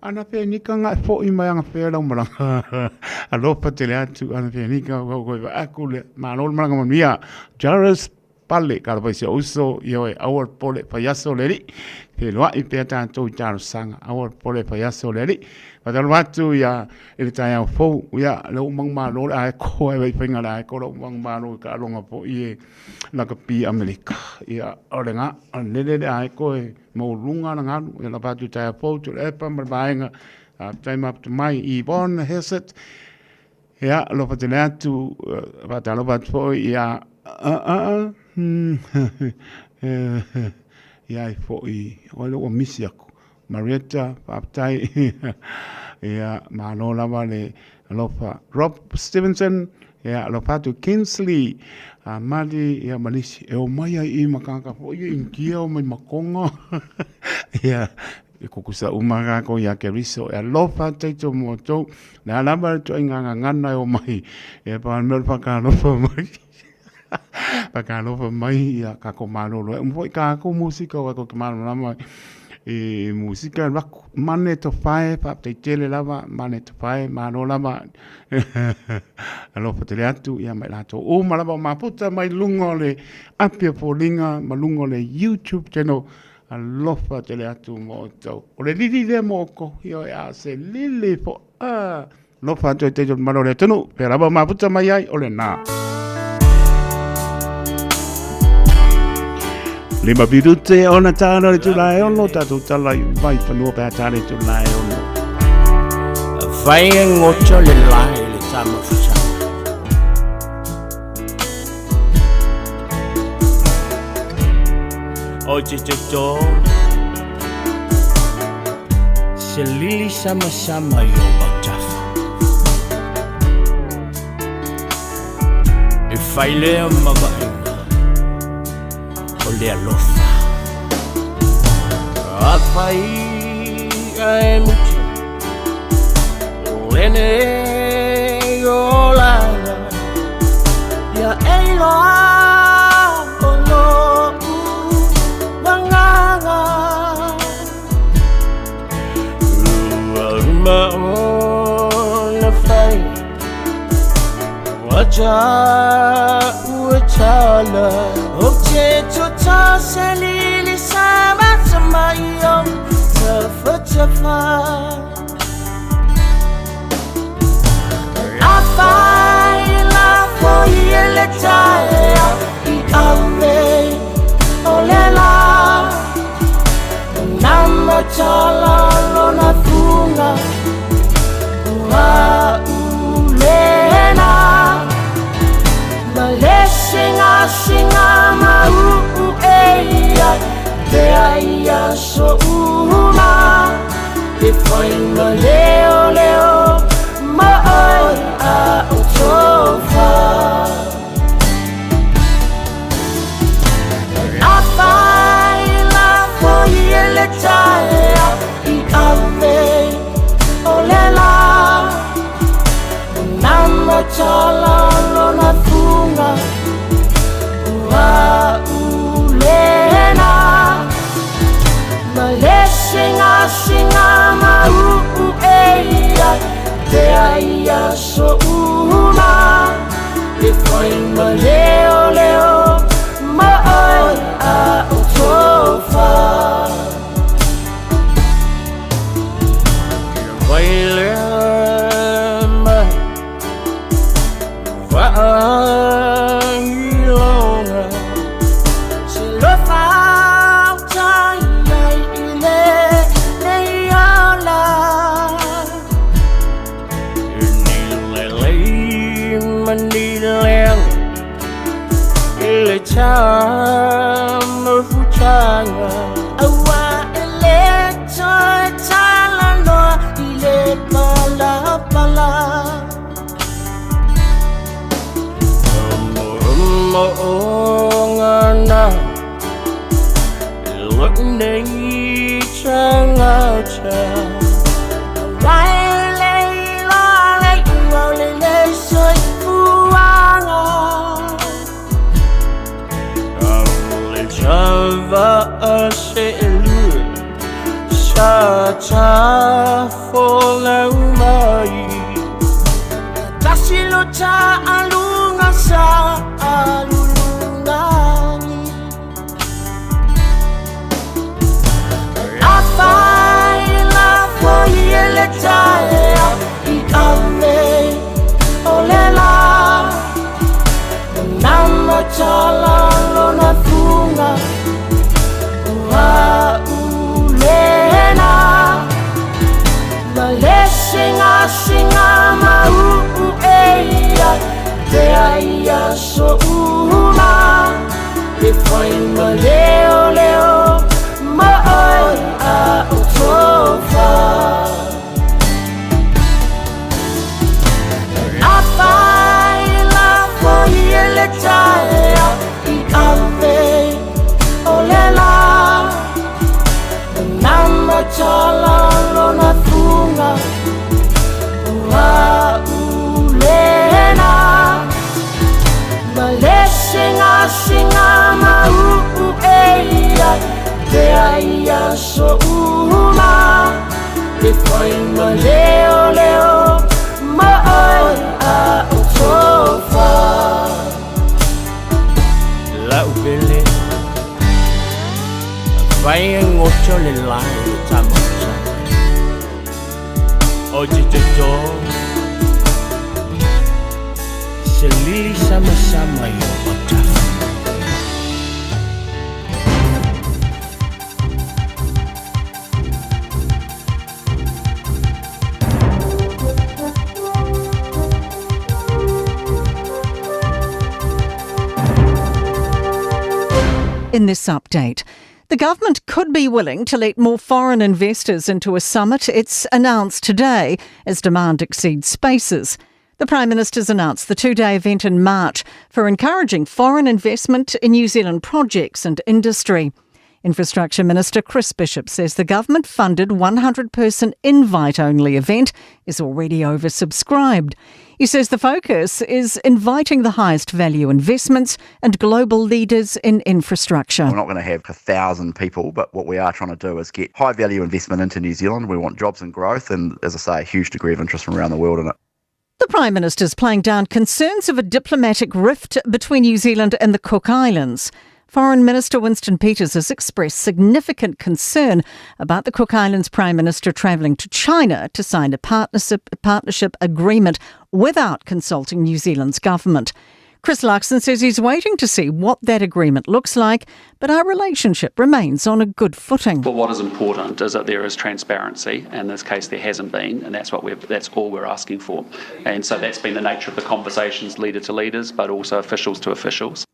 ana pe ni ka nga fo I mai anga pe la mara alo pa te le atu ana pe ni ka ko akule ma lo mara nga mia Jairus pale ka pa se uso yo our pole pa yaso le pe lo I pe ta to Jairus sanga our pole pa yaso le pa ta watu ya ele ta ya fo ya lo mang ma lo ai ko ai pe nga la ko lo mang ma lo ka lo nga po I na ka pi Amerika ya orenga le ai ko mo lunga nga ya la pa tu ta fo tu e pa ma bainga time up to my Yvonne Heset ya lo pa te atu pa ta lo pa fo ya ya fo I o misi aku Marietta Paptai ya malo lava le lofa Rob Stevenson ya lofa tu Kinsley Madi ya malisi e o mai I makaka fo I inkia o mai makonga ya e kukusa umaga ko ya keriso e lofa teito moto na lava to ngana o mai e pa mel pa ka lofa mai Pakalofa mai ya kakomano lo mo ka ko musika wa ko kamano lama e musika rock mane to fai pa te tele lava mane to fai mano lama alo pateliatu ya mai lato o malaba maputa mai lungole apia polinga malungole YouTube channel alofa teleatu mo to o le lili de moko yo ya se lili fo lofa to te malo le tonu pero ba maputa mai ai ole na Lima bidute ona tano le tulai ono tatu talai vai panua pe atare tulai ono. Vai ngocho le lai le tama fucha. Oje to se lili sama yo baktafa. E fai le mabai. Le alofa Afai ai mucho Lene olana Ya eloa Ono Manganga Uma ona fai Waja Wachala Oche Chota Selili Sama Sama Yom Tafa La faila Foye le taya I ame Olela Nama chala Lona funga Wa ulena Singa mau eia te aia so uma te foi no leo mai a utofa a faila foi ele taia I ave olela nama chala lona funga ulena singa mau eia te aia so uma te foi ma leo mai a utofa vai lema Chama fuchanga awa ele tala no ile pala ngana look nei changa cha Shava a shelu, shava. cha fola umai Tasilo cha alunga sa alulungani Afaila foyele chaya ikame olela Nama chala lona funga Wa ulena Malesinga singa mau eia Te aia so uma Te whai ma leo leo Ma oi a utofa Afaila foiele taea I ave olela Nama chala lona funga Wa ulena Malesinga singa mau eia Te aia so uma Te whai ma leo leo Ma oi a utofa La upele Vai ngocho le lai tamocha Oji jojo Selili sama-sama yo otafu In this update, the government could be willing to let more foreign investors into a summit it's announced today as demand exceeds spaces. The Prime Minister's announced the two-day event in March for encouraging foreign investment in New Zealand projects and industry. Infrastructure Minister Chris Bishop says the government-funded 100-person invite-only event is already oversubscribed. He says the focus is inviting the highest value investments and global leaders in infrastructure. We're not going to have 1,000 people, but what we are trying to do is get high value investment into New Zealand. We want jobs and growth and, as I say, a huge degree of interest from around the world in it. The Prime Minister's playing down concerns of a diplomatic rift between New Zealand and the Cook Islands. Foreign Minister Winston Peters has expressed significant concern about the Cook Islands Prime Minister travelling to China to sign a partnership agreement without consulting New Zealand's government. Chris Luxon says he's waiting to see what that agreement looks like, but our relationship remains on a good footing. But what is important is that there is transparency. In this case, there hasn't been, and that's all we're asking for. And so that's been the nature of the conversations, leader to leaders, but also officials to officials.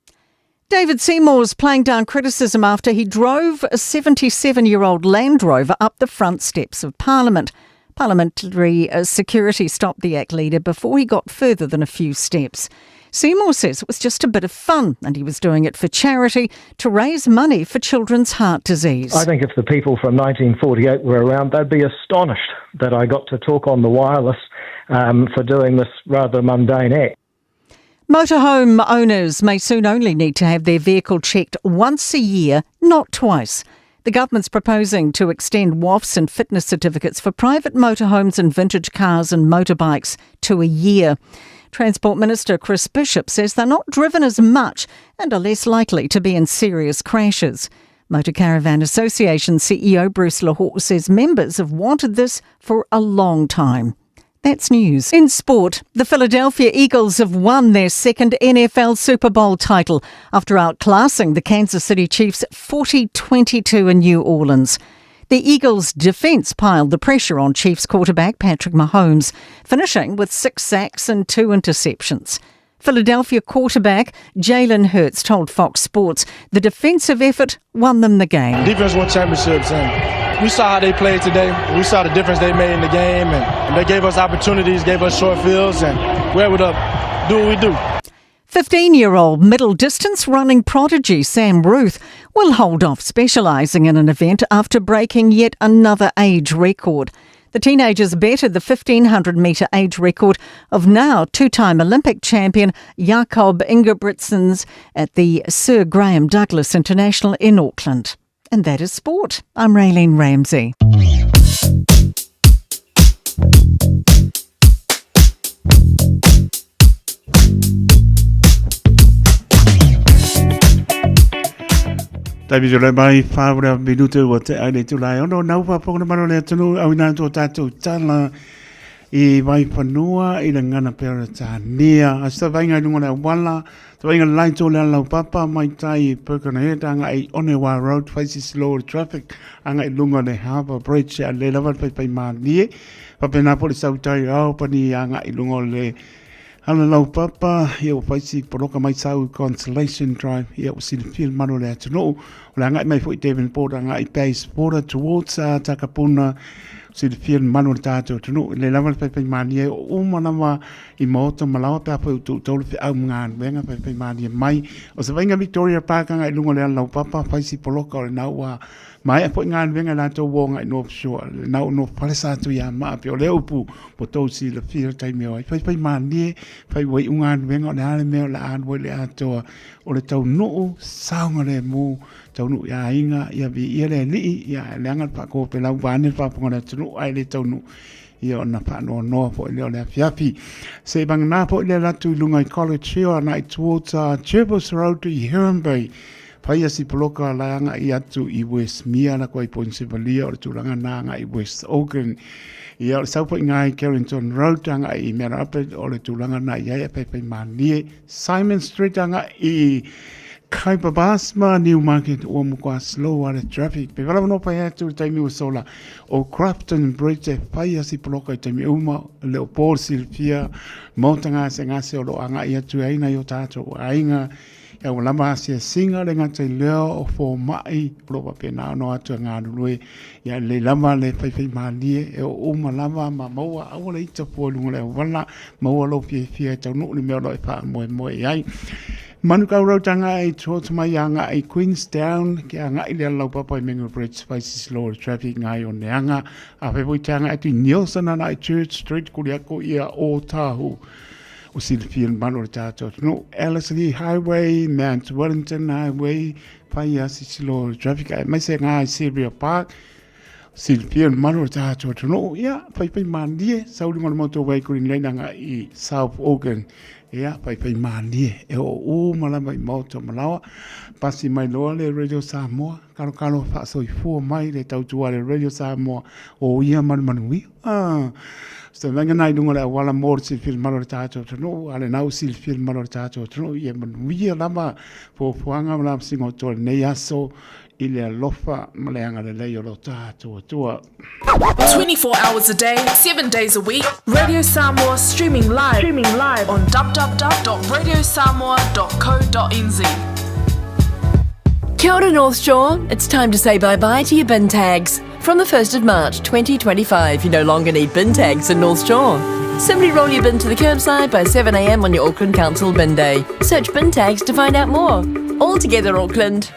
David Seymour's playing down criticism after he drove a 77-year-old Land Rover up the front steps of Parliament. Parliamentary security stopped the ACT leader before he got further than a few steps. Seymour says it was just a bit of fun and he was doing it for charity to raise money for children's heart disease. I think if the people from 1948 were around, they'd be astonished that I got to talk on the wireless for doing this rather mundane act. Motorhome owners may soon only need to have their vehicle checked once a year, not twice. The government's proposing to extend WAFs and fitness certificates for private motorhomes and vintage cars and motorbikes to a year. Transport Minister Chris Bishop says they're not driven as much and are less likely to be in serious crashes. Motor Caravan Association CEO Bruce Lahore says members have wanted this for a long time. That's news. In sport, the Philadelphia Eagles have won their second NFL Super Bowl title after outclassing the Kansas City Chiefs 40-22 in New Orleans. The Eagles' defence piled the pressure on Chiefs quarterback Patrick Mahomes, finishing with 6 sacks and 2 interceptions. Philadelphia quarterback Jalen Hurts told Fox Sports the defensive effort won them the game. Defense won championships, and we saw how they played today. We saw the difference they made in the game, and they gave us opportunities, gave us short fields, and we're able to do what we do. 15-year-old middle distance running prodigy Sam Ruth will hold off specialising in an event after breaking yet another age record. The teenagers bettered the 1,500-metre age record of now two-time Olympic champion Jakob Ingebrigtsen's at the Sir Graham Douglas International in Auckland. And that is sport. I'm Raylene Ramsey. Tapi jole mai Faiva minuto o te aile tu lai ono nau pa pokona mano le tunu au ina to tatu tala I vai panua I le ngana pera tania asta vai ngai lunga le wala te vai ngai lai to le lau papa mai tai pekana heta ngai Onewa Road faces slow traffic anga lunga le Harbour Bridge a le lava pai mani pa pena po sau tai au pani anga lunga le Ala lau papa, ia o paisi poroka mai sau Consolation Drive, ia o Sinfield mano le atano, o le angai mai fo I Devonport, angai base border towards Takapuna, Sinfield mano le tato atano, le lava pai mani e o umanawa I moto malawa pe apa utu tolu fi au ngan, venga pai mani mai, o se venga Victoria Park angai lunga le lau papa, paisi poroka o le naua, mai apo ngan venga la to wonga I North Shore, na no palesa tu ya ma pe o le upu, po to si le field time oi, pai mani fai wai ungan venga o le hale meo la an wai le atoa o le tau nuu saunga le mu tau nuu ia inga ia vi ia le li ia le angat pa ko pe lau vane pa ponga le tunu ai le tau nuu ia o na pa no no po le o le afiafi se bang na po le latu lunga I college here na I towards Chebos Road to Heron Bay Pai asi poloka la anga I atu I West Mia na koi Ponsivalia o le tulanga na anga I West Auckland ia o saupo ngai Carrington Road anga I Merape o le tulanga na ia pe mani Simon Street anga I Kaipabasma Newmarket o mukwa slow ale traffic pe wala no pa atu taimi o sola o Crafton Bridge pai asi poloka taimi uma Leopold Silvia motanga se o lo anga ia tu aina yo tato ainga ia o lama sia singa le ngata leo o fo mai proba pena no atu nga lue ia le lama le fai mali e o uma lama ma maua au le ita po lunga le wala maua lo fie tau no le me lo fa mo ai Manukau Rotanga I told my young I Queenstown, Kianga I lau papa Mengo Bridge faces lower traffic ngai on Neanga, a Febutanga at Nielsen and I Church Street Kuriako ia o Tahu. O Sinfield Manor no Ellerslie Highway, Mount Wellington Highway, Paya lower traffic. I may say I Sylvia Park. Sinfield Manor no yeah, Pai Mandi, Saudi on motorway Green Lane I South Auckland. Ia, pai mani e o malama I moto malawa pasi mai loa le Radio Samoa karo fa so I fu mai le tautua le Radio Samoa o ia manui so venga nai dunga le wala mor si film malor tato no ale nau si film malor tato no ia manui lama fo fuanga la singo to ne aso ile lofa maleanga le leo lo tato tua 24 hours a day, 7 days a week. Radio Samoa streaming live on www.radiosamoa.co.nz. Kia ora North Shore, it's time to say bye-bye to your bin tags. From the 1st of March 2025, you no longer need bin tags in North Shore. Simply roll your bin to the curbside by 7 a.m. on your Auckland Council bin day. Search bin tags to find out more. All together, Auckland.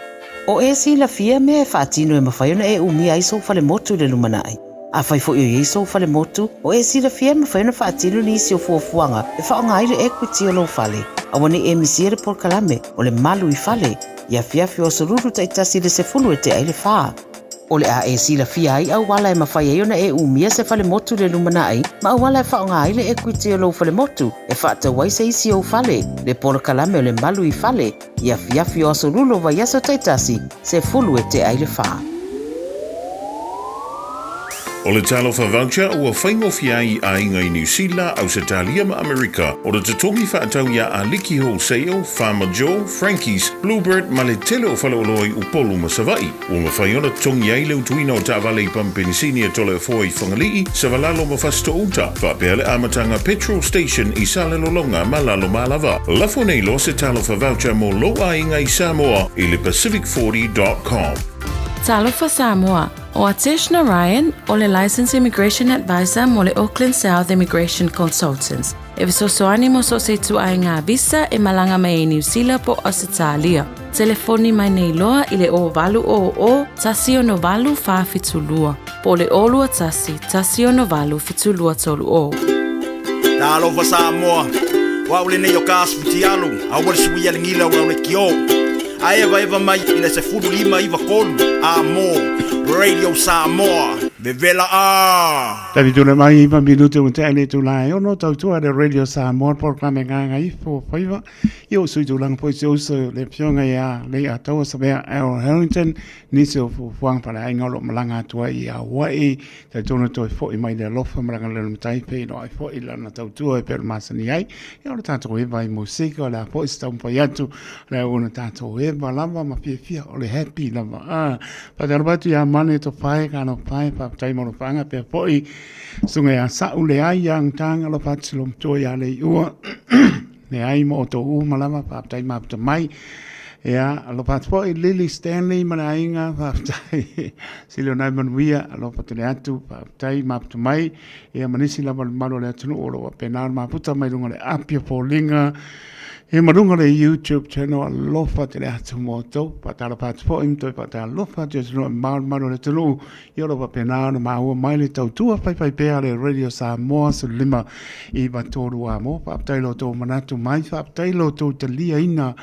O e si la fia me e whaatino e mawhaiona e umi ai so fale motu le lumanai. A whai fo i so fale motu, o e si la fia me whaiona whaatino ni isi o fuafuanga e whaonga aire equity o lo fale. A wane e misiere por kalame o le malu I fale, ia fiafi o soruru ta itasi le se fulu e te aile whaa. O le a e si la fia ai au wala e mawhaiona e umi se fale motu le lumanai, ma au wala e whaonga aire equity o lo fale motu, e whaata waise isi o fale, le por kalame o le malu I fale, ia fiafi o soruru wa yaso ta itasi se fulu e te aile whaa. O le talo fa voucher ua whaingofia I inga I New Zealand, Australia ma Amerika. O le tatongi whaatau ia a Liki Wholesale, Farmer Joe, Frankie's, Bluebird, ma le tele o whalaoloi upolu ma savai. O ma whaiona tongi ai leu tuina o ta'wale I Pampenisini e tole foi whangalii, sa walalo ma fasto uta. Whapeale amatanga petrol station I Salelolonga ma lalo malava. Lafo nei lo se talo fa voucher mo loa inga I Samoa I le Pacific40.com. Talo fa Samoa. O Atish Narayan, o le Licensed Immigration Advisor mo le Auckland South Immigration Consultants. E visosoani mo so se tu ai ngā visa e malanga mai New Zealand po Australia. Telefoni mai nei loa I le o valu o tasi o no valu wha fitulua. Po le olua tasi o no valu fitulua tolu o. Talo fa Samoa. Wa ule nei o kāsputi alu. A wale sui alingila wa ule ki o. A eva mai I le se fulu lima iwa kolu. A mo. Radio Samoa, Vevela a. Tavi tuna mai iwa minute un te ane tu lai. Ono tau tua de Radio Samoa programe Gagaifo Faiva. Io sui tu lang po se uso le pionga ia le a tau sa bea Aaron Harrington nisi o fuang para inga lo malanga tua i a Hawaii. Tai tona toi fo i mai de lofa malanga le mtai pe no ai fo i lana tau tua i per masani ai. Ia o tato eva i musika la po i stau pa yatu le una tato eva lava ma fia o le happy lava. Pa te arbatu ia mane to pai kano pai pa tai mono panga pe poi sunga ya sa ule ai yang tanga lo patslom to ya le ua ne ai mo to u malama pa tai ma to mai ya lo pat poi Lily Stanley mana inga pa tai silo nai man wia lo pat le atu pa tai ma to mai ya manisi la malo le atu o lo penar ma puta mai lunga le apia polinga e marunga le YouTube channel alofa te le atu moto patala patfo imto patala alofa te no maro le tulu yoro pa pena no ma o mai le tau tua pai pe ale Radio Samoa so lima I va toru amo pa tailo to manatu mai pa tailo to te lia ina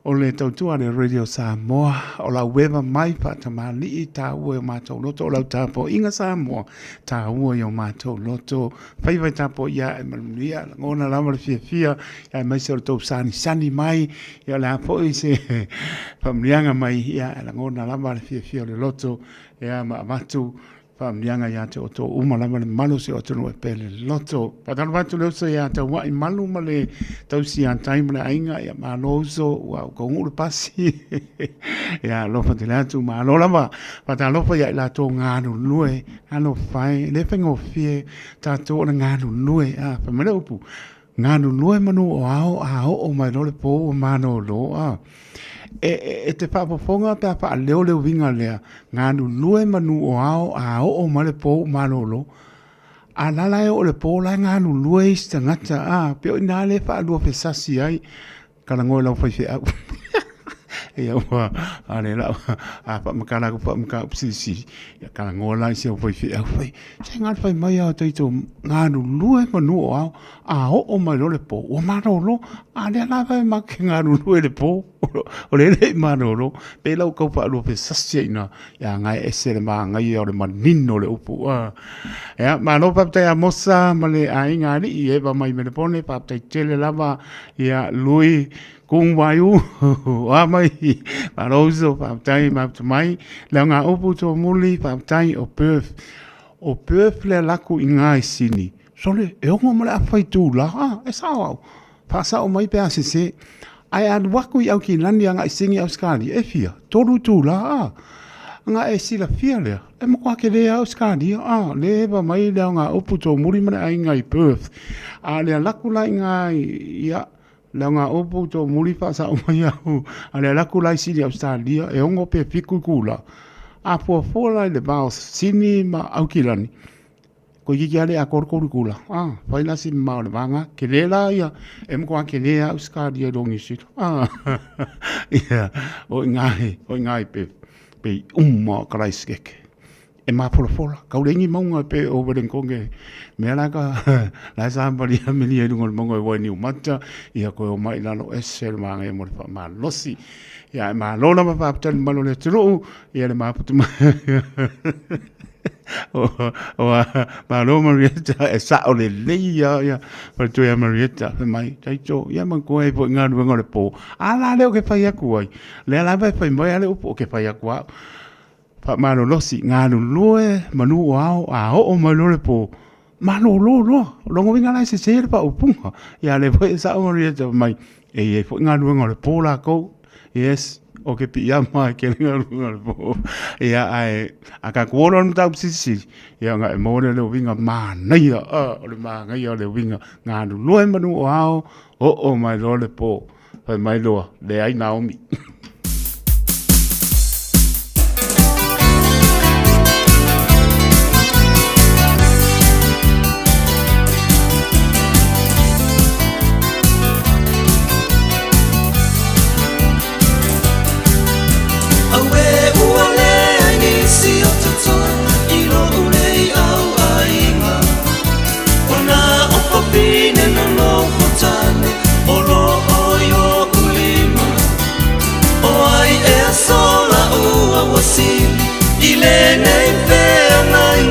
o le tau tua le Radio Samoa o la weba mai pa tamali ta o ma to loto la ta po inga Samoa ta o yo ma to loto Faiva ta po ya manuia ngona la ma fia ya mai so to sani mai ya la po ise familianga mai ya la ngona la ma fia le loto ya ma matu familianga ya te o to uma la malu se o to no pele loto pa watu le so ya ta wa malu male tau si an time la inga ya ma lozo wa ko ngul pasi ya lo fa te la tu ma lo la ba pa ta lo fa ya la to nga no lue ano fai le fengo fie ta to nga no lue a pa me upu nga no lue manu o ao o mai lo le po o mano lo a e te whapafonga pe pa leo winga lea ngā nunue manu o ao o male po manolo a lalai o le po lai ngā nunue is tangata a peo ina le wha alua pe sasi ai kala ngoi lau whai au e au a le lau a pa makara ko pa maka upsisi ya kala ngoi lai se au whai au whai se ngā whai mai au teito ngā nunue manu o ao o mai lo le po o manolo a le lalai make ngā nunue le po o le manolo pe lau kau pa lo pe sasi ina ya ngai ese le ma ngai o le manino le upu ya ma no pa te amosa ma le ai ngari I e ba mai me le pone pa te tele lava ya lui kung waiu a mai ma rozo pa tai ma mai le nga upu to muli pa tai o perf le laku I ngai sini so le e ongo ma le afai tu la e sao pa sao mai pe asese ai ad waku I au ki landi anga I singi au skali e fia toru tu la nga e sila fia le e mo kwa ke le au skali le ba mai le nga upu to muri mana ai ngai Perth a le laku lai ngai ia le nga upu to muri pa sa mai au a le laku lai sili Australia e ongo pe fiku kula a po fola le ba sini ma au ki lani ko ki ale a korkoru kula fai la sin ma le vanga ke le la ia e mo kwa ke le au skali e longi sit ia o ngai pe umma kraiskek e ma fola ka lengi monga pe over den konge me la ka la sambali a meni e ngol monga e wani umata ia ko mai la no esel ma ngai mo fa ma losi ia ma lona ma pa tan malo le tru ia le ma putu ma lo Marietta e sa o le ya pa tu ya Marietta mai taito ya man ko e po nga no le po ala le o ke fai aku ai le la vai fai mai ale o ke fai aku pa ma lo si nga no loe manu o ma lo le po ma lo ngo vinga la se pa o punga ya le foi sa o Marietta mai e fo nga no le po la ko yes o ke pia mai ke ngal po ia ai aka kuoro no tau sisi ia nga mo le winga ma nei o le ma nga ia le winga nga no loe manu o mai lo le po mai lo le ai Naomi Ile nei pe nai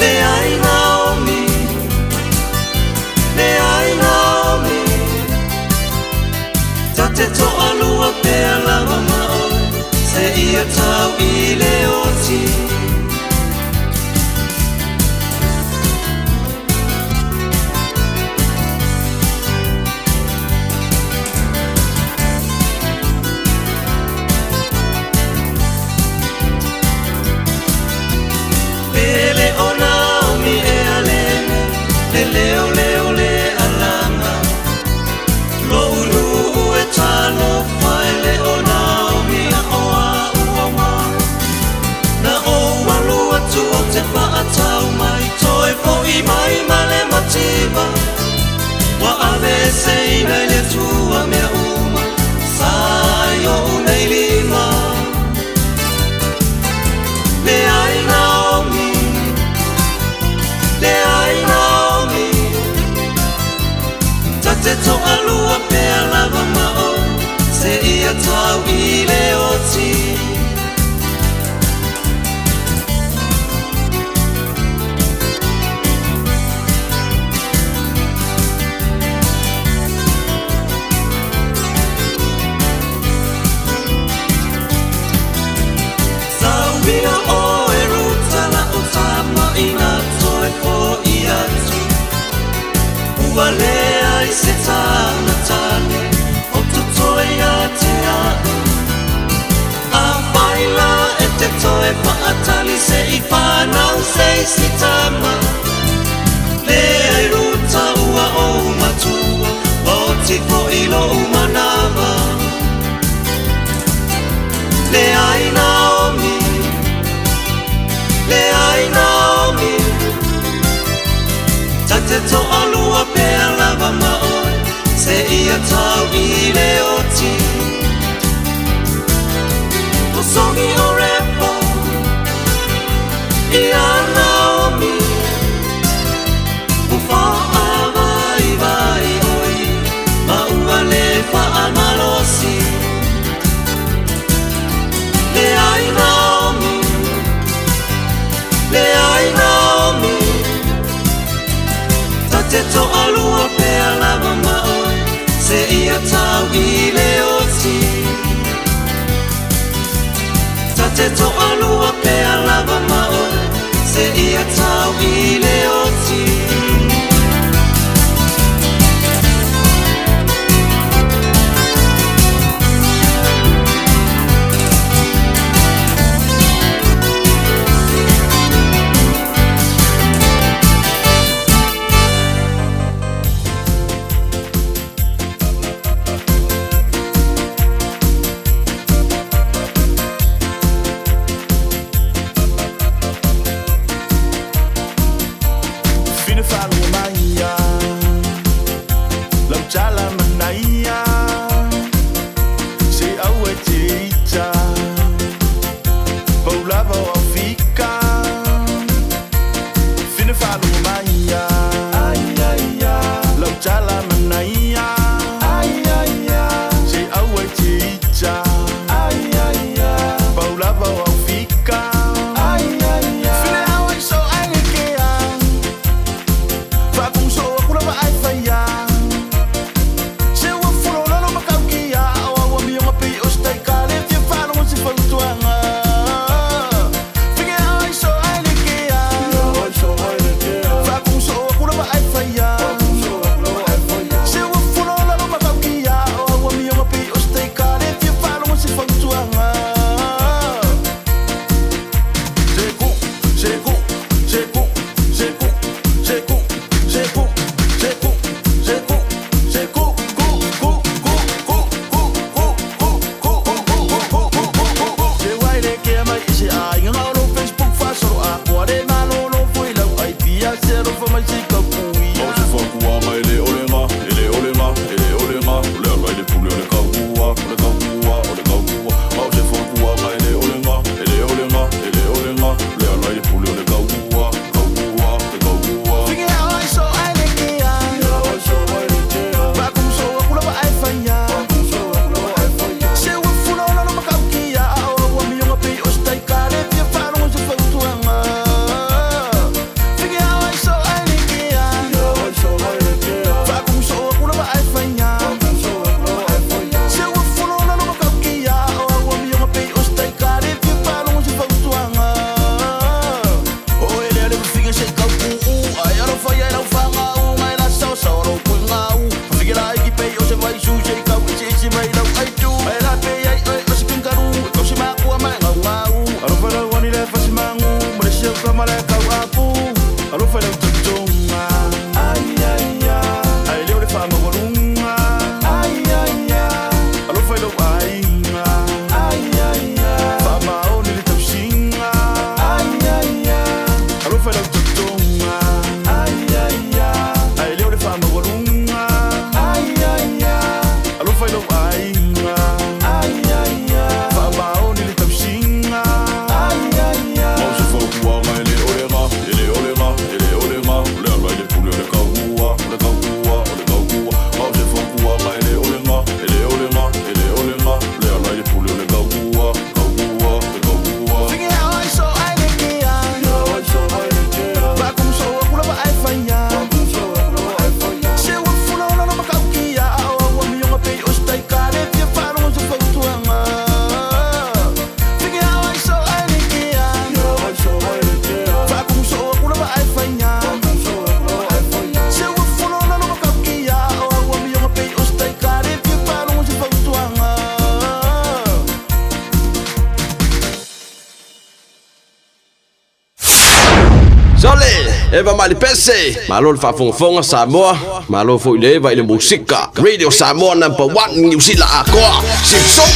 Le ai Naomi, le ai Naomi, tate to alua pe lava mao, se ia tau I le oti. Pele o Naomi e alena, le leo leo le alanga. Lo ulu e talo fai le o Naomi a oa uoma. Na o walu atu o te whaatau mai, toi po I mai male matiba. Wa ave sei nei le tua mea uma, sai o nei lima. Le ai Naomi, le ai Naomi, tate to alua pe lava mao, se ia tau I le oti. Sauia o e rutala o tama ina toe po I atu. Ua lea I se tana tane, o tutoe a te anu. A whaila e te toe whaatali se I whanau se si tama. Lea I ruta ua o matua, o ti po ilo umanama. Le ai Naomi, le ai Naomi, tate to alua pe lava maoi, se ia tau I le oti. O songi o repo, I a Naomi, o wha vai vai oi, ma ua le wha amalosi. Le ai Naomi, le ai Naomi, tate to alua pe lava maoi, se ia tau I le oti. Tate to alua pe lava maoi, se ia tau I le oti. lunga. Ai ai ai. Ai leo le fa mo lunga. Ai ai ai. Alo fai lo ainga. Ai ai ai. Fa ba oni le tapsinga. Ai ai ai. Mo se fo kuwa mai le olenga, le olenga, le olenga. Le ala le pule le kaua, le kaua, le kaua. Mo se fo kuwa mai le olenga, le olenga, le olenga. Le ala le pule le kaua, kaua, le kaua. Finge ai so ai le kia. Yo so ai le kia. Ba kum so kula ba ai fanya. Ba kum so kula ba ai fanya. Se wa funa na ma ka kia. Wa mi yo pe o stai kare fi fa no se fo tuanga. Finge ai so ai le kia. Yo so ai le kia. Ba kum so kula ba ai fanya. Ba kum so kula ba ai fanya. Se wa funa na ma ka kia. Wa mi yo pe o stai kare fi fa no se fo tuanga. Sole, eva mali pese. Malo le whafonga Samoa. Malo fo ile va ile musika. Radio Samoa #1 New Zealand akoa. Simpson.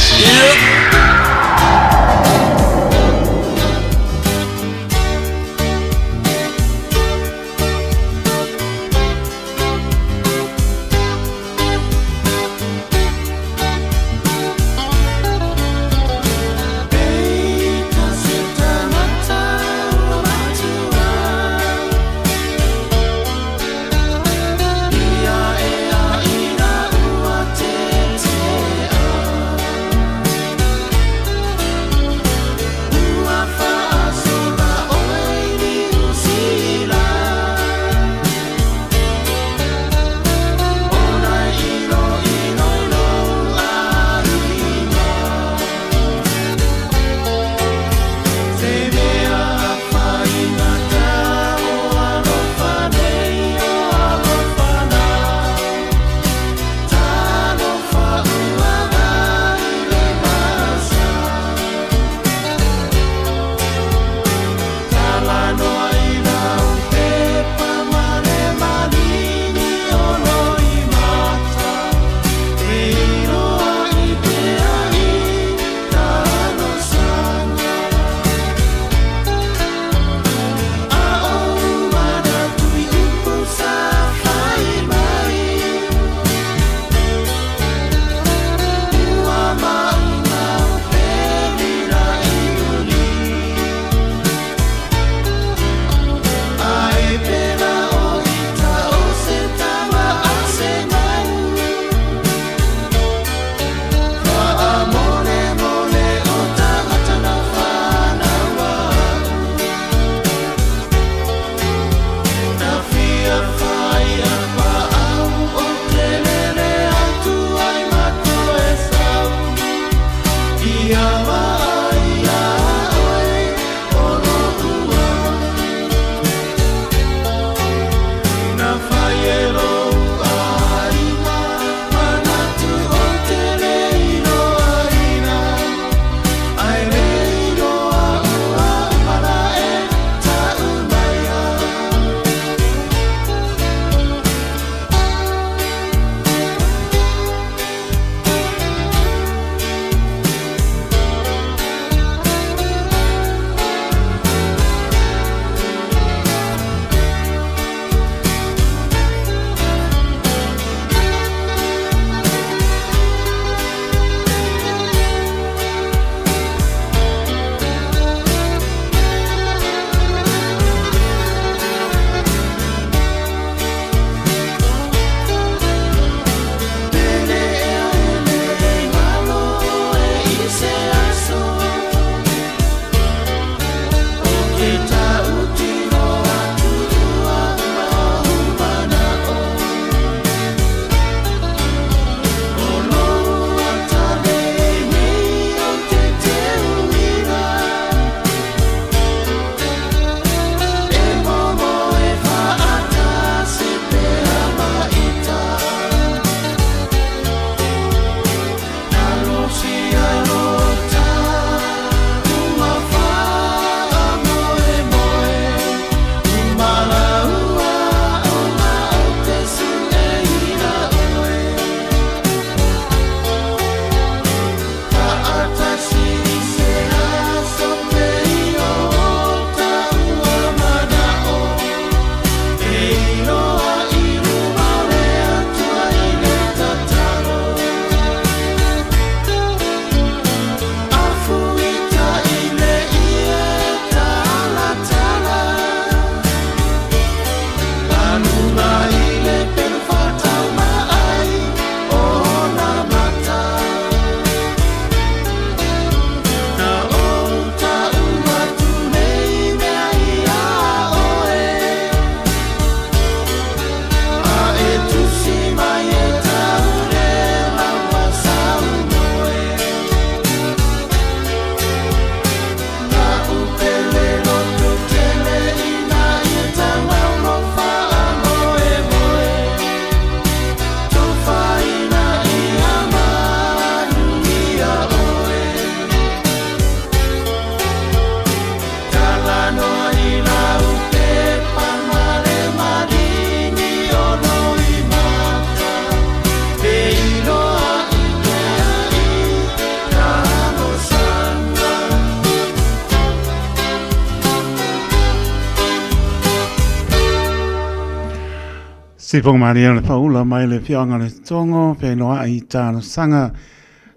Si pong Maria le faula mai le fianga le tongo pe no ai ta no sanga.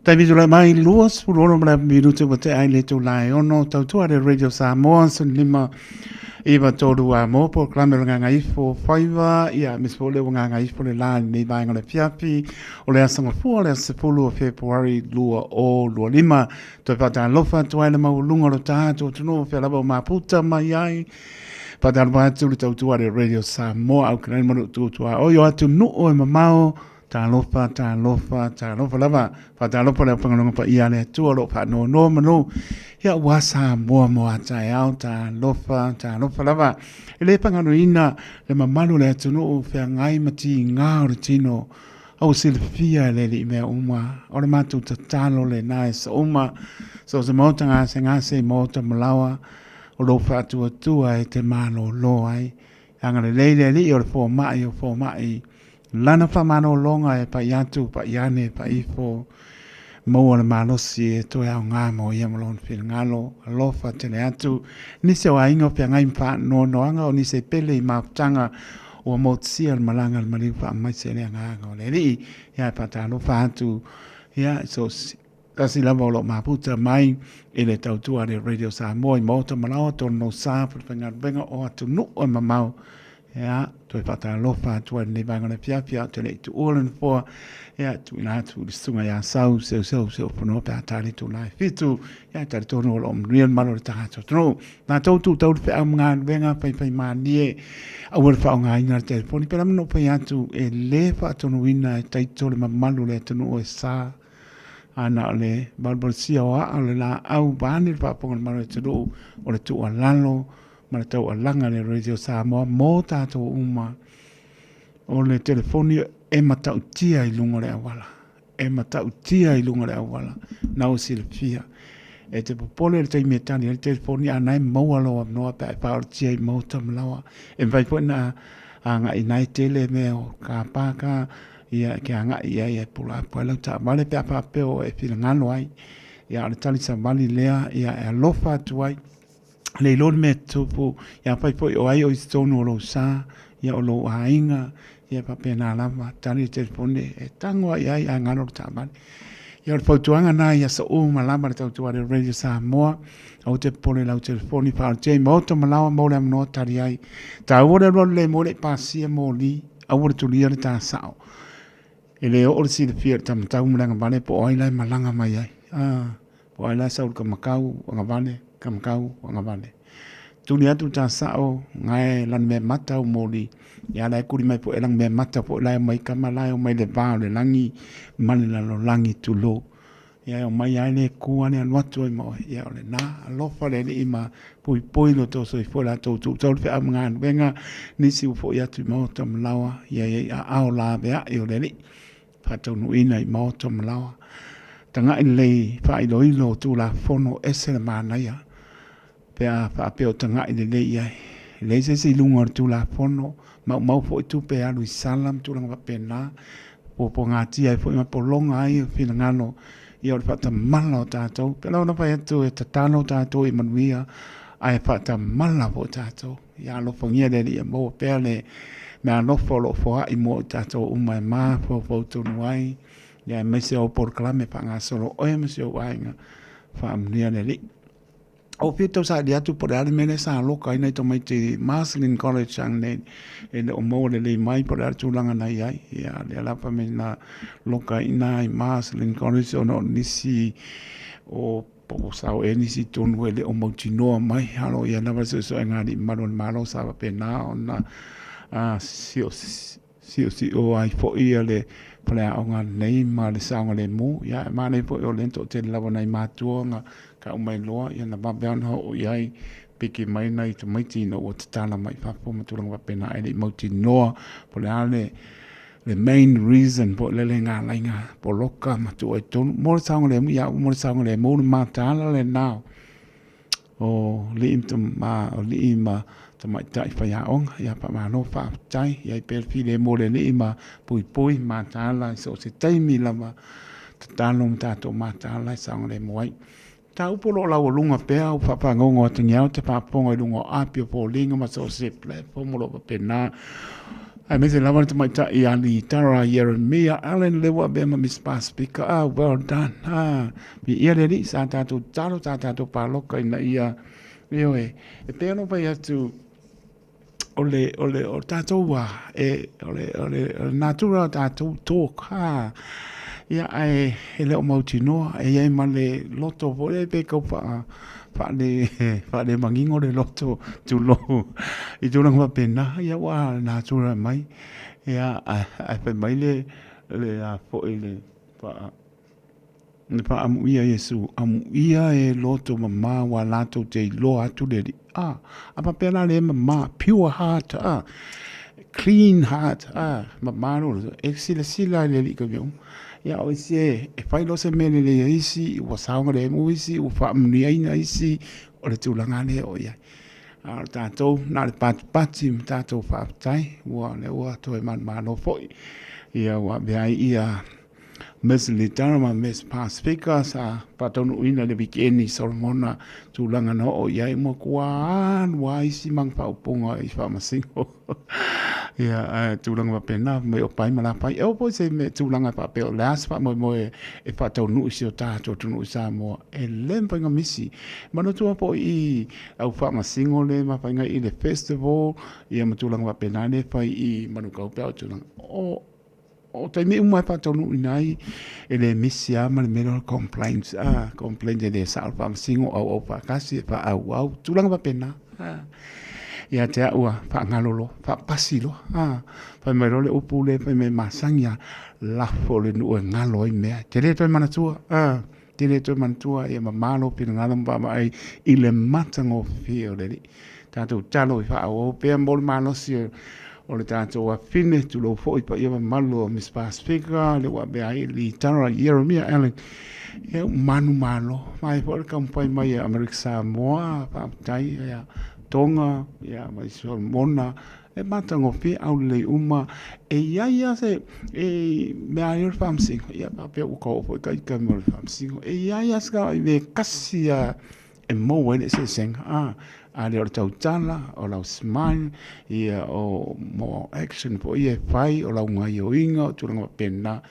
Tai bitu le mai luas pulono mra minuto bote ai le tu lai ono tau tua de Radio Samoa sun lima iwa toru a mo po klame Gagaifo Faiva ia mispole Gagaifo le la ni vai ngale fiapi o le asanga fu le sepulu February lua o lua lima to pata lofa to ai le maulunga lo tato tuno fe lava maputa mai ai pata ba tu le tau tua de Radio Samoa au kana mo tu tua o yo atu no o mamao ta lofa lava pata lofa le pangalonga pa ia le tu lo pa no mano ia wasa mo atai au ta lofa lava ele panganoina le mamalu le atu no fe ngai mati ngā o tino au silfia le li me uma o le matu tatalo le nice uma so se mota ngase mota malawa o lo fa tu e te mano lo ai anga le li o fo mai lana fa mano longa e pa yatu pa yane pa ifo mo le mano si e to ya nga mo ia molon fil ngalo lo fa tene atu ni se wa ingo pe ngai pa no anga o ni se pele ma tanga o mo tsi al malanga al mali fa mai se le nga le li ya pa ta lo fa tu ya so kasi la lo ma puta mai ele tau tu ale Radio Samoa mo to malao to no sa por venga o atu no o mamau ya to pata lo fa tu ne banga le pia te le tu olen for ya tu na tu sunga ya sau se no pa ta le tu lai fitu ya ta to no lo real malo ta to na to tu pe am ngan venga pe ma nie a wor fa nga ina telefoni pe no pe ya tu e le fa to no ina tai to le malo le to no sa ana le balbolsia o ale la au bani fa pon malo to o le tu alalo ma tau alanga le Radio Samoa mo tato uma o le telefoni e matau tia i lunga le awala na o silfia e te popole le taimi etani le telefoni anai maua loa noa pe ai pao tia i mauta malawa e mfai po na anga inai tele me o ka paka ia ke anga ia e pula po lau ta vale pe apa peo e fila ngano ai ia le tali sa vali lea ia e alofa tuai le lor me tupu ya pai po o ai o stone o sa ya o lo ainga ya pa pena lava tani telefone e tango ya ya ngano taman ya po tuanga na ya so o malama le tau le Radio Samoa o te pole la telefone pa te moto malawa mo le no tari ai ta o le mo le pasia mo li a o tu li ta sao ele o si le fier tam tau mulanga bale po ai lai malanga mai ai po ai la sa ka makau ngavane kamkau nga vale tuni atu ta sao ngai lan me mata o moli ya la kuri mai po elang me mata po la mai kamala o mai le va le langi mani la lo langi tu lo ya o mai ai le ku ane an watu mo ya le na lo fa le ima poi lo to so fo la to fe am ngan venga ni si fo ya tu mo tam lawa ya a o la be a yo le fa to no ina mo tam lawa tanga in le fa i lo tu la fono ese mana ya pe a pe o tanga i le ia le se lunga tu la fono mau fo tu pe a lui salam tu langa pena po ngati ai fo ma po longa ai fina ngano ia o fata mala o tatou pe la pa tu e tatano tatou i manuia ai fata mala po tatou ia lo fongia le ia mo pe le me no fo i mo tatou o mai ma fo tu nuai ia me se o por clame pa nga solo o me se o ai nga fa amnia le o pito sa dia tu por ale mene sa loka ina to mai te Marslin College ang ne e o mo le mai por ale tu langa na ia ia le la pa me na loka ina i Marslin College no nisi o po sa o nisi ton wele o mo tino mai halo ia na va so ngani malo sa pe na ona si o ai fo ia le pala o nga nei ma le sa le mu ya ma nei fo o lento te lava nei ma tuanga ka o mai loa ia na babean ho o iai piki mai nei to mai tino o te tala mai fa po matulanga pena ele mo tino pala le main reason po le nga lainga po loka matu ai ton mo sa le mu ya mo sa le mu ma tala le now o li imtum ma o li ima mai tai fa ya ong ya pa ma no fa tai ya perfil e mo le ni ma pui ma ta la so se tai mi la ma ta long ta to ma ta la sa le moi ta u polo la lunga pe au fa pa ngongo te nyau te pa pongo lungo apio po linga ma so se ple po mo lo pe na Ai me se lava te mai ta I ali tara Jeremia Allen lewa be ma Miss Pass speaker. Well done. Mi ia le li sa tātou talo tātou paloka ina ia. Io e te no vai atu o tātou wa ole natura tātou talk ia ai ele o mauti noa e ai ma le loto vole pe kau fa le mangingo le loto tu lo I tu lang pena ia wa natura mai ia ai pe mai le fo ele pa amu ia Yesu amu ia e loto mama wa lato te lo atu le apa pena le mama pure heart clean heart mama no sila le li ko ia o se e fai lo se mele le isi wa saunga le mo isi o fa mni ai na isi o le tulanga le o ia tatou na le pati tatou fa tai wa le wa to e man no foi ia wa be ai ia mes litarama mes pa speaker sa patonu ina le bikini solmona tulanga no o ia mo kuan wa isi mang pa upunga I fa masingo ia tulanga pena me o pai mala pai o po se me tulanga pa pe las pa mo e fa tonu isi o tato tonu Samoa e lempa nga misi mano tua po I au fa masingo le ma fa nga I le festival ia mo tulanga pena le fa I manu ka pe tulanga o te me umai pa tonu inai e le misi ama le mero complaints complaints de salva masingo au pa kasi pa au tulanga pa pena ia te ua pa ngalolo pa pasilo pa me role upule pa me masanga la fole no ngalo I me te le to manatua te le to manatua ia mamalo pina ngalo pa mai I le matango fio le tato talo I fa o pe mbol malo si o le tātou a fine tu lo fo I pa ia malo Miss Pacifica le wa be ai li tara Jeremia Allen e manu malo mai fo le kampai mai America Samoa pa tai ia tonga ia mai so mona e matango fi au le uma e ia se e me ai fam sing ia pa pe u ko fo kai ka mo fam sing e ia ska me kasia e mo when se sing ale o tau tala o lau smile ia o mo action po ia fai o lau ngai o inga o tulanga pena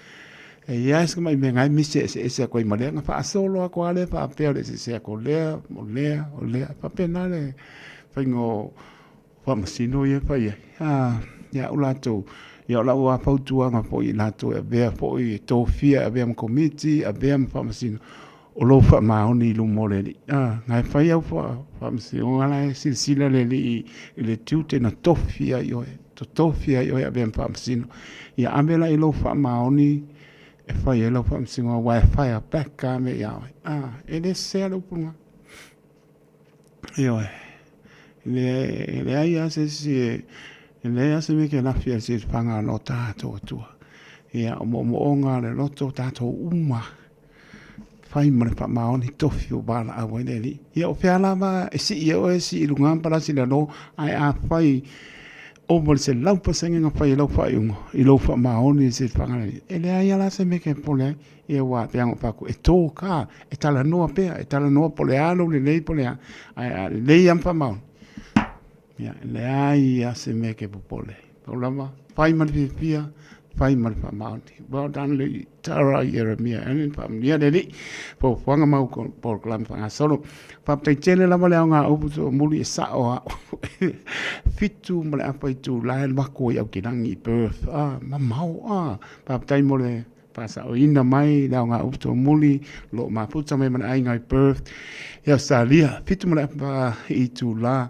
e ia eska mai me ngai mise se ko I malenga fa solo ko ale fa pe se ko le o le fa pena le fai ngo fa masino ia fai ia o lato ia o lau a pautua nga po I lato e bea po I tofia e bea committee e bea fa masino o lo fa maoni lu mole ngai fai au fa msi o ala silsila le tute na tofia yo ya ben fa msi ya amela I lo fa maoni e fai e lo fa msi o wifi a backa me ya ele se lo punga yo le ai ase si le ase me ke na fia si panga no tato tu ya mo nga le loto tato uma fai mana pa maoni tofi o bala a wene li ia o fea ma e si ia o e si ilunga para si la no ai a fai o mo se lau pa senga nga fai lau fai ungo I lau fa maoni se whangana li e le ai ala se meke pole e wa peango paku e tō ka e tala noa pea e tala noa pole alo le lei pole a ai lei am fa maoni ia le ai a se meke pole o lama fai mani pia fai mal fa maunti well done le tara Jeremia and pam dia deli po wanga mau ko por klam fa solo pa te tele la male nga o so muli sa o fitu male apa itu lain ba ko ya kinangi birth mamau pa te mole pa sa o ina mai la nga o so muli lo ma puta me man ai ngai birth ya salia fitu male pa itu la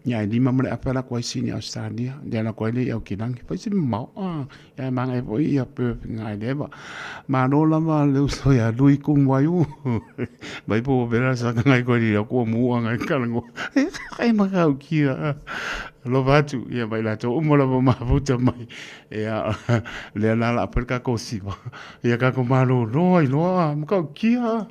ya lima male apa la ko sini Australia dia la ko le ya kinangi pa si mau ya mang ai po ia pe ngai leva ma no la ma le so ya lui kum wai u bai po vera sa ngai ko ri ko mu ngai kalango ai ma ka kia lo vatu ia bai la to mo la ma puta mai ya le la per ka ko si ba ya ka ko ma lo no ma ka kia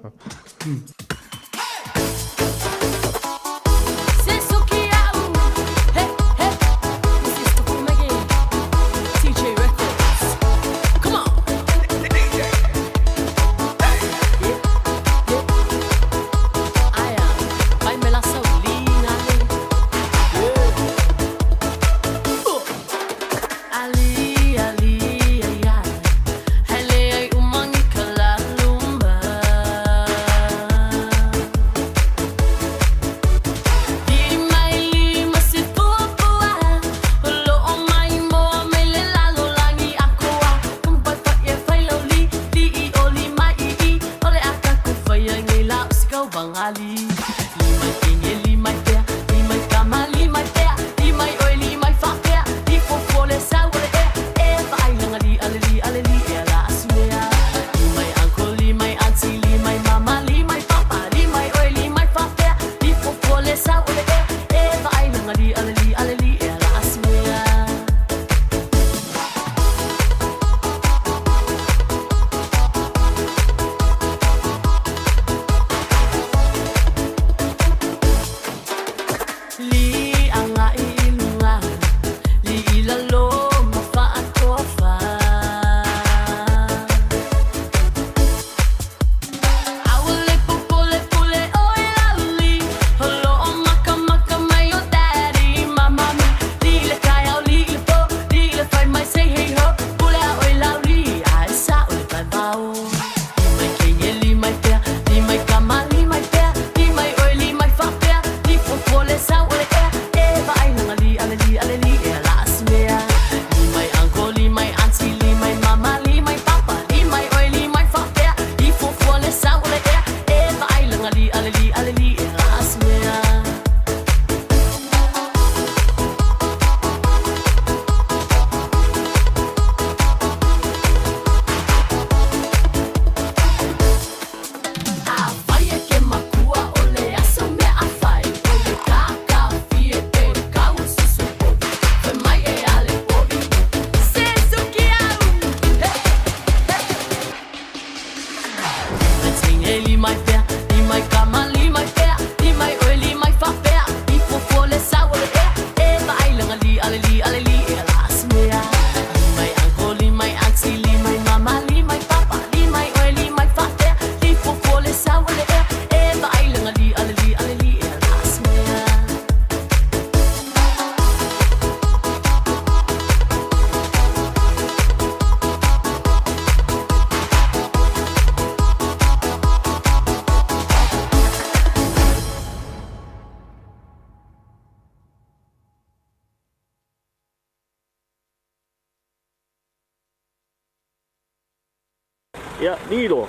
Ja, Nilo.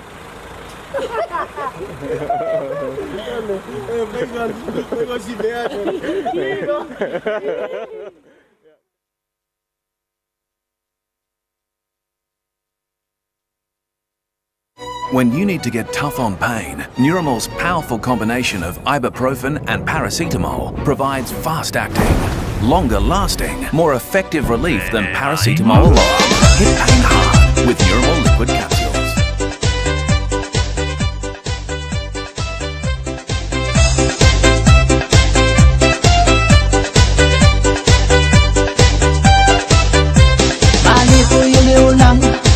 When you need to get tough on pain, Neuramol's powerful combination of ibuprofen and paracetamol provides fast-acting, longer-lasting, more effective relief than paracetamol alone. Hit pain hard with Neuramol liquid capsules.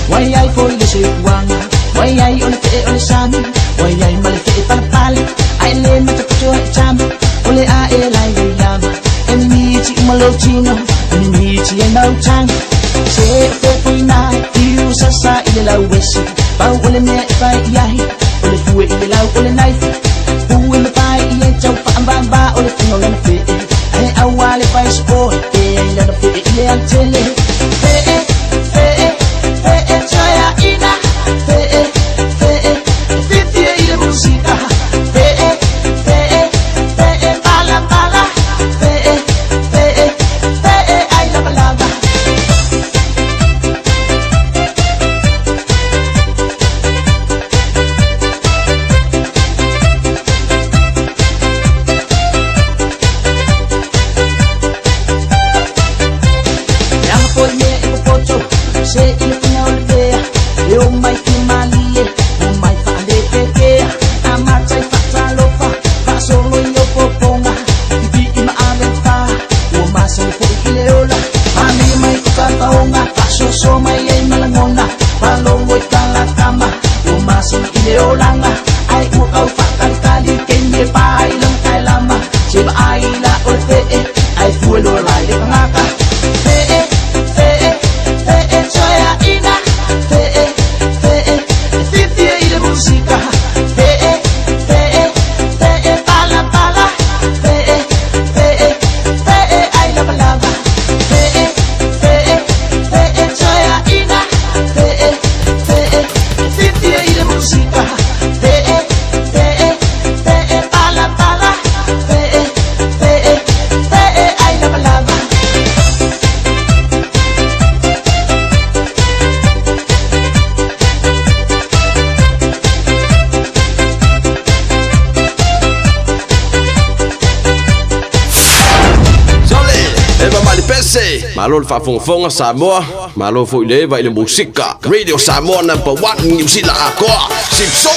Why I for the ship one? Why I on the sun? Why I malifit palapal? I lay my tattoo jam. Ole I like yama. And me chimalochino. And me chiano chang. Say for night. You sasa ilala wesi. Pau ole me fight yai. Ole fue ilala ole knife. Who in the fight ye chow pa bamba ole tingo na fit. I awale fight sport. Eh na fit ile antele. Soya ina, fitia ile musika, bala bala, ay lava lava. Yang boy me ipopoto, say ile eu mai te malie, o mai fale peke, a matai fata lofa, fa solo yo poponga, ibi ima aventa, o masa ni po ileola, ami mai kataonga, fa so mai ai malangona, fa longo itala kama, o masa ni ileolanga, ai mo kau fa kali kenye pa ai lang kai lama, siba ai la olte ai fuelo lai le ngaka, soya ina. Música, bala bala, ay lava lava, soya ina, fitia ile música, bala bala, ay lava lava. Malo le whafonga Samoa, malo fo ile vai le musika. Radio Samoa #1 New Zealand akoa. Sipso.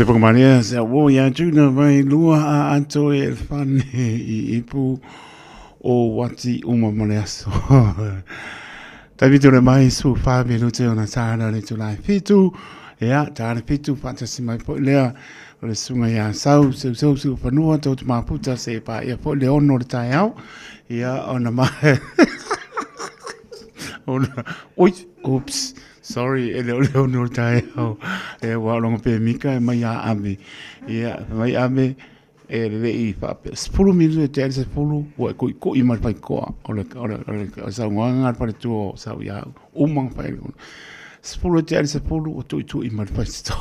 Se pagmania se wo ya tuna vai lua a anto e fan I ipu o wati uma moleaso. Tavi tu mai su fa minuti ona sala le tu lai fitu ya tare fitu fantasy mai po lea o sunga ya sau su fanua to ma puta se pa ya po le ono le tai au ya ona mai ona oi oops sorry, ele no tai au e wa long pe mika mai ame ia mai ame e le I fa spulu mi le te se spulu wa ko I mar pai ko ole sa nganga pa tu sa ya umang pai spulu te se spulu o tu I mar pai sto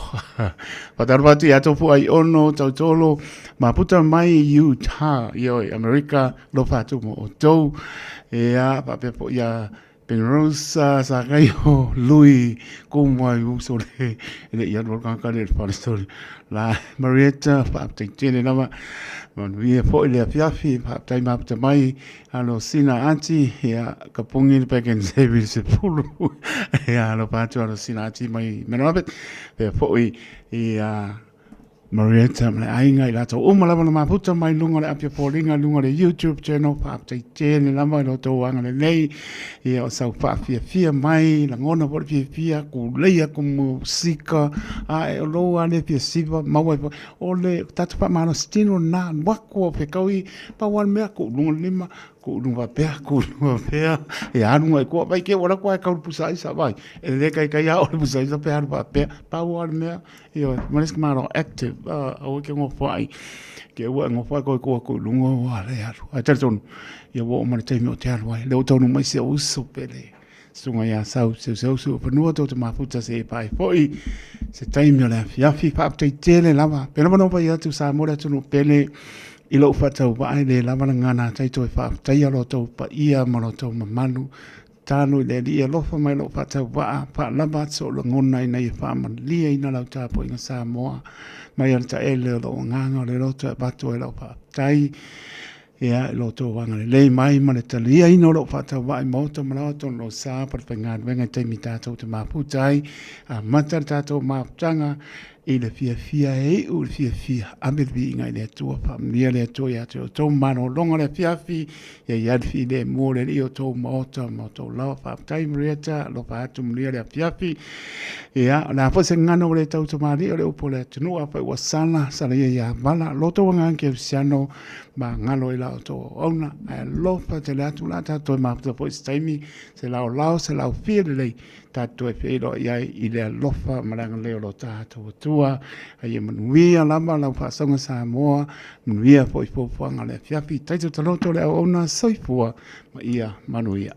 pa dar ba tu ya to fu ai ono tolo ma puta mai Utah yo America lo fa tu mo to ia pa pe po ya Penrosa Gagaifo lui como uso le ya lo kan ka le pastor la Marietta pa te tene lava mon vi fo le fiafi pa tai ma te mai alo sina anti ya kapungi pe ken service pulu ya lo pa tu alo sina anti mai menobet pe fo I Marietta me ainga I lato lava na maputa mai lunga le apia polinga lunga le YouTube channel pa te tene lava no to wanga le nei ia o sau pa fia mai la ngona por fia ku leia ku musika a e lo ane fia siva maua o le tatu pa mano stino na wako pe kaui pa wan mea ku lunga lima ku lunga pea e anu ai ko vai ke ora ko ai ka pusai sa vai e le kai ya o pusai sa pe pa pa wan mea io manes maro active o ke ngo fai ke wa ngo fai ko lunga wa le aru a terton ia wo ma te mo te aru ai le o tonu mai se o so pele sunga ya sau pa no to ma puta se pai foi se taimi le fiafi pa te tele lava pe no pa ia tu sa mo le tu pele I lo fatau wa ai le lava ngana tai to fa tai lo to pa ia mo to manu tanu le dia lo fa mai lo fatau wa pa lava so lo ngona nei fa man lia ina la ta po in Samoa mai al ta ele lo nganga le lo ta pa to lo pa tai ia lo to wanga le mai ma le talia ina lo fatau wa mo to ma to lo sa pa pengan venga te mita to te ma putai a mata to ma tanga I le fia e o le fia ame vi inga le tua familia le tua ya to mano longa le fia ya fi le mo le io to moto la fa time reta lo fa tu mlia le fia ya na fo se ngano le tau to mari le upo le tunu a fa wasana sala ya bala lo to nga ke siano ma ngalo ila to ona lo fa te la tu la ta to ma to po time se la se la fia le tato e whero iai I le alofa maranga leo lo tātou tua ai e manuia lama lau whaasonga Samoa manuia po I pofuanga le fiafi taito taloto le au ona soifua ma ia manuia